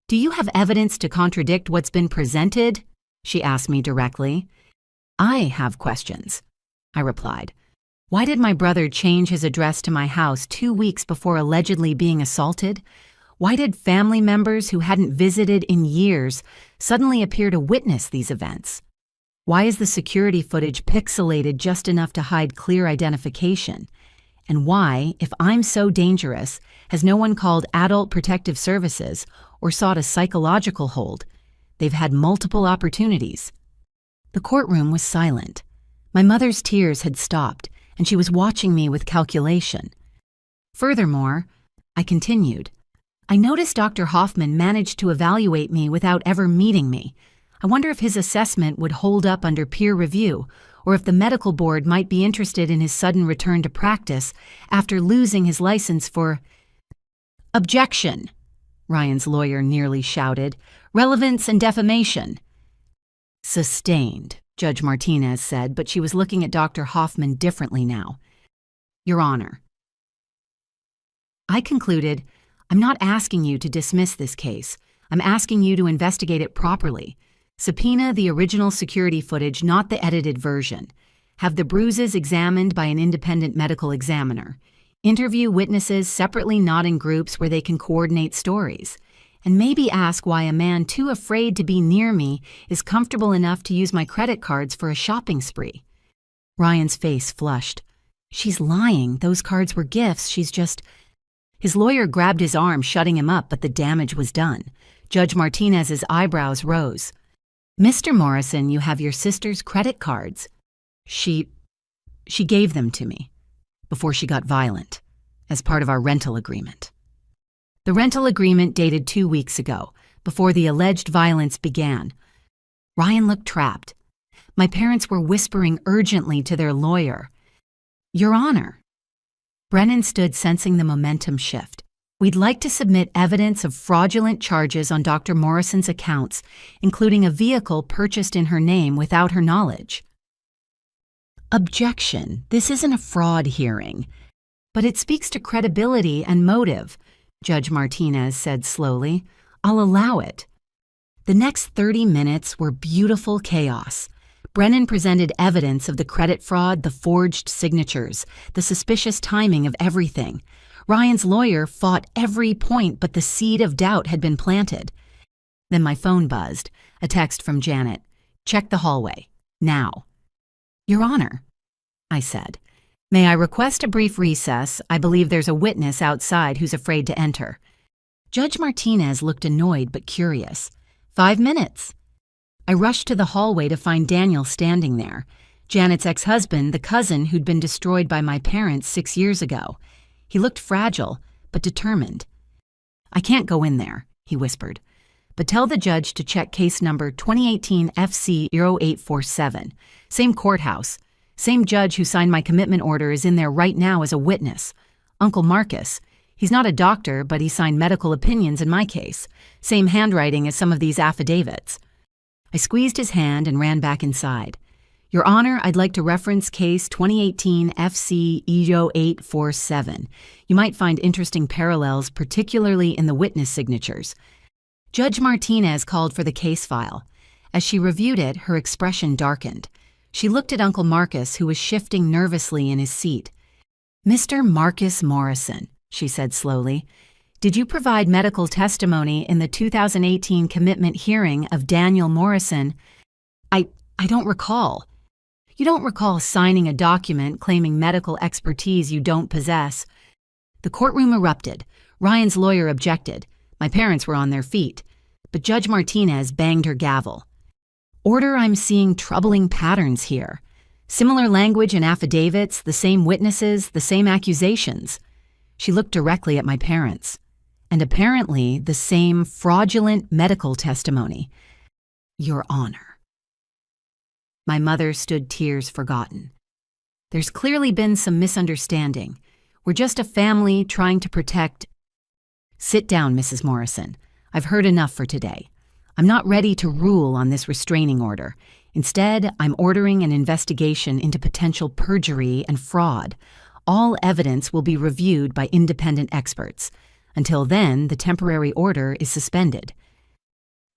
A: Do you have evidence to contradict what's been presented? She asked me directly. I have questions, I replied. Why did my brother change his address to my house 2 weeks before allegedly being assaulted? Why did family members who hadn't visited in years suddenly appear to witness these events? Why is the security footage pixelated just enough to hide clear identification? And why, if I'm so dangerous, has no one called Adult Protective Services or sought a psychological hold? They've had multiple opportunities. The courtroom was silent. My mother's tears had stopped, and she was watching me with calculation. Furthermore, I continued, I noticed Dr. Hoffman managed to evaluate me without ever meeting me. I wonder if his assessment would hold up under peer review, or if the medical board might be interested in his sudden return to practice after losing his license for... Objection, Ryan's lawyer nearly shouted. Relevance and defamation. Sustained, Judge Martinez said, but she was looking at Dr. Hoffman differently now. Your Honor. I concluded, I'm not asking you to dismiss this case. I'm asking you to investigate it properly. Subpoena the original security footage, not the edited version. Have the bruises examined by an independent medical examiner. Interview witnesses separately, not in groups where they can coordinate stories. And maybe ask why a man too afraid to be near me is comfortable enough to use my credit cards for a shopping spree. Ryan's face flushed. She's lying. Those cards were gifts. She's just... His lawyer grabbed his arm, shutting him up, but the damage was done. Judge Martinez's eyebrows rose. Mr. Morrison, you have your sister's credit cards. She gave them to me before she got violent, as part of our rental agreement. The rental agreement dated 2 weeks ago, before the alleged violence began. Ryan looked trapped. My parents were whispering urgently to their lawyer. Your Honor. Brennan stood, sensing the momentum shift. We'd like to submit evidence of fraudulent charges on Dr. Morrison's accounts, including a vehicle purchased in her name without her knowledge. Objection. This isn't a fraud hearing, but it speaks to credibility and motive, Judge Martinez said slowly. I'll allow it. The next 30 minutes were beautiful chaos. Brennan presented evidence of the credit fraud, the forged signatures, the suspicious timing of everything. Ryan's lawyer fought every point, but the seed of doubt had been planted. Then my phone buzzed, a text from Janet. Check the hallway. Now. Your Honor, I said. May I request a brief recess? I believe there's a witness outside who's afraid to enter. Judge Martinez looked annoyed but curious. 5 minutes. I rushed to the hallway to find Daniel standing there, Janet's ex-husband, the cousin who'd been destroyed by my parents 6 years ago. He looked fragile, but determined. I can't go in there, he whispered, but tell the judge to check case number 2018 FC 0847. Same courthouse. Same judge who signed my commitment order is in there right now as a witness. Uncle Marcus. He's not a doctor, but he signed medical opinions in my case. Same handwriting as some of these affidavits. I squeezed his hand and ran back inside. Your Honor, I'd like to reference case 2018 FC 0847. You might find interesting parallels, particularly in the witness signatures. Judge Martinez called for the case file. As she reviewed it, her expression darkened. She looked at Uncle Marcus, who was shifting nervously in his seat. Mr. Marcus Morrison, she said slowly, did you provide medical testimony in the 2018 commitment hearing of Daniel Morrison? I don't recall. You don't recall signing a document claiming medical expertise you don't possess. The courtroom erupted. Ryan's lawyer objected. My parents were on their feet. But Judge Martinez banged her gavel. Order, I'm seeing troubling patterns here. Similar language in affidavits, the same witnesses, the same accusations. She looked directly at my parents. And apparently the same fraudulent medical testimony. Your Honor. My mother stood tears forgotten. There's clearly been some misunderstanding. We're just a family trying to protect... Sit down, Mrs. Morrison. I've heard enough for today. I'm not ready to rule on this restraining order. Instead, I'm ordering an investigation into potential perjury and fraud. All evidence will be reviewed by independent experts. Until then, the temporary order is suspended.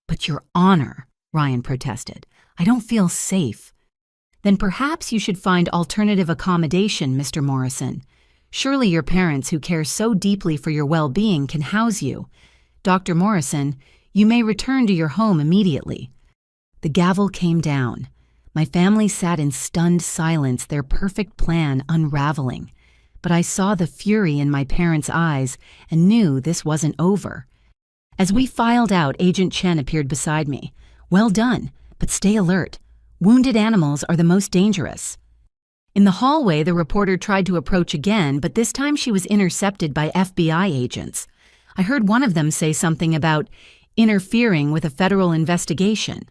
A: But Your Honor, Ryan protested, I don't feel safe. Then perhaps you should find alternative accommodation, Mr. Morrison. Surely your parents who care so deeply for your well-being can house you. Dr. Morrison, you may return to your home immediately. The gavel came down. My family sat in stunned silence, their perfect plan unraveling. But I saw the fury in my parents' eyes and knew this wasn't over. As we filed out, Agent Chen appeared beside me. Well done, but stay alert. Wounded animals are the most dangerous. In the hallway, the reporter tried to approach again, but this time she was intercepted by FBI agents. I heard one of them say something about interfering with a federal investigation.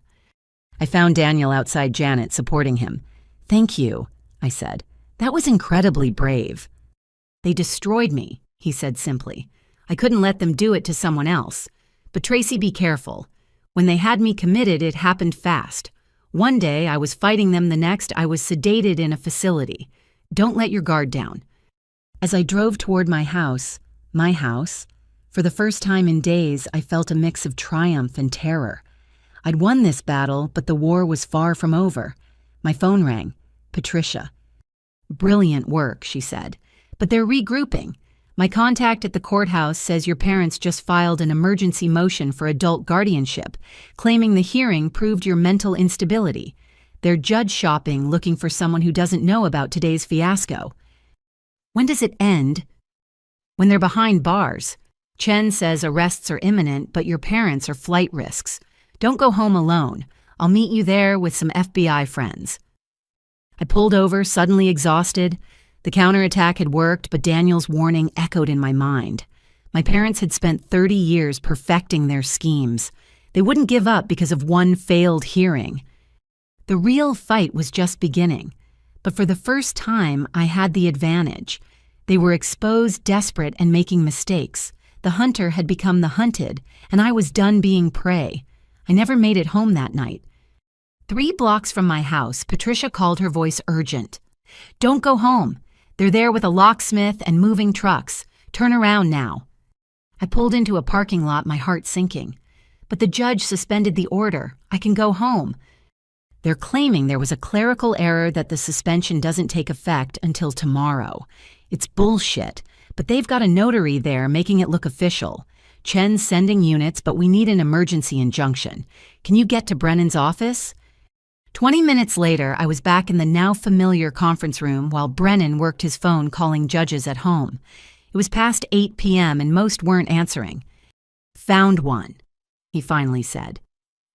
A: I found Daniel outside Janet, supporting him. Thank you, I said. That was incredibly brave. They destroyed me, he said simply. I couldn't let them do it to someone else. But Tracy, be careful. When they had me committed, it happened fast. One day, I was fighting them, the next, I was sedated in a facility. Don't let your guard down. As I drove toward my house, for the first time in days, I felt a mix of triumph and terror. I'd won this battle, but the war was far from over. My phone rang. Patricia. Brilliant work, she said. But they're regrouping. My contact at the courthouse says your parents just filed an emergency motion for adult guardianship, claiming the hearing proved your mental instability. They're judge shopping, looking for someone who doesn't know about today's fiasco. When does it end? When they're behind bars. Chen says arrests are imminent, but your parents are flight risks. Don't go home alone. I'll meet you there with some FBI friends. I pulled over, suddenly exhausted. The counterattack had worked, but Daniel's warning echoed in my mind. My parents had spent 30 years perfecting their schemes. They wouldn't give up because of one failed hearing. The real fight was just beginning. But for the first time, I had the advantage. They were exposed, desperate, and making mistakes. The hunter had become the hunted, and I was done being prey. I never made it home that night. 3 blocks from my house, Patricia called, her voice urgent. "Don't go home. They're there with a locksmith and moving trucks. Turn around now." I pulled into a parking lot, my heart sinking. "But the judge suspended the order. I can go home." They're claiming there was a clerical error, that the suspension doesn't take effect until tomorrow. It's bullshit, but they've got a notary there making it look official. Chen's sending units, but we need an emergency injunction. Can you get to Brennan's office? 20 minutes later, I was back in the now familiar conference room while Brennan worked his phone calling judges at home. It was past 8 p.m. and most weren't answering. "Found one," he finally said.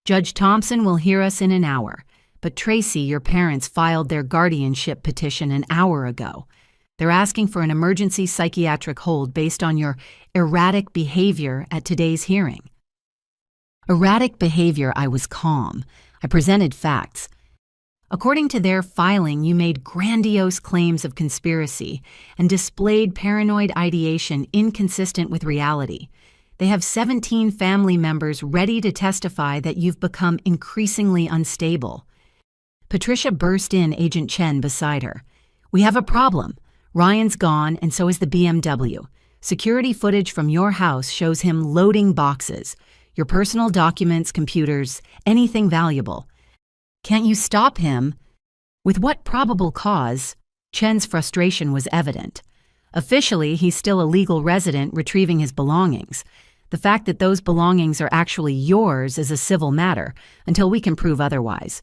A: "Judge Thompson will hear us in an hour. But Tracy, your parents filed their guardianship petition an hour ago. They're asking for an emergency psychiatric hold based on your erratic behavior at today's hearing." Erratic behavior? I was calm. I presented facts. "According to their filing, you made grandiose claims of conspiracy and displayed paranoid ideation inconsistent with reality. They have 17 family members ready to testify that you've become increasingly unstable." Patricia burst in, Agent Chen beside her. "We have a problem. Ryan's gone, and so is the BMW. Security footage from your house shows him loading boxes. Your personal documents, computers, anything valuable. Can't you stop him?" With what probable cause? Chen's frustration was evident. Officially, he's still a legal resident retrieving his belongings. The fact that those belongings are actually yours is a civil matter, until we can prove otherwise.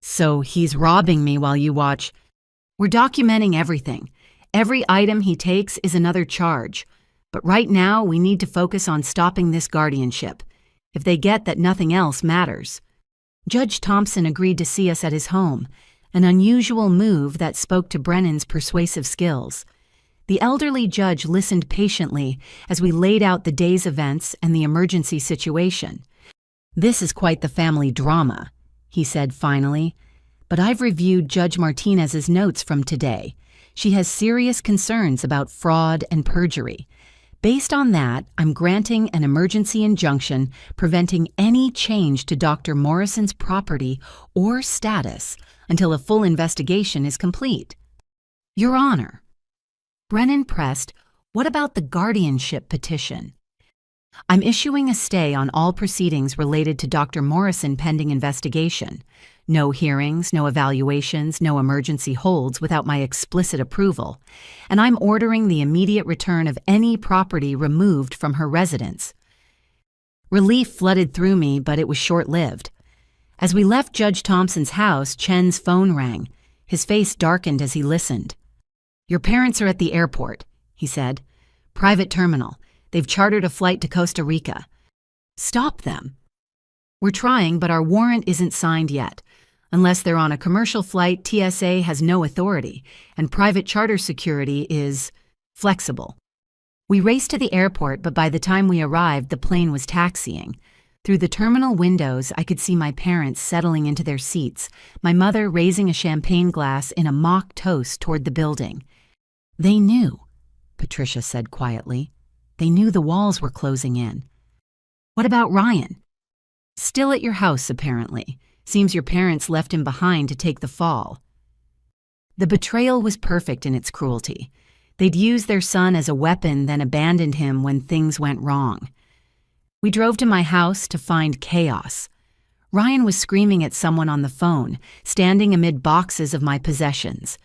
A: "So he's robbing me while you watch." "We're documenting everything. Every item he takes is another charge. But right now, we need to focus on stopping this guardianship. If they get that nothing else matters." Judge Thompson agreed to see us at his home, an unusual move that spoke to Brennan's persuasive skills. The elderly judge listened patiently as we laid out the day's events and the emergency situation. "This is quite the family drama," he said finally. "But I've reviewed Judge Martinez's notes from today. She has serious concerns about fraud and perjury. Based on that, I'm granting an emergency injunction preventing any change to Dr. Morrison's property or status until a full investigation is complete." "Your Honor." Brennan pressed, "What about the guardianship petition?" "I'm issuing a stay on all proceedings related to Dr. Morrison pending investigation. No hearings, no evaluations, no emergency holds without my explicit approval. And I'm ordering the immediate return of any property removed from her residence." Relief flooded through me, but it was short-lived. As we left Judge Thompson's house, Chen's phone rang. His face darkened as he listened. "Your parents are at the airport," he said. "Private terminal. They've chartered a flight to Costa Rica." "Stop them." "We're trying, but our warrant isn't signed yet. Unless they're on a commercial flight, TSA has no authority, and private charter security is flexible." We raced to the airport, but by the time we arrived, the plane was taxiing. Through the terminal windows, I could see my parents settling into their seats, my mother raising a champagne glass in a mock toast toward the building. "They knew," Patricia said quietly. "They knew the walls were closing in." "What about Ryan?" "Still at your house, apparently. Seems your parents left him behind to take the fall." The betrayal was perfect in its cruelty. They'd used their son as a weapon, then abandoned him when things went wrong. We drove to my house to find chaos. Ryan was screaming at someone on the phone, standing amid boxes of my possessions.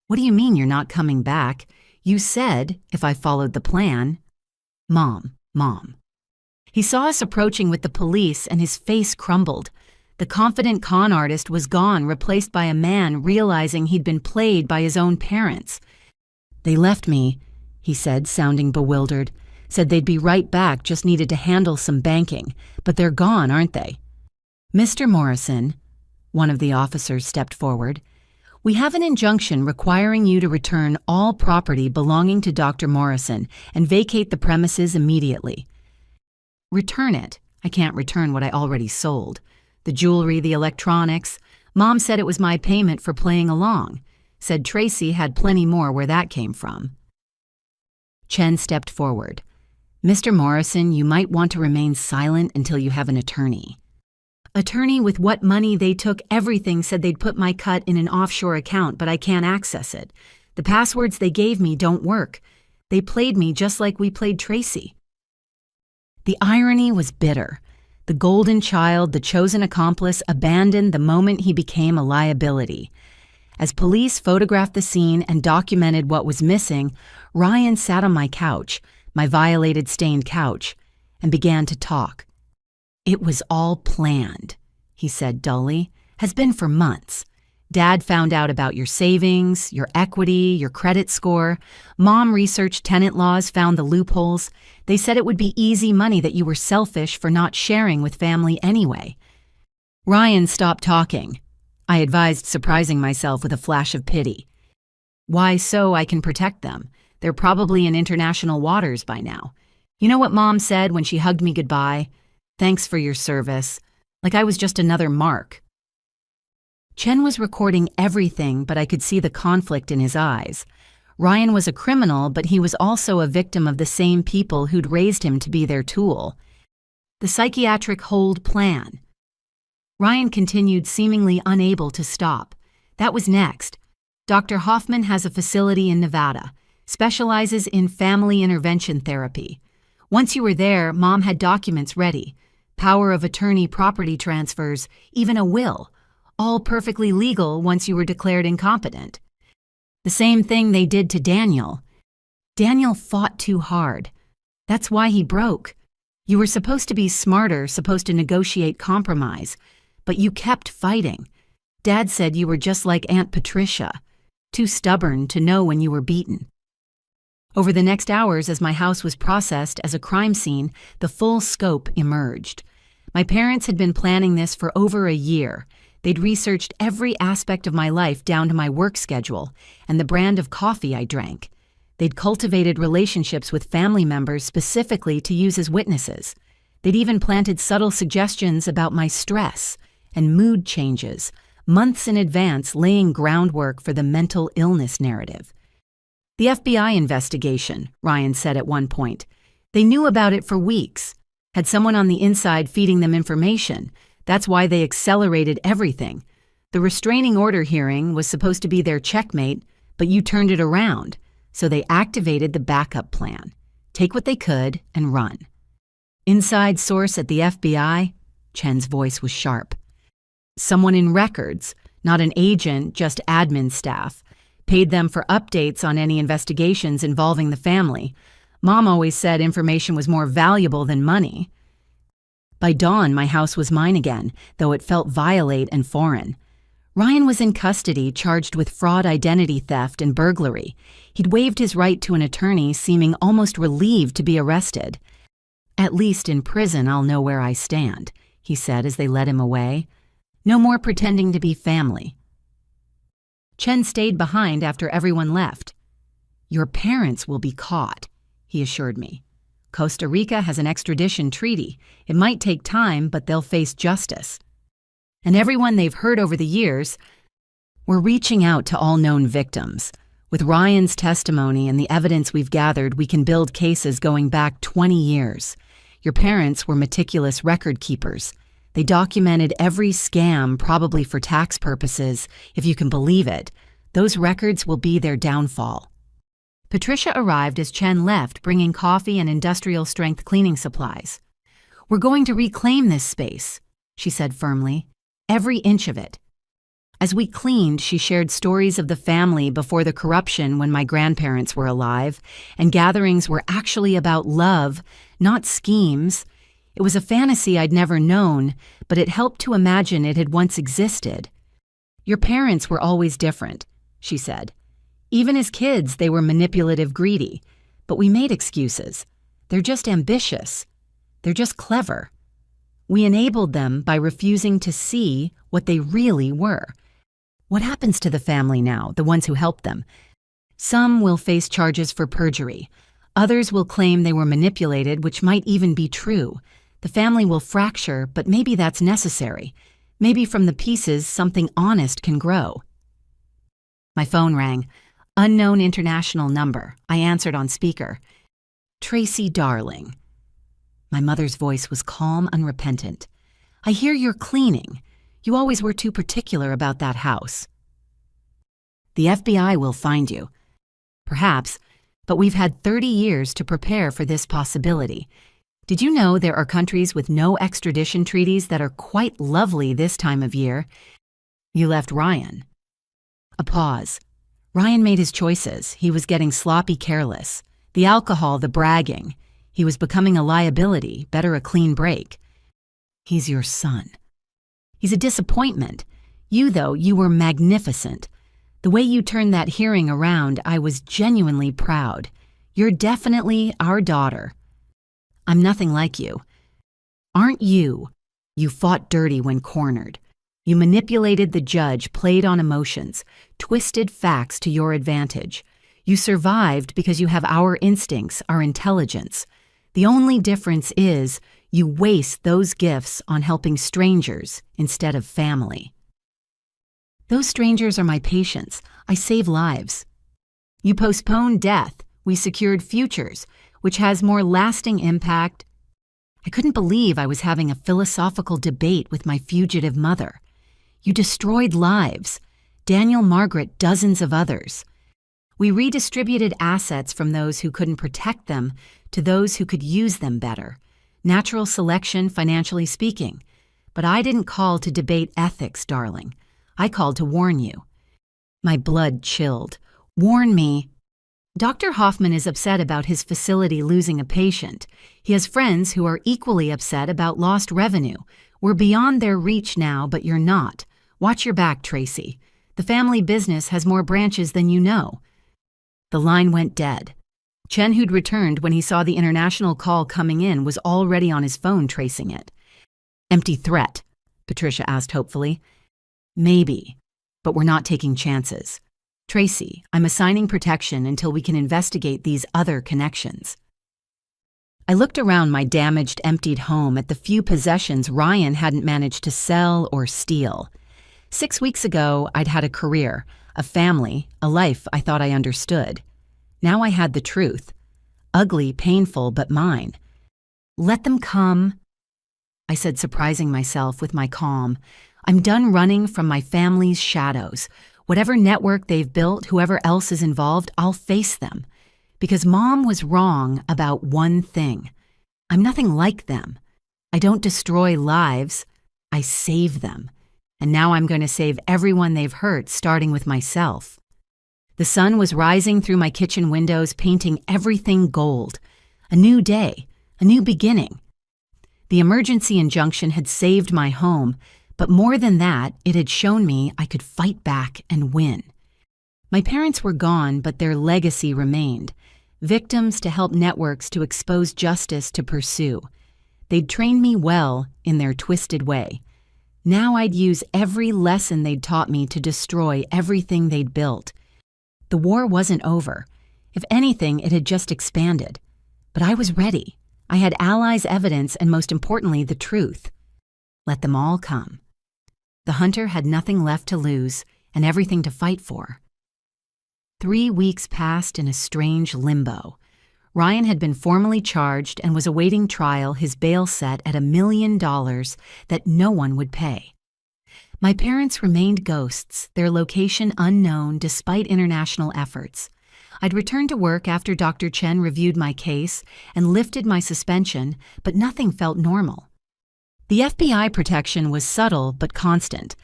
A: "What do you mean you're not coming back? You said, if I followed the plan." Mom. He saw us approaching with the police and his face crumbled. The confident con artist was gone, replaced by a man realizing he'd been played by his own parents. "They left me," he said, sounding bewildered. "Said they'd be right back, just needed to handle some banking. But they're gone, aren't they?" "Mr. Morrison," one of the officers stepped forward, "we have an injunction requiring you to return all property belonging to Dr. Morrison and vacate the premises immediately." "Return it? I can't return what I already sold. The jewelry, the electronics. Mom said it was my payment for playing along. Said Tracy had plenty more where that came from." Chen stepped forward. Mr. Morrison, you might want to remain silent until you have an attorney. Attorney with what money they took everything said they'd put my cut in an offshore account, but I can't access it. The passwords they gave me don't work. They played me just like we played Tracy. The irony was bitter. The golden child, the chosen accomplice, abandoned the moment he became a liability. As police photographed the scene and documented what was missing, Ryan sat on my couch, my violated stained couch, and began to talk. It was all planned, he said dully. Has been for months. Dad found out about your savings, your equity, your credit score. Mom researched tenant laws, found the loopholes. They said it would be easy money, that you were selfish for not sharing with family anyway. Ryan stopped talking. I advised, surprising myself with a flash of pity. Why, so I can protect them. They're probably in international waters by now. You know what Mom said when she hugged me goodbye? Thanks for your service. Like I was just another mark. Chen was recording everything, but I could see the conflict in his eyes. Ryan was a criminal, but he was also a victim of the same people who'd raised him to be their tool. The psychiatric hold plan. Ryan continued, seemingly unable to stop. That was next. Dr. Hoffman has a facility in Nevada, specializes in family intervention therapy. Once you were there, Mom had documents ready. Power of attorney, property transfers, even a will. All perfectly legal once you were declared incompetent. The same thing they did to Daniel. Daniel fought too hard. That's why he broke. You were supposed to be smarter, supposed to negotiate compromise, but you kept fighting. Dad said you were just like Aunt Patricia, too stubborn to know when you were beaten. Over the next hours, as my house was processed as a crime scene, the full scope emerged. My parents had been planning this for over a year. They'd researched every aspect of my life down to my work schedule and the brand of coffee I drank. They'd cultivated relationships with family members specifically to use as witnesses. They'd even planted subtle suggestions about my stress and mood changes, months in advance, laying groundwork for the mental illness narrative. The FBI investigation, Ryan said at one point. They knew about it for weeks, had someone on the inside feeding them information. That's why they accelerated everything. The restraining order hearing was supposed to be their checkmate, but you turned it around, so they activated the backup plan. Take what they could and run. Inside source at the FBI? Chen's voice was sharp. Someone in records, not an agent, just admin staff. Paid them for updates on any investigations involving the family. Mom always said information was more valuable than money. By dawn, my house was mine again, though it felt violent and foreign. Ryan was in custody, charged with fraud, identity theft, and burglary. He'd waived his right to an attorney, seeming almost relieved to be arrested. At least in prison, I'll know where I stand, he said as they led him away. No more pretending to be family. Chen stayed behind after everyone left. Your parents will be caught, he assured me. Costa Rica has an extradition treaty. It might take time, but they'll face justice. And everyone they've hurt over the years, we're reaching out to all known victims. With Ryan's testimony and the evidence we've gathered, we can build cases going back 20 years. Your parents were meticulous record keepers. They documented every scam, probably for tax purposes, if you can believe it. Those records will be their downfall. Patricia arrived as Chen left, bringing coffee and industrial-strength cleaning supplies. We're going to reclaim this space, she said firmly. Every inch of it. As we cleaned, she shared stories of the family before the corruption when my grandparents were alive, and gatherings were actually about love, not schemes. It was a fantasy I'd never known, but it helped to imagine it had once existed. Your parents were always different, she said. Even as kids, they were manipulative, greedy. But we made excuses. They're just ambitious. They're just clever. We enabled them by refusing to see what they really were. What happens to the family now, the ones who helped them? Some will face charges for perjury. Others will claim they were manipulated, which might even be true. The family will fracture, but maybe that's necessary. Maybe from the pieces, something honest can grow. My phone rang. Unknown international number. I answered on speaker. "Tracy, darling." My mother's voice was calm, unrepentant. "I hear you're cleaning. You always were too particular about that house." "The FBI will find you." "Perhaps, but we've had 30 years to prepare for this possibility. Did you know there are countries with no extradition treaties that are quite lovely this time of year?" "You left Ryan." A pause. Ryan made his choices. He was getting sloppy careless. The alcohol, the bragging. He was becoming a liability, better a clean break. "He's your son." "He's a disappointment. You, though, you were magnificent. The way you turned that hearing around, I was genuinely proud. You're definitely our daughter." "I'm nothing like you." "Aren't you? You fought dirty when cornered. You manipulated the judge, played on emotions, twisted facts to your advantage. You survived because you have our instincts, our intelligence. The only difference is you waste those gifts on helping strangers instead of family." "Those strangers are my patients. I save lives." "You postponed death. We secured futures, which has more lasting impact." I couldn't believe I was having a philosophical debate with my fugitive mother. "You destroyed lives. Daniel, Margaret, dozens of others. We redistributed assets from those who couldn't protect them to those who could use them better. Natural selection, financially speaking. But I didn't call to debate ethics, darling. I called to warn you." My blood chilled. "Warn me?" "Dr. Hoffman is upset about his facility losing a patient. He has friends who are equally upset about lost revenue. We're beyond their reach now, but you're not. Watch your back, Tracy. The family business has more branches than you know." The line went dead. Chen, who'd returned when he saw the international call coming in, was already on his phone tracing it. "Empty threat?" Patricia asked hopefully. "Maybe, but we're not taking chances. Tracy, I'm assigning protection until we can investigate these other connections." I looked around my damaged, emptied home at the few possessions Ryan hadn't managed to sell or steal. 6 weeks ago, I'd had a career, a family, a life I thought I understood. Now I had the truth. Ugly, painful, but mine. "Let them come," I said, surprising myself with my calm. "I'm done running from my family's shadows. Whatever network they've built, whoever else is involved, I'll face them. Because Mom was wrong about one thing. I'm nothing like them. I don't destroy lives. I save them. And now I'm going to save everyone they've hurt, starting with myself." The sun was rising through my kitchen windows, painting everything gold. A new day, a new beginning. The emergency injunction had saved my home, but more than that, it had shown me I could fight back and win. My parents were gone, but their legacy remained. Victims to help networks to expose justice to pursue. They'd trained me well in their twisted way. Now I'd use every lesson they'd taught me to destroy everything they'd built. The war wasn't over. If anything, it had just expanded. But I was ready. I had allies, evidence, and most importantly, the truth. Let them all come. The hunter had nothing left to lose and everything to fight for. 3 weeks passed in a strange limbo. Ryan had been formally charged and was awaiting trial, his bail set at $1 million that no one would pay. My parents remained ghosts, their location unknown despite international efforts. I'd returned to work after Dr. Chen reviewed my case and lifted my suspension, but nothing felt normal. The FBI protection was subtle but constant.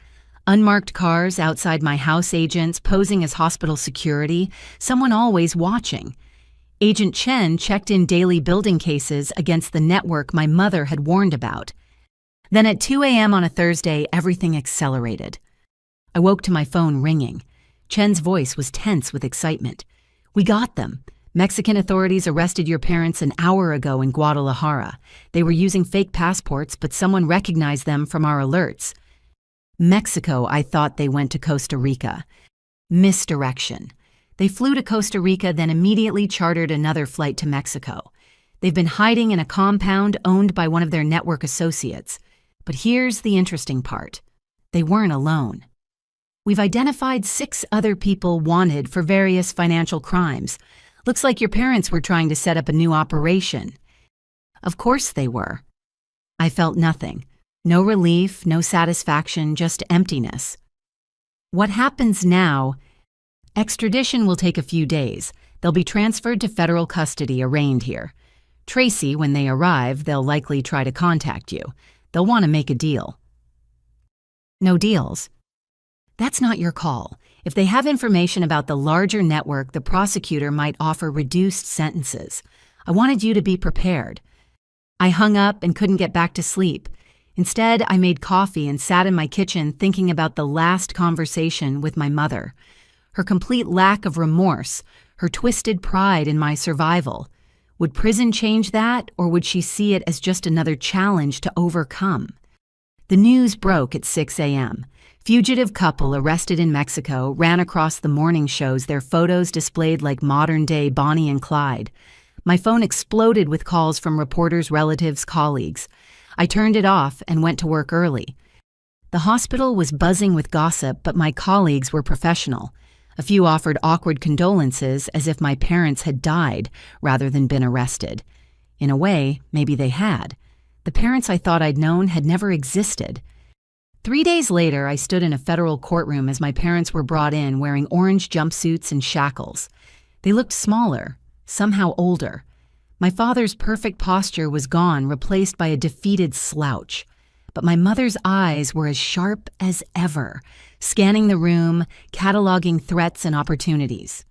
A: Unmarked cars outside my house, agents posing as hospital security, someone always watching. Agent Chen checked in daily building cases against the network my mother had warned about. Then at 2 a.m. on a Thursday, everything accelerated. I woke to my phone ringing. Chen's voice was tense with excitement. "We got them. Mexican authorities arrested your parents an hour ago in Guadalajara. They were using fake passports, but someone recognized them from our alerts." Mexico, I thought they went to Costa Rica. Misdirection. They flew to Costa Rica, then immediately chartered another flight to Mexico. They've been hiding in a compound owned by one of their network associates. But here's the interesting part. They weren't alone. We've identified 6 other people wanted for various financial crimes. Looks like your parents were trying to set up a new operation." Of course they were. I felt nothing. No relief, no satisfaction, just emptiness. What happens now? Extradition will take a few days. They'll be transferred to federal custody, arraigned here. Tracy, when they arrive, they'll likely try to contact you. They'll want to make a deal. No deals. That's not your call. If they have information about the larger network, the prosecutor might offer reduced sentences. I wanted you to be prepared. I hung up and couldn't get back to sleep. Instead, I made coffee and sat in my kitchen thinking about the last conversation with my mother. Her complete lack of remorse, her twisted pride in my survival. Would prison change that, or would she see it as just another challenge to overcome? The news broke at 6 a.m. Fugitive couple arrested in Mexico ran across the morning shows, their photos displayed like modern-day Bonnie and Clyde. My phone exploded with calls from reporters, relatives, colleagues. I turned it off and went to work early. The hospital was buzzing with gossip, but my colleagues were professional. A few offered awkward condolences as if my parents had died rather than been arrested. In a way, maybe they had. The parents I thought I'd known had never existed. 3 days later, I stood in a federal courtroom as my parents were brought in wearing orange jumpsuits and shackles. They looked smaller, somehow older. My father's perfect posture was gone, replaced by a defeated slouch. But my mother's eyes were as sharp as ever, scanning the room, cataloging threats and opportunities.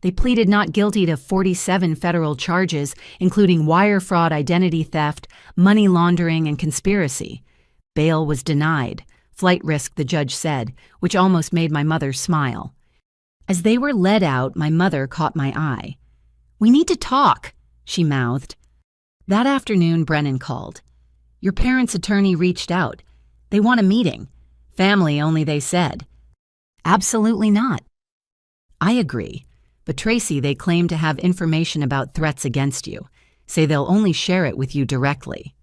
A: They pleaded not guilty to 47 federal charges, including wire fraud, identity theft, money laundering, and conspiracy. Bail was denied. Flight risk, the judge said, which almost made my mother smile. As they were led out, my mother caught my eye. "We need to talk," she mouthed. That afternoon, Brennan called. "Your parents' attorney reached out. They want a meeting. Family only, they said." "Absolutely not." "I agree. But Tracy, they claim to have information about threats against you. Say they'll only share it with you directly."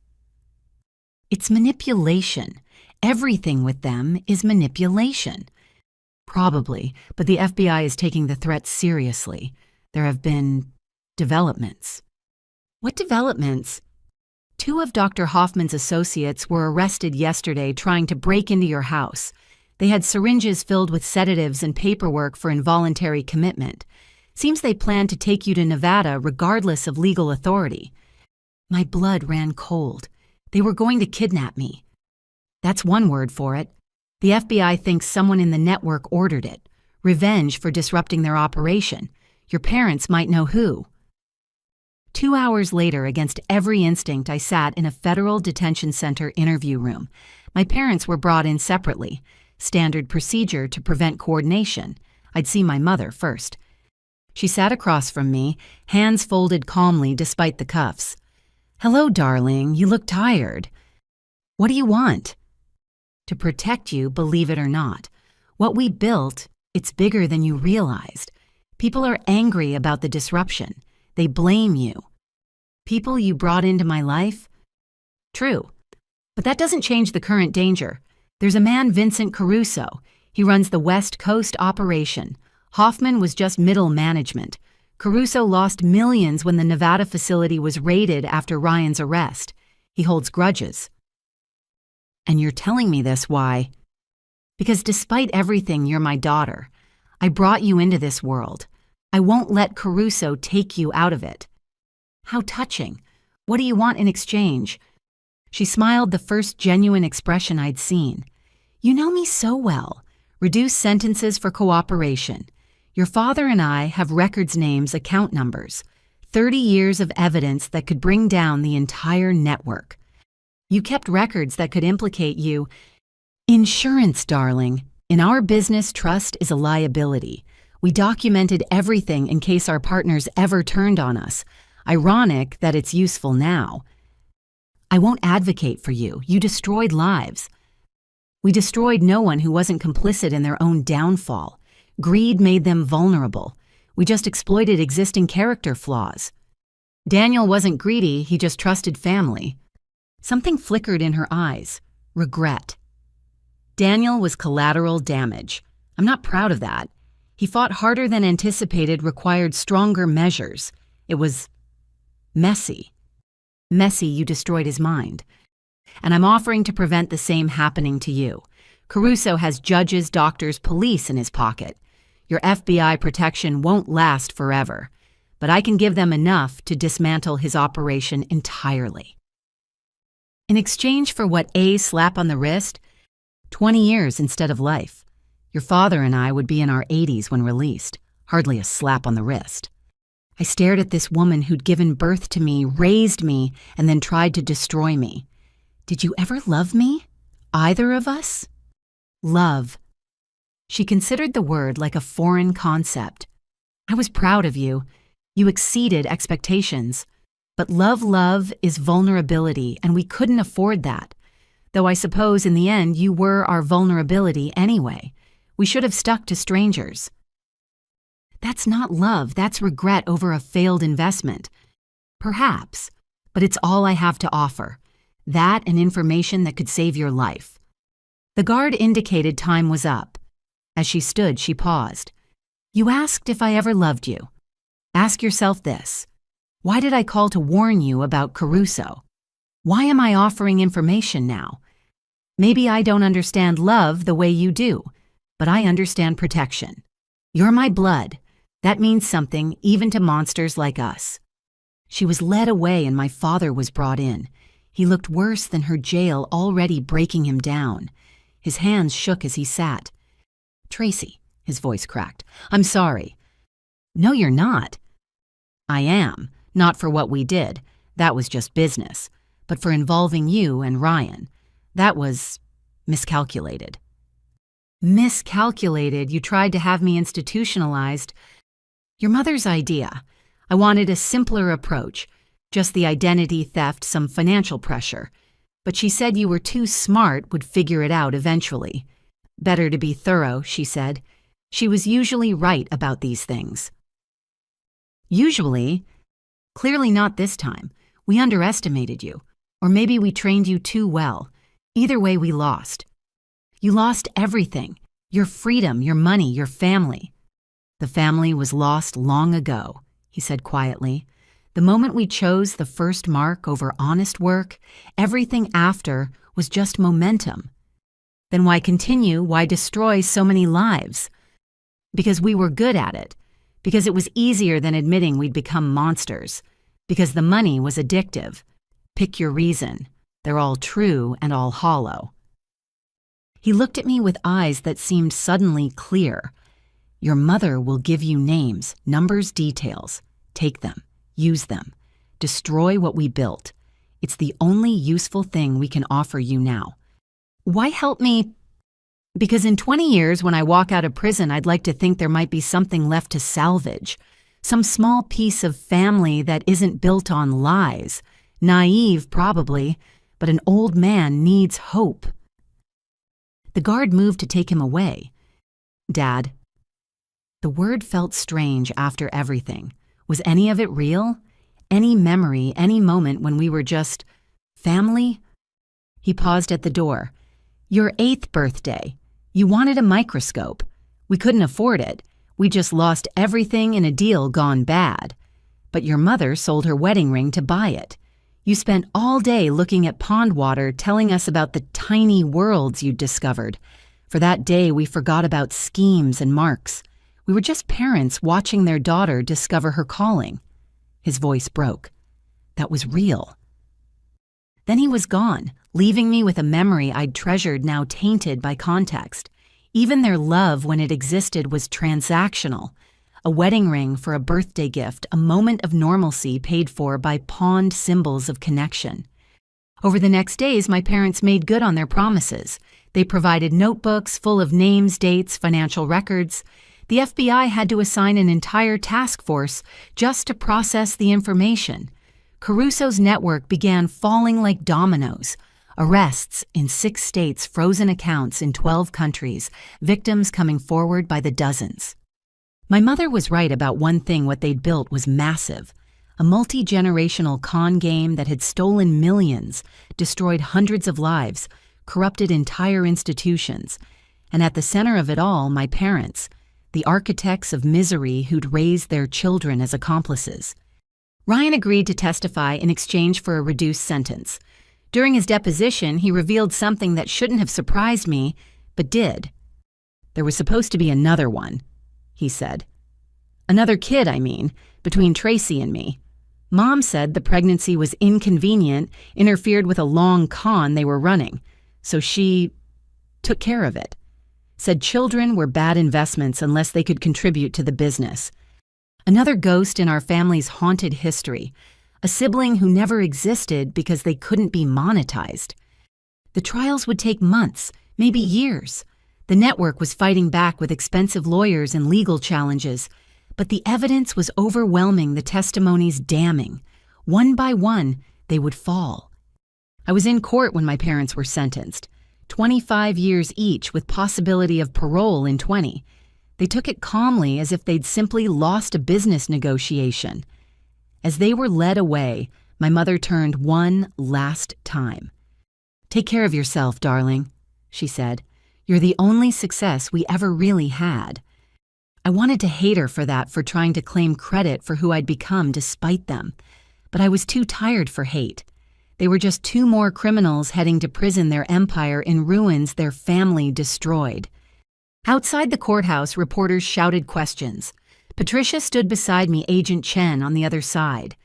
A: It's manipulation. Everything with them is manipulation. Probably, but the FBI is taking the threat seriously. There have been developments. What developments? 2 of Dr. Hoffman's associates were arrested yesterday trying to break into your house. They had syringes filled with sedatives and paperwork for involuntary commitment. Seems they planned to take you to Nevada regardless of legal authority. My blood ran cold. They were going to kidnap me. That's one word for it. The FBI thinks someone in the network ordered it. Revenge for disrupting their operation. Your parents might know who. 2 hours later, against every instinct, I sat in a federal detention center interview room. My parents were brought in separately. Standard procedure to prevent coordination. I'd see my mother first. She sat across from me, hands folded calmly despite the cuffs. "Hello, darling. You look tired." "What do you want?" "To protect you, believe it or not. What we built, it's bigger than you realized. People are angry about the disruption. They blame you. People you brought into my life? True. But that doesn't change the current danger. There's a man, Vincent Caruso. He runs the West Coast operation. Hoffman was just middle management. Caruso lost millions when the Nevada facility was raided after Ryan's arrest. He holds grudges. And you're telling me this, why? Because despite everything, you're my daughter. I brought you into this world. I won't let Caruso take you out of it. How touching. What do you want in exchange? She smiled, the first genuine expression I'd seen. You know me so well. Reduce sentences for cooperation. Your father and I have records, names, account numbers. 30 years of evidence that could bring down the entire network. You kept records that could implicate you. Insurance, darling. In our business, trust is a liability. We documented everything in case our partners ever turned on us. Ironic that it's useful now. I won't advocate for you. You destroyed lives. We destroyed no one who wasn't complicit in their own downfall. Greed made them vulnerable. We just exploited existing character flaws. Daniel wasn't greedy, he just trusted family. Something flickered in her eyes. Regret. Daniel was collateral damage. I'm not proud of that. He fought harder than anticipated, required stronger measures. It was messy. Messy, you destroyed his mind. And I'm offering to prevent the same happening to you. Caruso has judges, doctors, police in his pocket. Your FBI protection won't last forever, but I can give them enough to dismantle his operation entirely. In exchange for what a slap on the wrist, 20 years instead of life. Your father and I would be in our 80s when released, hardly a slap on the wrist. I stared at this woman who'd given birth to me, raised me, and then tried to destroy me. Did you ever love me? Either of us? Love. She considered the word like a foreign concept. I was proud of you. You exceeded expectations. But love is vulnerability, and we couldn't afford that. Though I suppose in the end you were our vulnerability anyway. We should have stuck to strangers. That's not love, that's regret over a failed investment. Perhaps, but it's all I have to offer. That and information that could save your life. The guard indicated time was up. As she stood, she paused. You asked if I ever loved you. Ask yourself this. Why did I call to warn you about Caruso? Why am I offering information now? Maybe I don't understand love the way you do, but I understand protection. You're my blood. That means something even to monsters like us. She was led away and my father was brought in. He looked worse than her jail already breaking him down. His hands shook as he sat. Tracy, his voice cracked. I'm sorry. No, you're not. I am. Not for what we did. That was just business. But for involving you and Ryan. That was miscalculated. Miscalculated? You tried to have me institutionalized. Your mother's idea. I wanted a simpler approach. Just the identity theft, some financial pressure. But she said you were too smart, would figure it out eventually. Better to be thorough, she said. She was usually right about these things. Usually? Clearly not this time. We underestimated you. Or maybe we trained you too well. Either way, we lost. You lost everything. Your freedom, your money, your family. The family was lost long ago, he said quietly. The moment we chose the first mark over honest work, everything after was just momentum. Then why continue? Why destroy so many lives? Because we were good at it. Because it was easier than admitting we'd become monsters. Because the money was addictive. Pick your reason. They're all true and all hollow. He looked at me with eyes that seemed suddenly clear. Your mother will give you names, numbers, details. Take them. Use them. Destroy what we built. It's the only useful thing we can offer you now. Why help me? Because in 20 years, when I walk out of prison, I'd like to think there might be something left to salvage. Some small piece of family that isn't built on lies. Naive, probably, but an old man needs hope. The guard moved to take him away. Dad. The word felt strange after everything. Was any of it real? Any memory, any moment when we were just family? He paused at the door. Your 8th birthday. You wanted a microscope. We couldn't afford it. We just lost everything in a deal gone bad. But your mother sold her wedding ring to buy it. You spent all day looking at pond water, telling us about the tiny worlds you'd discovered. For that day, we forgot about schemes and marks. We were just parents watching their daughter discover her calling. His voice broke. That was real. Then he was gone, leaving me with a memory I'd treasured now tainted by context. Even their love when it existed was transactional. A wedding ring for a birthday gift, a moment of normalcy paid for by pawned symbols of connection. Over the next days, my parents made good on their promises. They provided notebooks full of names, dates, financial records. The FBI had to assign an entire task force just to process the information. Caruso's network began falling like dominoes. Arrests in 6 states, frozen accounts in 12 countries, victims coming forward by the dozens. My mother was right about one thing: what they'd built was massive. A multi-generational con game that had stolen millions, destroyed hundreds of lives, corrupted entire institutions. And at the center of it all, my parents. the architects of misery who'd raised their children as accomplices. Ryan agreed to testify in exchange for a reduced sentence. During his deposition, he revealed something that shouldn't have surprised me, but did. "There was supposed to be another one," he said. "Another kid, I mean, between Tracy and me. Mom said the pregnancy was inconvenient, interfered with a long con they were running, so she took care of it. Said children were bad investments unless they could contribute to the business. Another ghost in our family's haunted history, a sibling who never existed because they couldn't be monetized. The trials would take months, maybe years. The network was fighting back with expensive lawyers and legal challenges, but the evidence was overwhelming, the testimonies damning. One by one, they would fall. I was in court when my parents were sentenced, 25 years each with possibility of parole in 20. They took it calmly as if they'd simply lost a business negotiation. As they were led away, my mother turned one last time. "Take care of yourself, darling," she said. "You're the only success we ever really had." I wanted to hate her for that, for trying to claim credit for who I'd become despite them. But I was too tired for hate. They were just two more criminals heading to prison, their empire in ruins, their family destroyed. Outside the courthouse, reporters shouted questions. Patricia stood beside me, Agent Chen on the other side.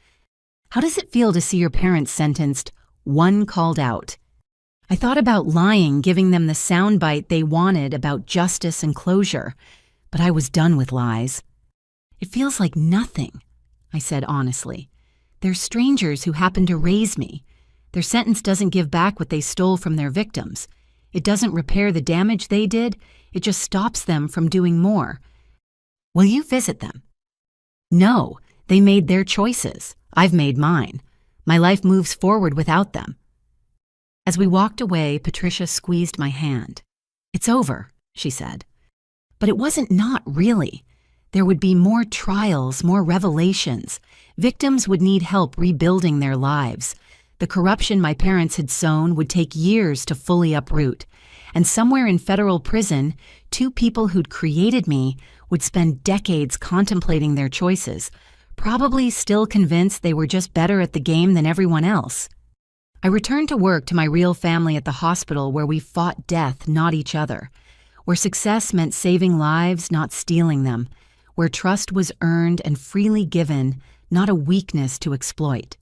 A: "How does it feel to see your parents sentenced?" One called out. I thought about lying, giving them the soundbite they wanted about justice and closure. But I was done with lies. "It feels like nothing," I said honestly. "They're strangers who happened to raise me. Their sentence doesn't give back what they stole from their victims. It doesn't repair the damage they did. It just stops them from doing more." "Will you visit them?" "No, they made their choices. I've made mine. My life moves forward without them." As we walked away, Patricia squeezed my hand. "It's over," she said. But it wasn't not really. There would be more trials, more revelations. Victims would need help rebuilding their lives. The corruption my parents had sown would take years to fully uproot. And somewhere in federal prison, two people who'd created me would spend decades contemplating their choices, probably still convinced they were just better at the game than everyone else. I returned to work, to my real family at the hospital, where we fought death, not each other. Where success meant saving lives, not stealing them. Where trust was earned and freely given, not a weakness to exploit.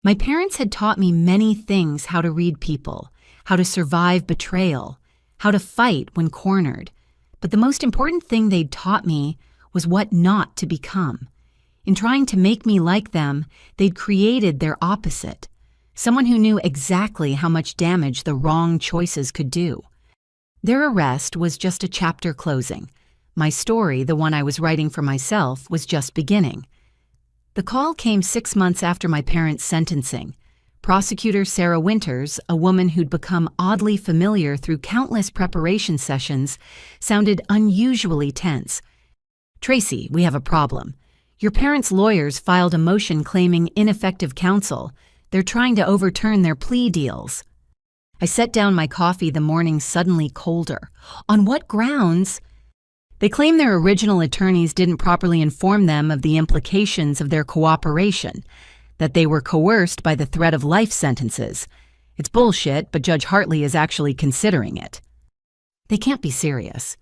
A: My parents had taught me many things: how to read people, how to survive betrayal, how to fight when cornered. But the most important thing they'd taught me was what not to become. In trying to make me like them, they'd created their opposite. Someone who knew exactly how much damage the wrong choices could do. Their arrest was just a chapter closing. My story, the one I was writing for myself, was just beginning. The call came 6 months after my parents' sentencing. Prosecutor Sarah Winters, a woman who'd become oddly familiar through countless preparation sessions, sounded unusually tense. "Tracy, we have a problem. Your parents' lawyers filed a motion claiming ineffective counsel. They're trying to overturn their plea deals." I set down my coffee, the morning suddenly colder. "On what grounds?" "They claim their original attorneys didn't properly inform them of the implications of their cooperation, that they were coerced by the threat of life sentences. It's bullshit, but Judge Hartley is actually considering it." "They can't be serious."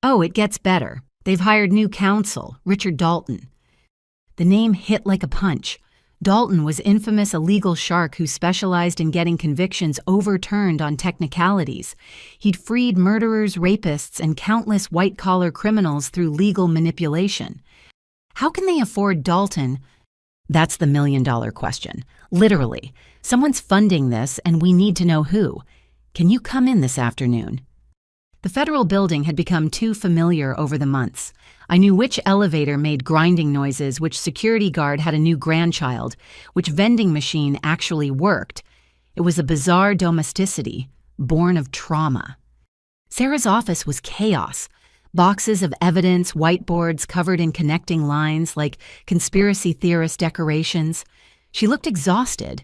A: "Oh, it gets better. They've hired new counsel, Richard Dalton." The name hit like a punch. Dalton was infamous, a legal shark who specialized in getting convictions overturned on technicalities. He'd freed murderers, rapists, and countless white-collar criminals through legal manipulation. How can they afford Dalton? That's the million-dollar question. Literally, someone's funding this, and we need to know who. Can you come in this afternoon? The federal building had become too familiar over the months. I knew which elevator made grinding noises, which security guard had a new grandchild, which vending machine actually worked. It was a bizarre domesticity, born of trauma. Sarah's office was chaos. Boxes of evidence, whiteboards covered in connecting lines like conspiracy theorist decorations. She looked exhausted.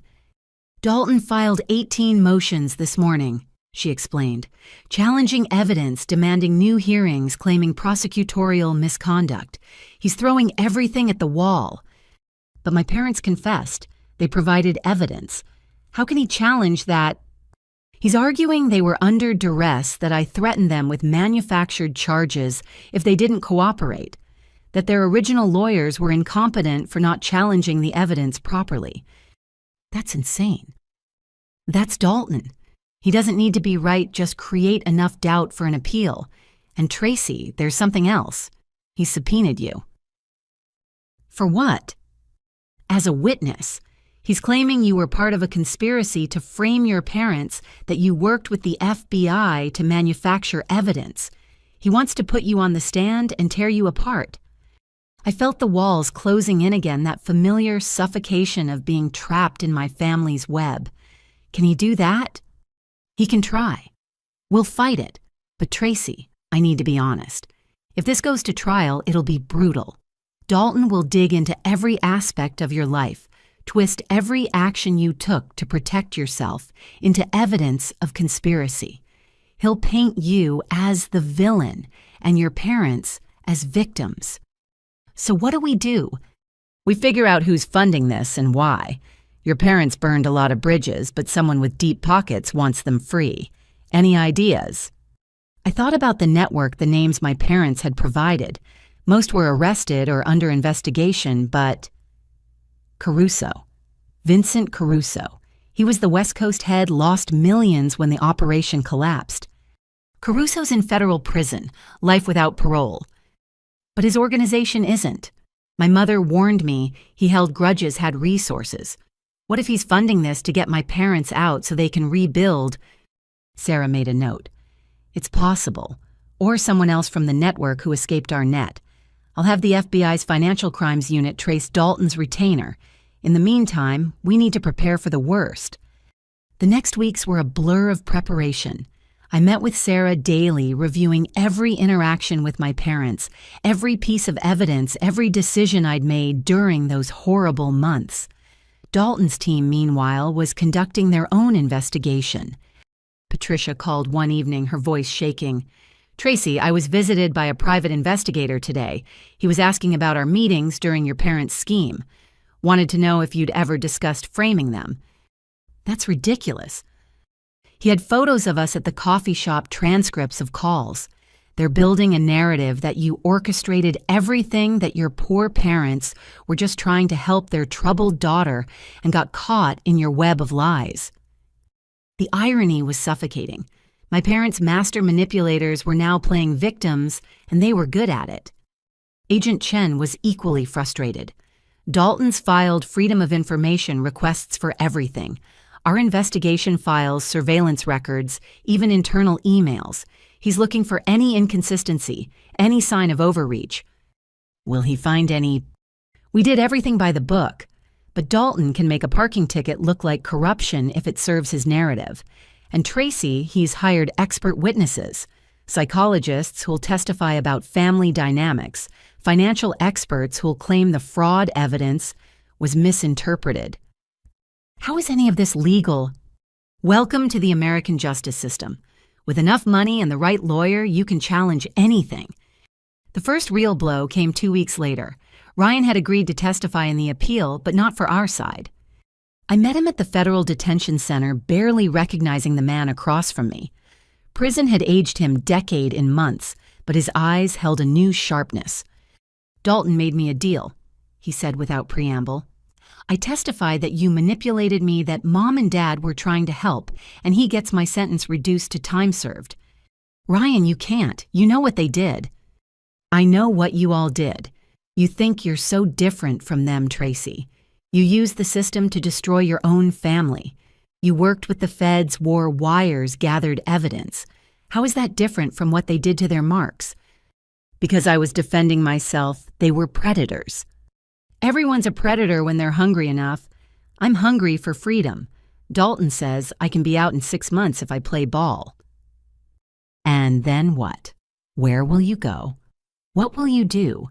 A: "Dalton filed 18 motions this morning," she explained, challenging evidence, demanding new hearings, claiming prosecutorial misconduct. He's throwing everything at the wall. But my parents confessed. They provided evidence. How can he challenge that? He's arguing they were under duress, that I threatened them with manufactured charges if they didn't cooperate, that their original lawyers were incompetent for not challenging the evidence properly. That's insane. That's Dalton. He doesn't need to be right, just create enough doubt for an appeal. And Tracy, there's something else. He subpoenaed you. For what? As a witness. He's claiming you were part of a conspiracy to frame your parents, that you worked with the FBI to manufacture evidence. He wants to put you on the stand and tear you apart. I felt the walls closing in again, that familiar suffocation of being trapped in my family's web. Can he do that? He can try. We'll fight it. But Tracy, I need to be honest. If this goes to trial, it'll be brutal. Dalton will dig into every aspect of your life, twist every action you took to protect yourself into evidence of conspiracy. He'll paint you as the villain and your parents as victims. So what do? We figure out who's funding this and why. Your parents burned a lot of bridges, but someone with deep pockets wants them free. Any ideas? I thought about the network the names my parents had provided. Most were arrested or under investigation, but Caruso. Vincent Caruso. He was the West Coast head, lost millions when the operation collapsed. Caruso's in federal prison, life without parole. But his organization isn't. My mother warned me he held grudges, had resources. What if he's funding this to get my parents out so they can rebuild? Sarah made a note. It's possible. Or someone else from the network who escaped our net. I'll have the FBI's Financial Crimes Unit trace Dalton's retainer. In the meantime, we need to prepare for the worst. The next weeks were a blur of preparation. I met with Sarah daily, reviewing every interaction with my parents, every piece of evidence, every decision I'd made during those horrible months. Dalton's team, meanwhile, was conducting their own investigation. Patricia called one evening, her voice shaking. Tracy, I was visited by a private investigator today. He was asking about our meetings during your parents' scheme. Wanted to know if you'd ever discussed framing them. That's ridiculous. He had photos of us at the coffee shop, transcripts of calls. They're building a narrative that you orchestrated everything, that your poor parents were just trying to help their troubled daughter and got caught in your web of lies. The irony was suffocating. My parents' master manipulators were now playing victims, and they were good at it. Agent Chen was equally frustrated. Dalton's filed Freedom of Information requests for everything. Our investigation files, surveillance records, even internal emails. He's looking for any inconsistency, any sign of overreach. Will he find any? We did everything by the book, but Dalton can make a parking ticket look like corruption if it serves his narrative. And Tracy, he's hired expert witnesses, psychologists who'll testify about family dynamics, financial experts who'll claim the fraud evidence was misinterpreted. How is any of this legal? Welcome to the American justice system. With enough money and the right lawyer, you can challenge anything. The first real blow came 2 weeks later. Ryan had agreed to testify in the appeal, but not for our side. I met him at the Federal Detention Center, barely recognizing the man across from me. Prison had aged him decade in months, but his eyes held a new sharpness. Dalton made me a deal, he said without preamble. I testified that you manipulated me, that Mom and Dad were trying to help, and he gets my sentence reduced to time served. Ryan, you can't. You know what they did. I know what you all did. You think you're so different from them, Tracy. You used the system to destroy your own family. You worked with the feds, wore wires, gathered evidence. How is that different from what they did to their marks? Because I was defending myself, they were predators. Everyone's a predator when they're hungry enough. I'm hungry for freedom. Dalton says I can be out in 6 months if I play ball. And then what? Where will you go? What will you do?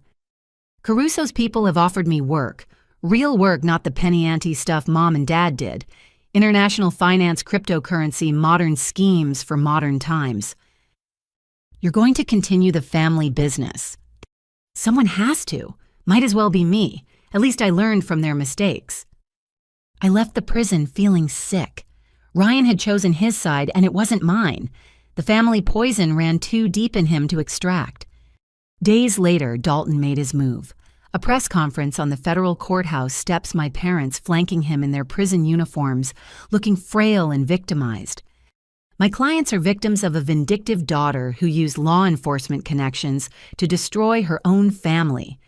A: Caruso's people have offered me work. Real work, not the penny ante stuff Mom and Dad did. International finance, cryptocurrency, modern schemes for modern times. You're going to continue the family business. Someone has to. Might as well be me. At least I learned from their mistakes. I left the prison feeling sick. Ryan had chosen his side, and it wasn't mine. The family poison ran too deep in him to extract. Days later, Dalton made his move. A press conference on the federal courthouse steps my parents flanking him in their prison uniforms, looking frail and victimized. My clients are victims of a vindictive daughter who used law enforcement connections to destroy her own family.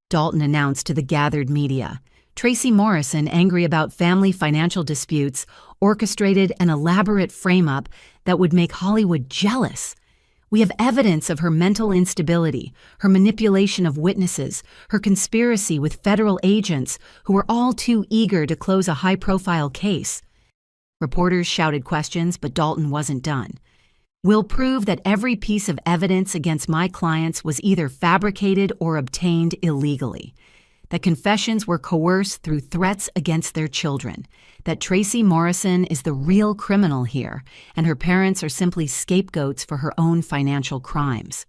A: Dalton announced to the gathered media. Tracy Morrison, angry about family financial disputes, orchestrated an elaborate frame-up that would make Hollywood jealous. We have evidence of her mental instability, her manipulation of witnesses, her conspiracy with federal agents who were all too eager to close a high-profile case. Reporters shouted questions, but Dalton wasn't done. We'll prove that every piece of evidence against my clients was either fabricated or obtained illegally. That confessions were coerced through threats against their children, that Tracy Morrison is the real criminal here, and her parents are simply scapegoats for her own financial crimes.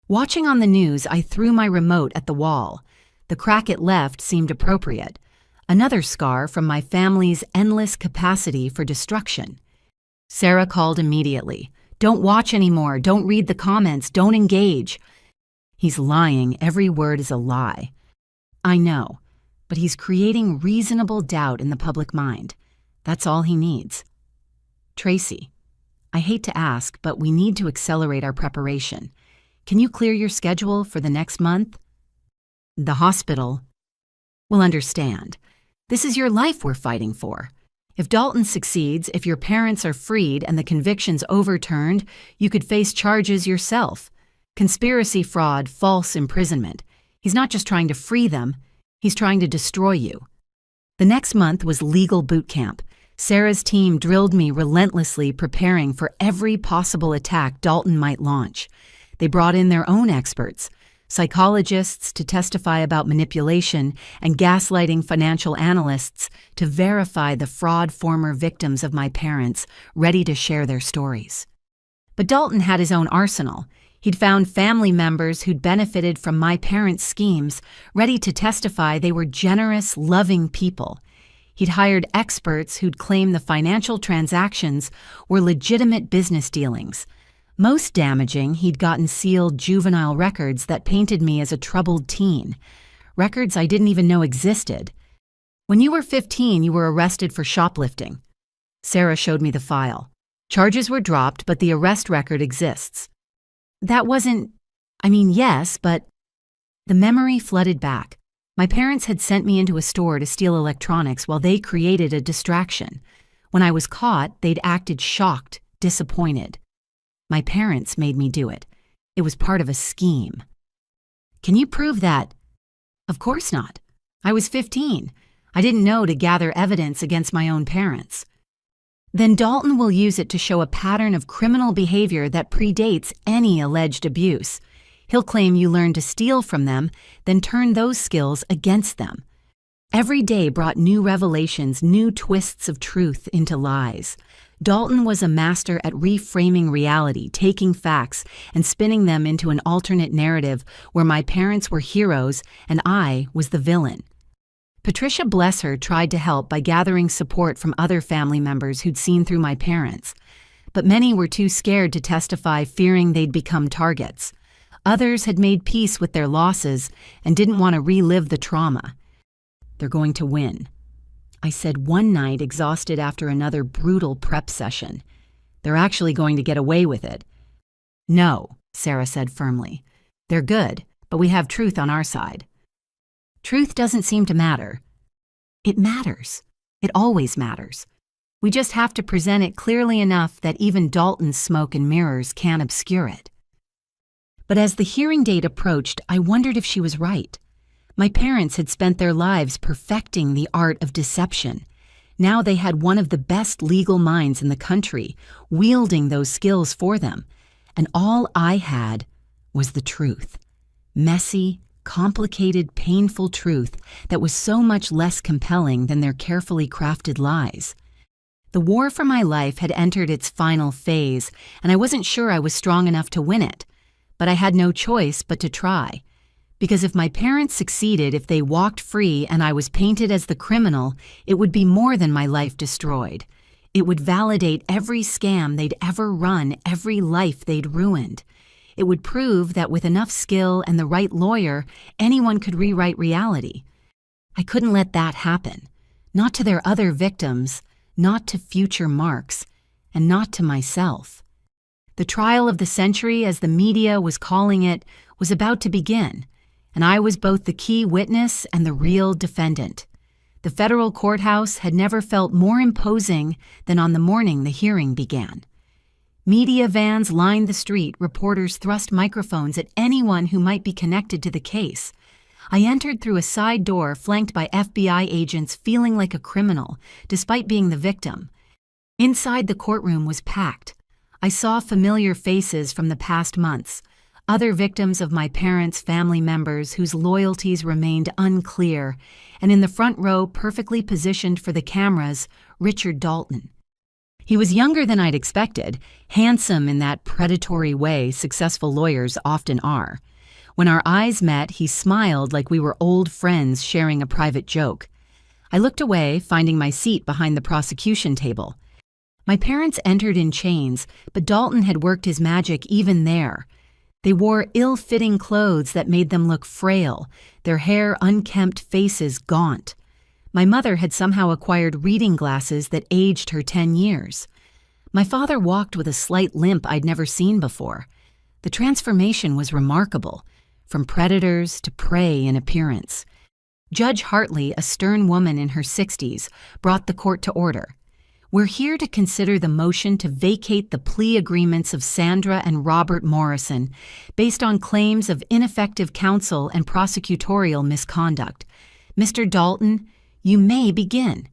A: Watching on the news, I threw my remote at the wall. The crack it left seemed appropriate. Another scar from my family's endless capacity for destruction. Sarah called immediately. Don't watch anymore, don't read the comments, don't engage. He's lying, every word is a lie. I know, but he's creating reasonable doubt in the public mind. That's all he needs. Tracy, I hate to ask, but we need to accelerate our preparation. Can you clear your schedule for the next month? The hospital will understand. This is your life we're fighting for. If Dalton succeeds, if your parents are freed and the convictions overturned, you could face charges yourself. Conspiracy, fraud, false imprisonment. He's not just trying to free them, he's trying to destroy you. The next month was legal boot camp. Sarah's team drilled me relentlessly, preparing for every possible attack Dalton might launch. They brought in their own experts, psychologists to testify about manipulation and gaslighting financial analysts to verify the fraud former victims of my parents, ready to share their stories. But Dalton had his own arsenal. He'd found family members who'd benefited from my parents' schemes, ready to testify they were generous, loving people. He'd hired experts who'd claim the financial transactions were legitimate business dealings. Most damaging, he'd gotten sealed juvenile records that painted me as a troubled teen, records I didn't even know existed. When you were 15, you were arrested for shoplifting. Sarah showed me the file. Charges were dropped, but the arrest record exists. That wasn't, yes, but the memory flooded back. My parents had sent me into a store to steal electronics while they created a distraction. When I was caught, they'd acted shocked, disappointed. My parents made me do it. It was part of a scheme. Can you prove that? Of course not. I was 15. I didn't know to gather evidence against my own parents. Then Dalton will use it to show a pattern of criminal behavior that predates any alleged abuse. He'll claim you learned to steal from them, then turn those skills against them. Every day brought new revelations, new twists of truth into lies. Dalton was a master at reframing reality, taking facts and spinning them into an alternate narrative where my parents were heroes and I was the villain. Patricia, bless her, tried to help by gathering support from other family members who'd seen through my parents. But many were too scared to testify, fearing they'd become targets. Others had made peace with their losses and didn't want to relive the trauma. They're going to win, I said one night, exhausted after another brutal prep session. They're actually going to get away with it. No, Sarah said firmly. They're good, but we have truth on our side. Truth doesn't seem to matter. It matters. It always matters. We just have to present it clearly enough that even Dalton's smoke and mirrors can't obscure it. But as the hearing date approached, I wondered if she was right. My parents had spent their lives perfecting the art of deception. Now they had one of the best legal minds in the country, wielding those skills for them. And all I had was the truth. Messy, complicated, painful truth that was so much less compelling than their carefully crafted lies. The war for my life had entered its final phase, and I wasn't sure I was strong enough to win it. But I had no choice but to try. Because if my parents succeeded, if they walked free and I was painted as the criminal, it would be more than my life destroyed. It would validate every scam they'd ever run, every life they'd ruined. It would prove that with enough skill and the right lawyer, anyone could rewrite reality. I couldn't let that happen. Not to their other victims, not to future Marks, and not to myself. The trial of the century, as the media was calling it, was about to begin, and I was both the key witness and the real defendant. The federal courthouse had never felt more imposing than on the morning the hearing began. Media vans lined the street, reporters thrust microphones at anyone who might be connected to the case. I entered through a side door flanked by FBI agents, feeling like a criminal, despite being the victim. Inside, the courtroom was packed. I saw familiar faces from the past months, other victims of my parents' family members whose loyalties remained unclear, and in the front row, perfectly positioned for the cameras, Richard Dalton. He was younger than I'd expected, handsome in that predatory way successful lawyers often are. When our eyes met, he smiled like we were old friends sharing a private joke. I looked away, finding my seat behind the prosecution table. My parents entered in chains, but Dalton had worked his magic even there. They wore ill-fitting clothes that made them look frail, their hair unkempt, faces gaunt. My mother had somehow acquired reading glasses that aged her 10 years. My father walked with a slight limp I'd never seen before. The transformation was remarkable, from predators to prey in appearance. Judge Hartley, a stern woman in her 60s, brought the court to order. We're here to consider the motion to vacate the plea agreements of Sandra and Robert Morrison based on claims of ineffective counsel and prosecutorial misconduct. Mr. Dalton, you may begin.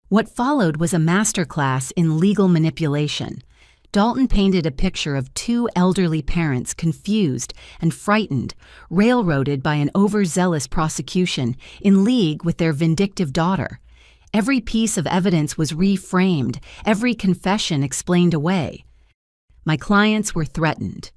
A: What followed was a masterclass in legal manipulation. Dalton painted a picture of two elderly parents confused and frightened, railroaded by an overzealous prosecution in league with their vindictive daughter. Every piece of evidence was reframed, every confession explained away. My clients were threatened,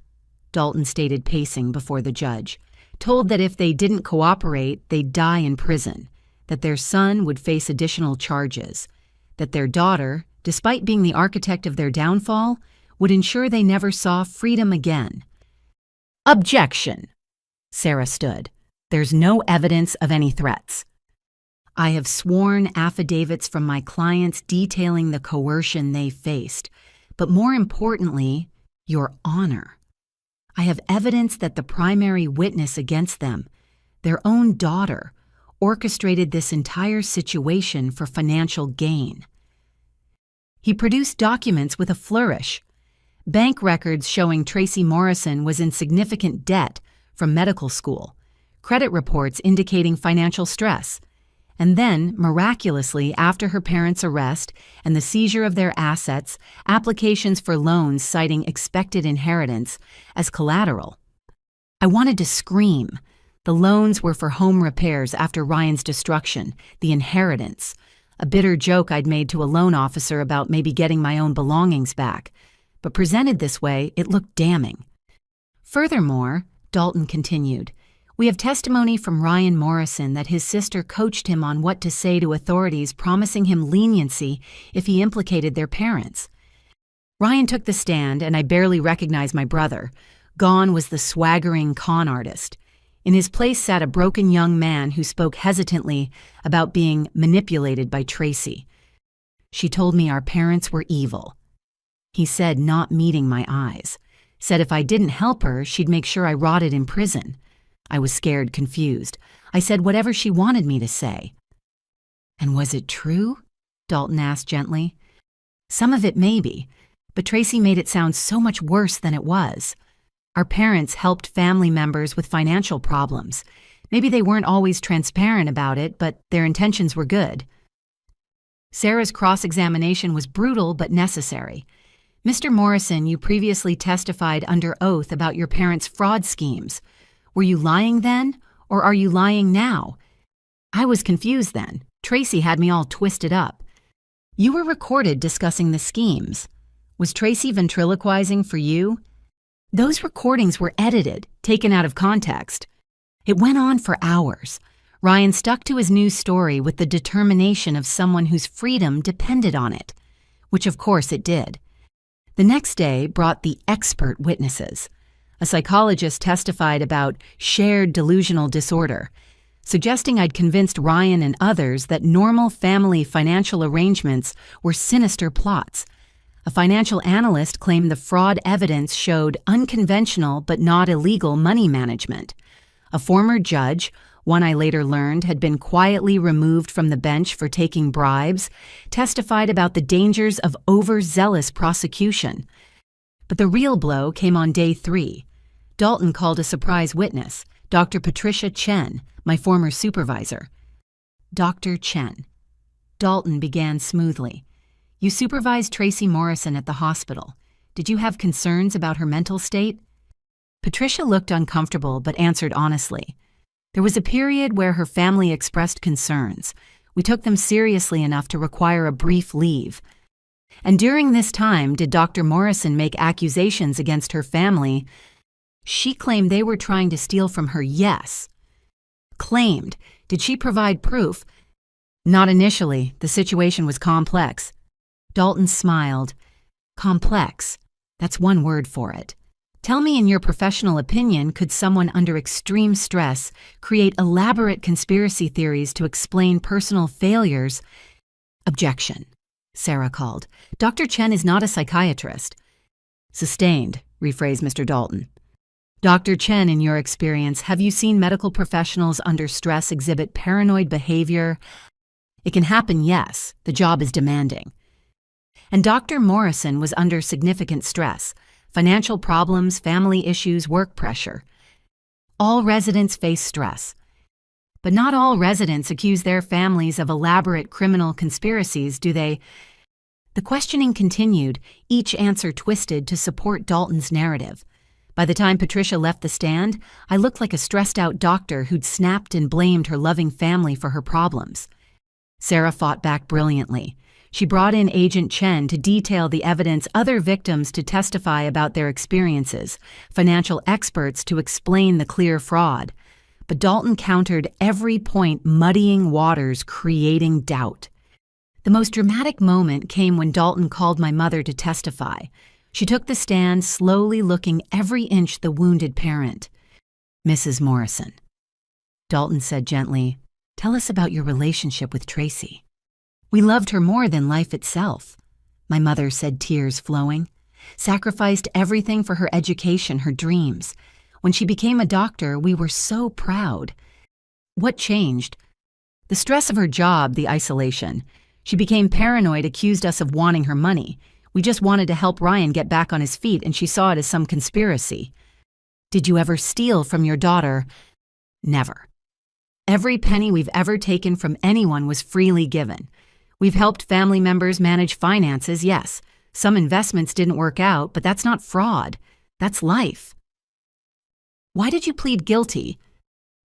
A: Dalton stated, pacing before the judge, told that if they didn't cooperate, they'd die in prison, that their son would face additional charges, that their daughter, despite being the architect of their downfall, would ensure they never saw freedom again. Objection! Sarah stood. There's no evidence of any threats. I have sworn affidavits from my clients detailing the coercion they faced, but more importantly, your honor. I have evidence that the primary witness against them, their own daughter, orchestrated this entire situation for financial gain. He produced documents with a flourish. Bank records showing Tracy Morrison was in significant debt from medical school, credit reports indicating financial stress. And then, miraculously, after her parents' arrest and the seizure of their assets, applications for loans citing expected inheritance as collateral. I wanted to scream. The loans were for home repairs after Ryan's destruction, the inheritance, a bitter joke I'd made to a loan officer about maybe getting my own belongings back. But presented this way, it looked damning. Furthermore, Dalton continued, we have testimony from Ryan Morrison that his sister coached him on what to say to authorities, promising him leniency if he implicated their parents. Ryan took the stand, and I barely recognized my brother. Gone was the swaggering con artist. In his place sat a broken young man who spoke hesitantly about being manipulated by Tracy. She told me our parents were evil. He said, not meeting my eyes. Said if I didn't help her, she'd make sure I rotted in prison. I was scared, confused. I said whatever she wanted me to say. And was it true? Dalton asked gently. Some of it maybe, but Tracy made it sound so much worse than it was. Our parents helped family members with financial problems. Maybe they weren't always transparent about it, but their intentions were good. Sarah's cross-examination was brutal but necessary. Mr. Morrison, you previously testified under oath about your parents' fraud schemes. Were you lying then, or are you lying now? I was confused then. Tracy had me all twisted up. You were recorded discussing the schemes. Was Tracy ventriloquizing for you? Those recordings were edited, taken out of context. It went on for hours. Ryan stuck to his news story with the determination of someone whose freedom depended on it, which of course it did. The next day brought the expert witnesses. A psychologist testified about shared delusional disorder, suggesting I'd convinced Ryan and others that normal family financial arrangements were sinister plots. A financial analyst claimed the fraud evidence showed unconventional but not illegal money management. A former judge, one I later learned had been quietly removed from the bench for taking bribes, testified about the dangers of overzealous prosecution. But the real blow came on day 3. Dalton called a surprise witness, Dr. Patricia Chen, my former supervisor. Dr. Chen. Dalton began smoothly. You supervised Tracy Morrison at the hospital. Did you have concerns about her mental state? Patricia looked uncomfortable but answered honestly. There was a period where her family expressed concerns. We took them seriously enough to require a brief leave. And during this time, did Dr. Morrison make accusations against her family? She claimed they were trying to steal from her, yes. Claimed. Did she provide proof? Not initially. The situation was complex. Dalton smiled. Complex. That's one word for it. Tell me, in your professional opinion, could someone under extreme stress create elaborate conspiracy theories to explain personal failures? Objection, Sarah called. Dr. Chen is not a psychiatrist. Sustained, rephrased Mr. Dalton. Dr. Chen, in your experience, have you seen medical professionals under stress exhibit paranoid behavior? It can happen, yes. The job is demanding. And Dr. Morrison was under significant stress. Financial problems, family issues, work pressure. All residents face stress. But not all residents accuse their families of elaborate criminal conspiracies, do they? The questioning continued, each answer twisted to support Dalton's narrative. By the time Patricia left the stand, I looked like a stressed-out doctor who'd snapped and blamed her loving family for her problems. Sarah fought back brilliantly. She brought in Agent Chen to detail the evidence, other victims to testify about their experiences, financial experts to explain the clear fraud. But Dalton countered every point, muddying waters, creating doubt. The most dramatic moment came when Dalton called my mother to testify. She took the stand, slowly looking every inch the wounded parent. Mrs. Morrison. Dalton said gently, "Tell us about your relationship with Tracy." "We loved her more than life itself," my mother said, tears flowing. "Sacrificed everything for her education, her dreams. When she became a doctor, we were so proud." What changed? The stress of her job, the isolation. She became paranoid, accused us of wanting her money. We just wanted to help Ryan get back on his feet, and she saw it as some conspiracy. "Did you ever steal from your daughter?" "Never. Every penny we've ever taken from anyone was freely given. We've helped family members manage finances, yes. Some investments didn't work out, but that's not fraud. That's life." "Why did you plead guilty?"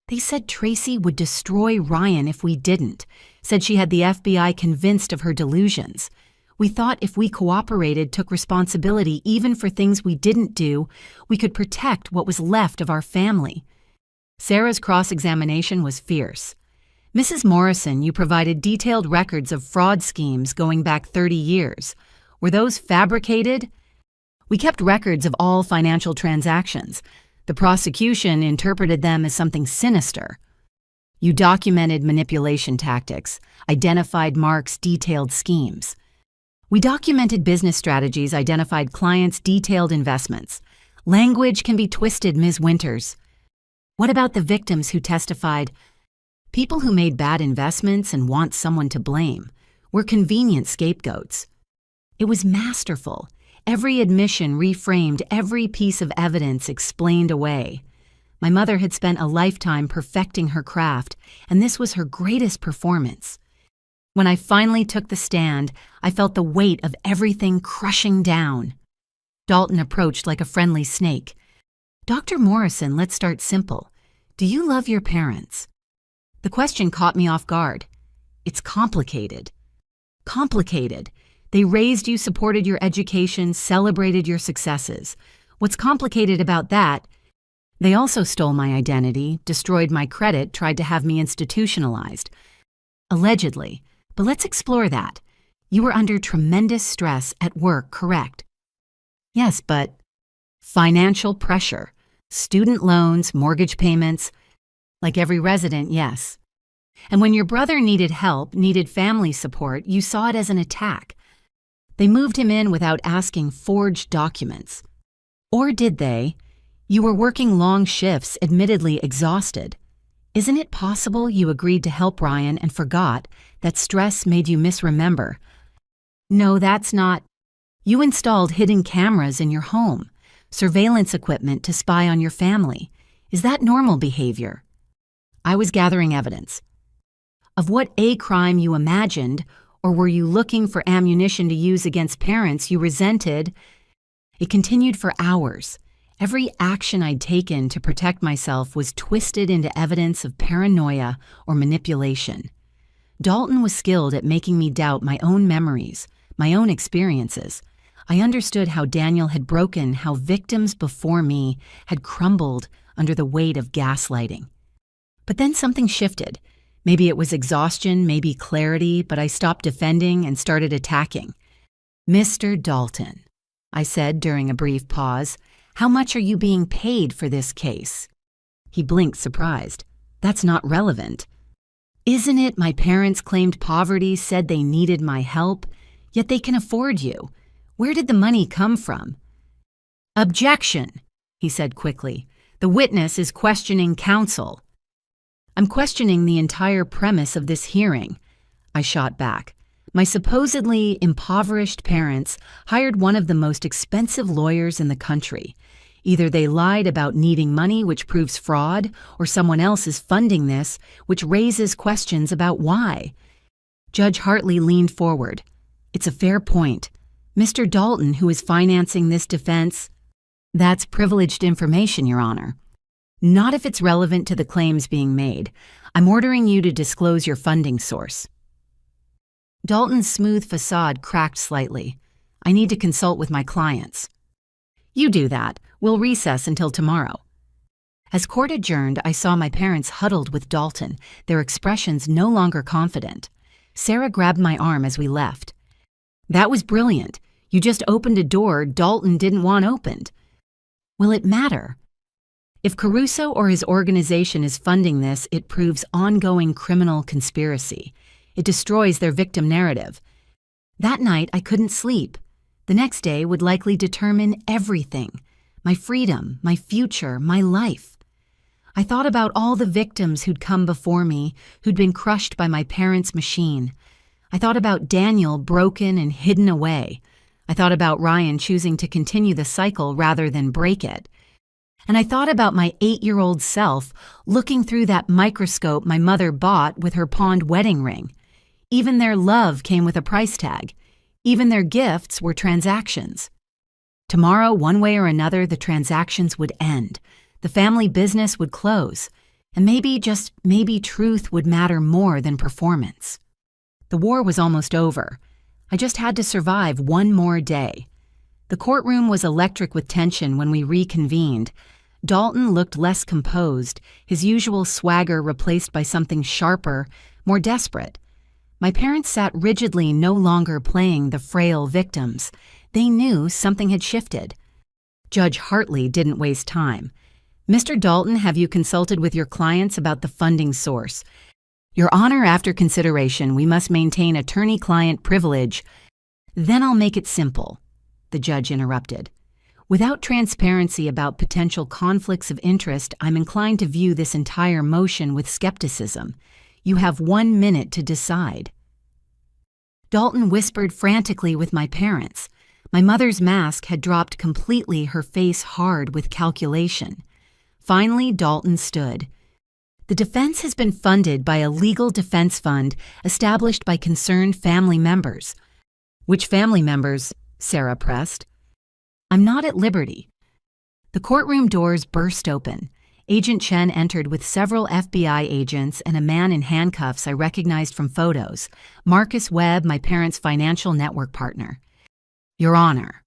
A: "They said Tracy would destroy Ryan if we didn't. Said she had the FBI convinced of her delusions. We thought if we cooperated, took responsibility even for things we didn't do, we could protect what was left of our family." Sarah's cross-examination was fierce. "Mrs. Morrison, you provided detailed records of fraud schemes going back 30 years. Were those fabricated?" "We kept records of all financial transactions. The prosecution interpreted them as something sinister." "You documented manipulation tactics, identified marks, detailed schemes." "We documented business strategies, identified clients, detailed investments. Language can be twisted, Ms. Winters." "What about the victims who testified?" "People who made bad investments and want someone to blame. We're convenient scapegoats." It was masterful. Every admission reframed, every piece of evidence explained away. My mother had spent a lifetime perfecting her craft, and this was her greatest performance. When I finally took the stand, I felt the weight of everything crushing down. Dalton approached like a friendly snake. "Dr. Morrison, let's start simple. Do you love your parents?" The question caught me off guard. It's complicated. Complicated. They raised you, supported your education, celebrated your successes. What's complicated about that? They also stole my identity, destroyed my credit, tried to have me institutionalized. Allegedly. But let's explore that. You were under tremendous stress at work, correct? Yes, but financial pressure. Student loans, mortgage payments. Like every resident, yes. And when your brother needed help, needed family support, you saw it as an attack. They moved him in without asking, forged documents. Or did they? You were working long shifts, admittedly exhausted. Isn't it possible you agreed to help Ryan and forgot that stress made you misremember? No, that's not. You installed hidden cameras in your home, surveillance equipment to spy on your family. Is that normal behavior? I was gathering evidence. Of what a crime you imagined, or were you looking for ammunition to use against parents you resented? It continued for hours. Every action I'd taken to protect myself was twisted into evidence of paranoia or manipulation. Dalton was skilled at making me doubt my own memories, my own experiences. I understood how Daniel had broken, how victims before me had crumbled under the weight of gaslighting. But then something shifted. Maybe it was exhaustion, maybe clarity, but I stopped defending and started attacking. Mr. Dalton, I said during a brief pause, how much are you being paid for this case? He blinked, surprised. That's not relevant. Isn't it my parents claimed poverty, said they needed my help, yet they can afford you? Where did the money come from? Objection, he said quickly. The witness is questioning counsel. I'm questioning the entire premise of this hearing, I shot back. My supposedly impoverished parents hired one of the most expensive lawyers in the country. Either they lied about needing money, which proves fraud, or someone else is funding this, which raises questions about why. Judge Hartley leaned forward. It's a fair point. Mr. Dalton, who is financing this defense, that's privileged information, Your Honor. Not if it's relevant to the claims being made. I'm ordering you to disclose your funding source. Dalton's smooth facade cracked slightly. I need to consult with my clients. You do that. We'll recess until tomorrow. As court adjourned, I saw my parents huddled with Dalton, their expressions no longer confident. Sarah grabbed my arm as we left. That was brilliant. You just opened a door Dalton didn't want opened. Will it matter? If Caruso or his organization is funding this, it proves ongoing criminal conspiracy. It destroys their victim narrative. That night, I couldn't sleep. The next day would likely determine everything. My freedom, my future, my life. I thought about all the victims who'd come before me, who'd been crushed by my parents' machine. I thought about Daniel broken and hidden away. I thought about Ryan choosing to continue the cycle rather than break it. And I thought about my 8-year-old self looking through that microscope my mother bought with her pawned wedding ring. Even their love came with a price tag. Even their gifts were transactions. Tomorrow, one way or another, the transactions would end. The family business would close. And maybe, just maybe, truth would matter more than performance. The war was almost over. I just had to survive one more day. The courtroom was electric with tension when we reconvened. Dalton looked less composed, his usual swagger replaced by something sharper, more desperate. My parents sat rigidly, no longer playing the frail victims. They knew something had shifted. Judge Hartley didn't waste time. Mr. Dalton, have you consulted with your clients about the funding source? Your Honor, after consideration, we must maintain attorney-client privilege. Then I'll make it simple, the judge interrupted. Without transparency about potential conflicts of interest, I'm inclined to view this entire motion with skepticism. You have 1 minute to decide. Dalton whispered frantically with my parents. My mother's mask had dropped completely, her face hard with calculation. Finally, Dalton stood. The defense has been funded by a legal defense fund established by concerned family members. Which family members? Sarah pressed. I'm not at liberty. The courtroom doors burst open. Agent Chen entered with several FBI agents and a man in handcuffs I recognized from photos, Marcus Webb, my parents' financial network partner. Your Honor.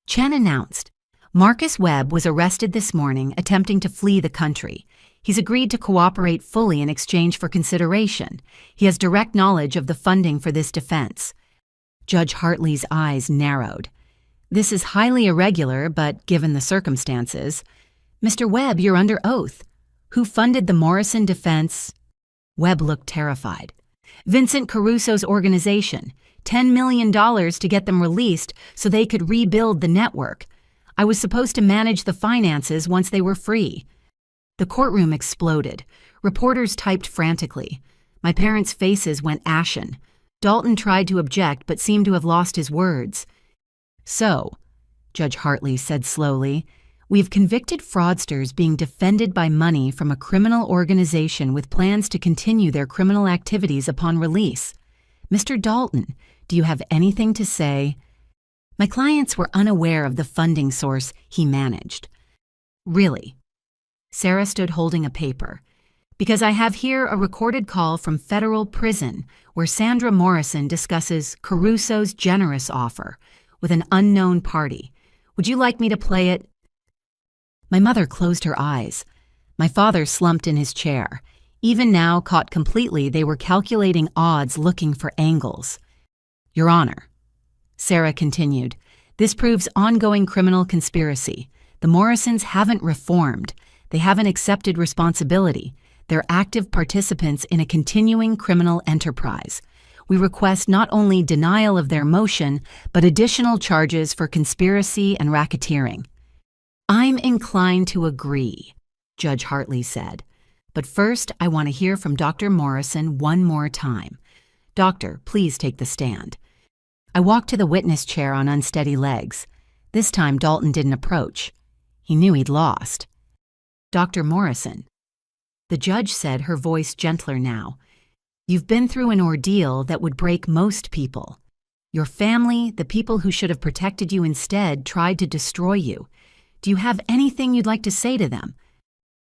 A: Chen announced, Marcus Webb was arrested this morning attempting to flee the country. He's agreed to cooperate fully in exchange for consideration. He has direct knowledge of the funding for this defense. Judge Hartley's eyes narrowed. This is highly irregular, but given the circumstances. Mr. Webb, you're under oath. Who funded the Morrison defense? Webb looked terrified. Vincent Caruso's organization. $10 million to get them released so they could rebuild the network. I was supposed to manage the finances once they were free. The courtroom exploded. Reporters typed frantically. My parents' faces went ashen. Dalton tried to object but seemed to have lost his words. So, Judge Hartley said slowly, we've convicted fraudsters being defended by money from a criminal organization with plans to continue their criminal activities upon release. Mr. Dalton, do you have anything to say? My clients were unaware of the funding source he managed. Really? Sarah stood holding a paper. Because I have here a recorded call from federal prison where Sandra Morrison discusses Caruso's generous offer with an unknown party. Would you like me to play it? My mother closed her eyes. My father slumped in his chair. Even now, caught completely, they were calculating odds, looking for angles. Your Honor, Sarah continued, this proves ongoing criminal conspiracy. The Morrisons haven't reformed. They haven't accepted responsibility. They're active participants in a continuing criminal enterprise. We request not only denial of their motion, but additional charges for conspiracy and racketeering. I'm inclined to agree, Judge Hartley said. But first, I want to hear from Dr. Morrison one more time. Doctor, please take the stand. I walked to the witness chair on unsteady legs. This time, Dalton didn't approach. He knew he'd lost. Dr. Morrison. The judge said, her voice gentler now. You've been through an ordeal that would break most people. Your family, the people who should have protected you instead, tried to destroy you. Do you have anything you'd like to say to them?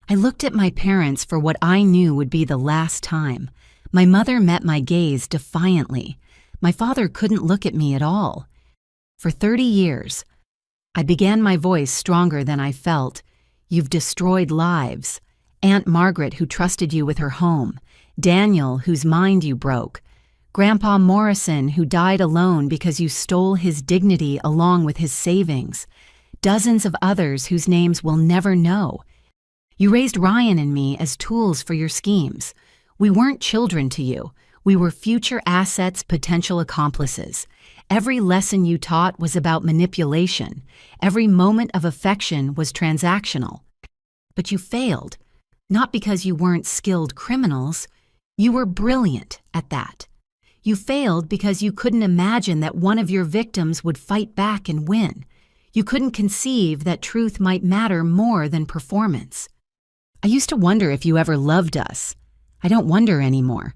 A: I looked at my parents for what I knew would be the last time. My mother met my gaze defiantly. My father couldn't look at me at all. For 30 years, I began my voice stronger than I felt. You've destroyed lives. Aunt Margaret, who trusted you with her home. Daniel, whose mind you broke. Grandpa Morrison, who died alone because you stole his dignity along with his savings. Dozens of others whose names we'll never know. You raised Ryan and me as tools for your schemes. We weren't children to you. We were future assets, potential accomplices. Every lesson you taught was about manipulation. Every moment of affection was transactional. But you failed, not because you weren't skilled criminals. You were brilliant at that. You failed because you couldn't imagine that one of your victims would fight back and win. You couldn't conceive that truth might matter more than performance. I used to wonder if you ever loved us. I don't wonder anymore.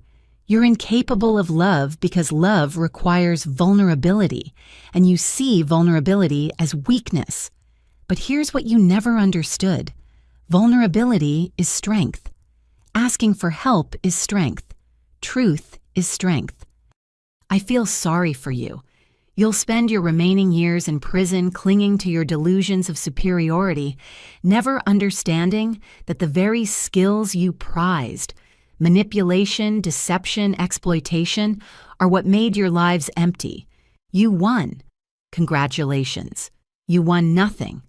A: You're incapable of love because love requires vulnerability, and you see vulnerability as weakness. But here's what you never understood. Vulnerability is strength. Asking for help is strength. Truth is strength. I feel sorry for you. You'll spend your remaining years in prison clinging to your delusions of superiority, never understanding that the very skills you prized, manipulation, deception, exploitation, are what made your lives empty. You won. Congratulations. You won nothing.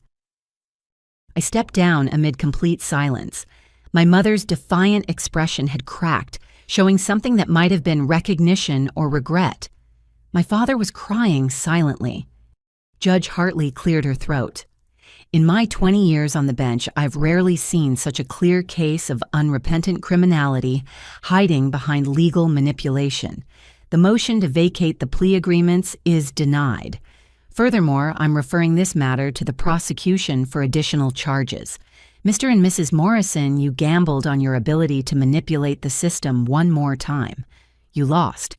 A: I stepped down amid complete silence. My mother's defiant expression had cracked, showing something that might have been recognition or regret. My father was crying silently. Judge Hartley cleared her throat. In my 20 years on the bench, I've rarely seen such a clear case of unrepentant criminality hiding behind legal manipulation. The motion to vacate the plea agreements is denied. Furthermore, I'm referring this matter to the prosecution for additional charges. Mr. and Mrs. Morrison, you gambled on your ability to manipulate the system one more time. You lost.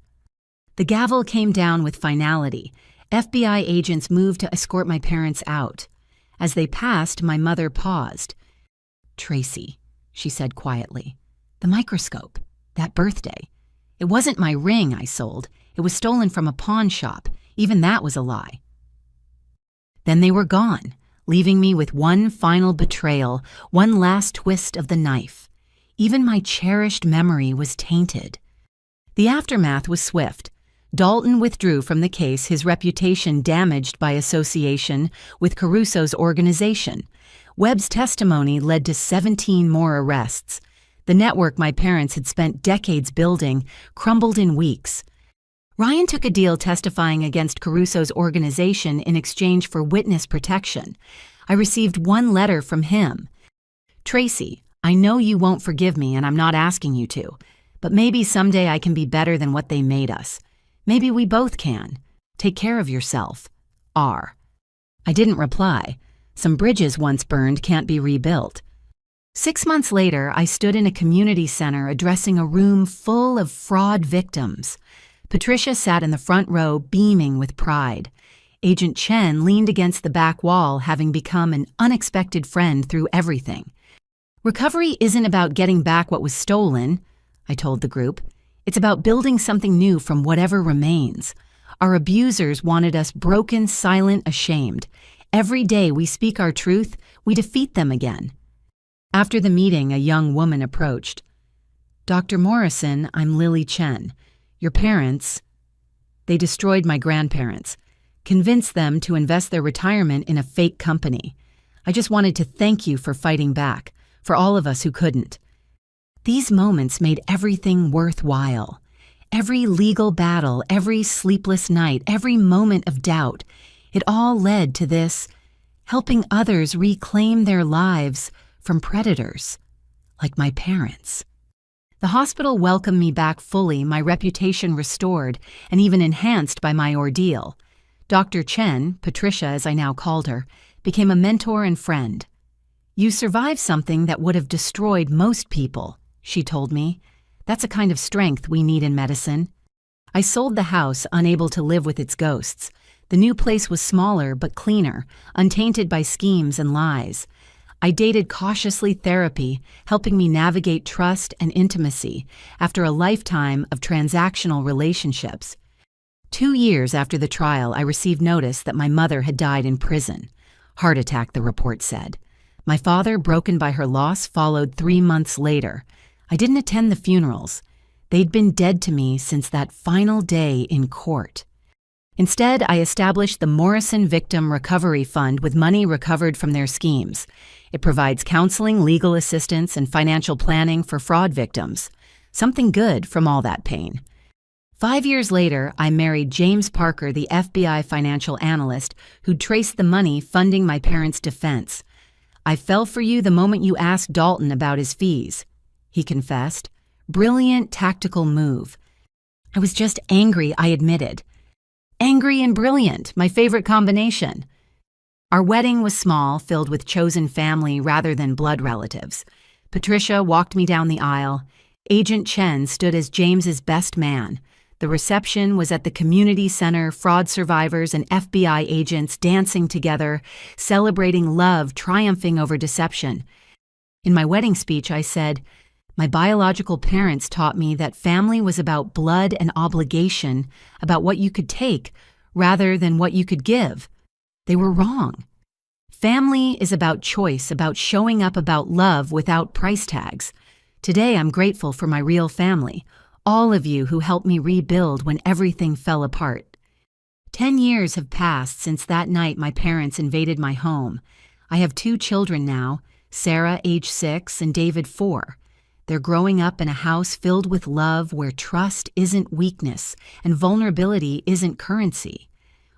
A: The gavel came down with finality. FBI agents moved to escort my parents out. As they passed, my mother paused. "Tracy," she said quietly. "The microscope. That birthday. It wasn't my ring I sold. It was stolen from a pawn shop. Even that was a lie." Then they were gone, leaving me with one final betrayal, one last twist of the knife. Even my cherished memory was tainted. The aftermath was swift. Dalton withdrew from the case, his reputation damaged by association with Caruso's organization. Webb's testimony led to 17 more arrests. The network my parents had spent decades building crumbled in weeks. Ryan took a deal testifying against Caruso's organization in exchange for witness protection. I received one letter from him. "Tracy, I know you won't forgive me and I'm not asking you to, but maybe someday I can be better than what they made us. Maybe we both can. Take care of yourself. R." I didn't reply. Some bridges once burned can't be rebuilt. 6 months later, I stood in a community center addressing a room full of fraud victims. Patricia sat in the front row, beaming with pride. Agent Chen leaned against the back wall, having become an unexpected friend through everything. "Recovery isn't about getting back what was stolen," I told the group. "It's about building something new from whatever remains. Our abusers wanted us broken, silent, ashamed. Every day we speak our truth, we defeat them again." After the meeting, a young woman approached. "Dr. Morrison, I'm Lily Chen. Your parents, they destroyed my grandparents, convinced them to invest their retirement in a fake company. I just wanted to thank you for fighting back, for all of us who couldn't." These moments made everything worthwhile. Every legal battle, every sleepless night, every moment of doubt, it all led to this, helping others reclaim their lives from predators, like my parents. The hospital welcomed me back fully, my reputation restored, and even enhanced by my ordeal. Dr. Chen, Patricia as I now called her, became a mentor and friend. "You survived something that would have destroyed most people," she told me. "That's a kind of strength we need in medicine." I sold the house, unable to live with its ghosts. The new place was smaller but cleaner, untainted by schemes and lies. I dated cautiously therapy, helping me navigate trust and intimacy after a lifetime of transactional relationships. 2 years after the trial, I received notice that my mother had died in prison. Heart attack, the report said. My father, broken by her loss, followed 3 months later. I didn't attend the funerals. They'd been dead to me since that final day in court. Instead, I established the Morrison Victim Recovery Fund with money recovered from their schemes. It provides counseling, legal assistance, and financial planning for fraud victims. Something good from all that pain. 5 years later, I married James Parker, the FBI financial analyst who'd traced the money funding my parents' defense. "I fell for you the moment you asked Dalton about his fees," he confessed. "Brilliant tactical move." I was just angry, I admitted. Angry and brilliant, my favorite combination. Our wedding was small, filled with chosen family rather than blood relatives. Patricia walked me down the aisle. Agent Chen stood as James's best man. The reception was at the community center, fraud survivors and FBI agents dancing together, celebrating love, triumphing over deception. In my wedding speech, I said, "My biological parents taught me that family was about blood and obligation, about what you could take, rather than what you could give. They were wrong. Family is about choice, about showing up, about love without price tags. Today, I'm grateful for my real family, all of you who helped me rebuild when everything fell apart." 10 years have passed since that night my parents invaded my home. I have 2 children now, Sarah, age 6, and David, 4. They're growing up in a house filled with love where trust isn't weakness and vulnerability isn't currency.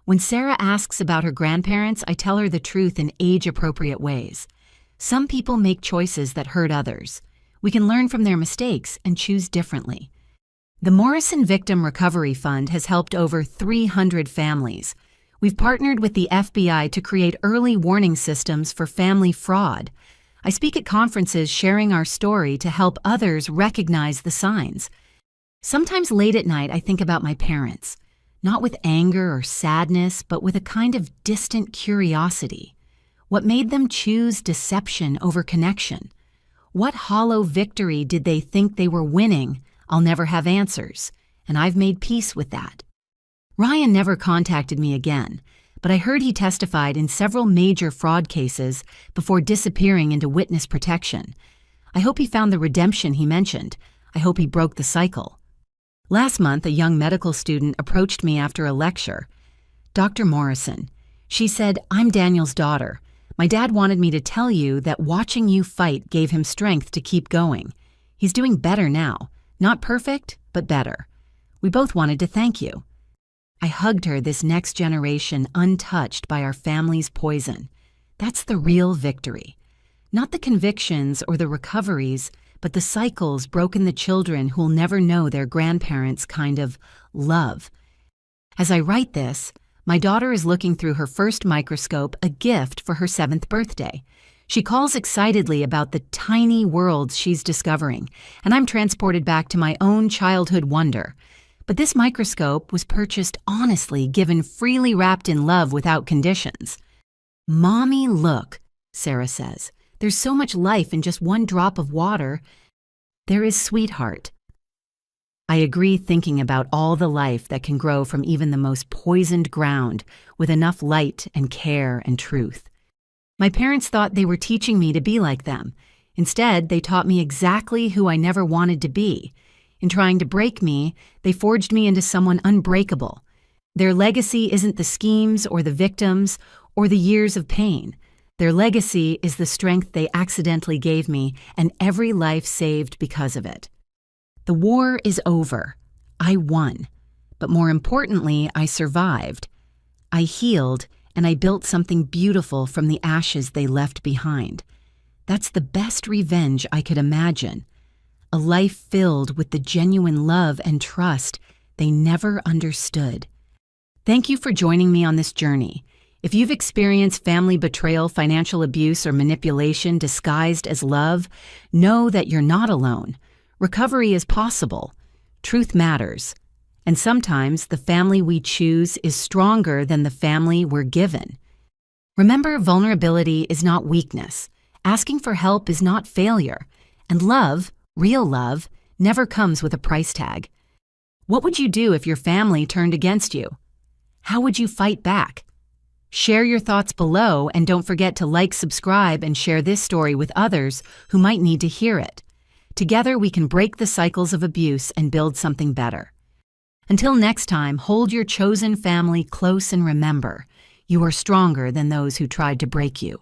A: When Sarah asks about her grandparents, I tell her the truth in age-appropriate ways. Some people make choices that hurt others. We can learn from their mistakes and choose differently. The Morrison Victim Recovery Fund has helped over 300 families. We've partnered with the FBI to create early warning systems for family fraud. I speak at conferences sharing our story to help others recognize the signs. Sometimes late at night, I think about my parents, not with anger or sadness, but with a kind of distant curiosity. What made them choose deception over connection? What hollow victory did they think they were winning? I'll never have answers, and I've made peace with that. Ryan never contacted me again, but I heard he testified in several major fraud cases before disappearing into witness protection. I hope he found the redemption he mentioned. I hope he broke the cycle. Last month, a young medical student approached me after a lecture. Dr. Morrison, she said, "I'm Daniel's daughter. My dad wanted me to tell you that watching you fight gave him strength to keep going. He's doing better now. Not perfect, but better. We both wanted to thank you." I hugged her, this next generation untouched by our family's poison. That's the real victory. Not the convictions or the recoveries, but the cycles broken, the children who'll never know their grandparents' kind of love. As I write this, my daughter is looking through her first microscope, a gift for her 7th birthday. She calls excitedly about the tiny worlds she's discovering, and I'm transported back to my own childhood wonder. But this microscope was purchased honestly, given freely, wrapped in love without conditions. "Mommy, look," Sarah says. "There's so much life in just one drop of water." There is, sweetheart. I agree, thinking about all the life that can grow from even the most poisoned ground with enough light and care and truth. My parents thought they were teaching me to be like them. Instead, they taught me exactly who I never wanted to be. In trying to break me, they forged me into someone unbreakable. Their legacy isn't the schemes or the victims or the years of pain. Their legacy is the strength they accidentally gave me and every life saved because of it. The war is over. I won. But more importantly, I survived. I healed, and I built something beautiful from the ashes they left behind. That's the best revenge I could imagine. A life filled with the genuine love and trust they never understood. Thank you for joining me on this journey. If you've experienced family betrayal, financial abuse, or manipulation disguised as love, know that you're not alone. Recovery is possible. Truth matters. And sometimes the family we choose is stronger than the family we're given. Remember, vulnerability is not weakness. Asking for help is not failure. And love, real love, never comes with a price tag. What would you do if your family turned against you? How would you fight back? Share your thoughts below, and don't forget to like, subscribe, and share this story with others who might need to hear it. Together, we can break the cycles of abuse and build something better. Until next time, hold your chosen family close and remember, you are stronger than those who tried to break you.